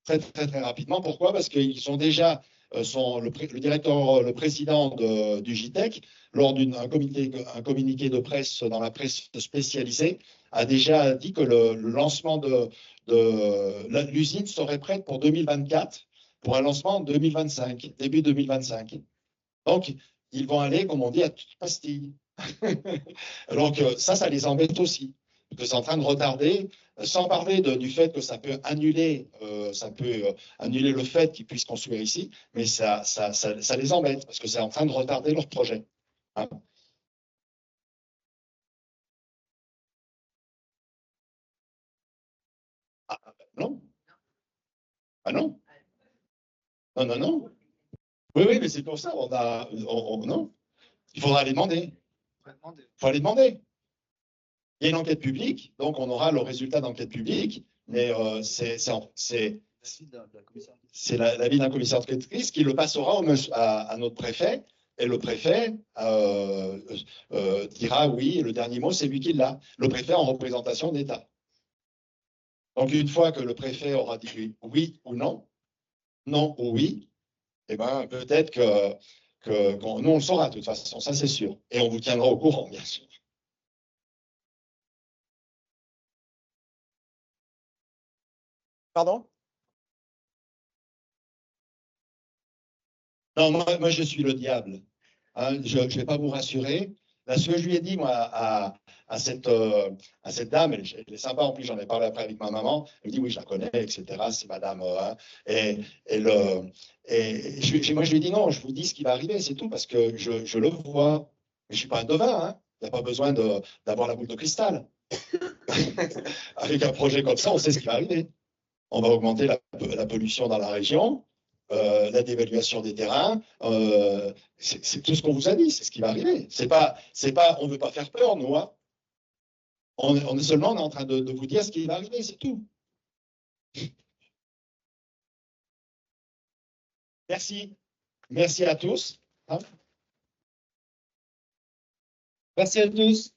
Très, très, très rapidement. Pourquoi? Parce qu'ils sont déjà... le directeur, le président du GITEC, lors d'un communiqué de presse dans la presse spécialisée, a déjà dit que le lancement de l'usine serait prête pour 2024, pour un lancement en 2025, début 2025. Donc, ils vont aller, comme on dit, à toute pastille. Donc, ça les embête aussi, que c'est en train de retarder, sans parler du fait que ça peut annuler le fait qu'ils puissent construire ici, mais ça les embête, parce que c'est en train de retarder leur projet. Hein? Ah, non? Ah non? Non, non, non. Oui, oui, mais c'est pour ça, non. Il faudra les demander. Il faut aller demander. Il y a une enquête publique, donc on aura le résultat d'enquête publique, mais c'est l'avis d'un commissaire enquêtrice qui le passera à notre préfet, et le préfet dira oui, le dernier mot, c'est lui qui l'a. Le préfet en représentation d'État. Donc une fois que le préfet aura dit oui ou non, non ou oui, eh ben, peut-être que nous, on le saura de toute façon, ça c'est sûr. Et on vous tiendra au courant, bien sûr. Pardon? Non, moi, je suis le diable. Hein, je ne vais pas vous rassurer. Là, ce que je lui ai dit, moi, à cette dame, elle est sympa, en plus, j'en ai parlé après avec ma maman. Elle me dit, oui, je la connais, etc. C'est madame. Hein. Moi, je lui ai dit, non, je vous dis ce qui va arriver, c'est tout, parce que je le vois. Mais je ne suis pas un devin. Hein. Il n'y a pas besoin d'avoir la boule de cristal. Avec un projet comme ça, on sait ce qui va arriver. On va augmenter la pollution dans la région. La dévaluation des terrains, c'est tout ce qu'on vous a dit, c'est ce qui va arriver. On ne veut pas faire peur, nous. Hein. On est seulement en train de vous dire ce qui va arriver, c'est tout. Merci. Merci à tous. Hein. Merci à tous.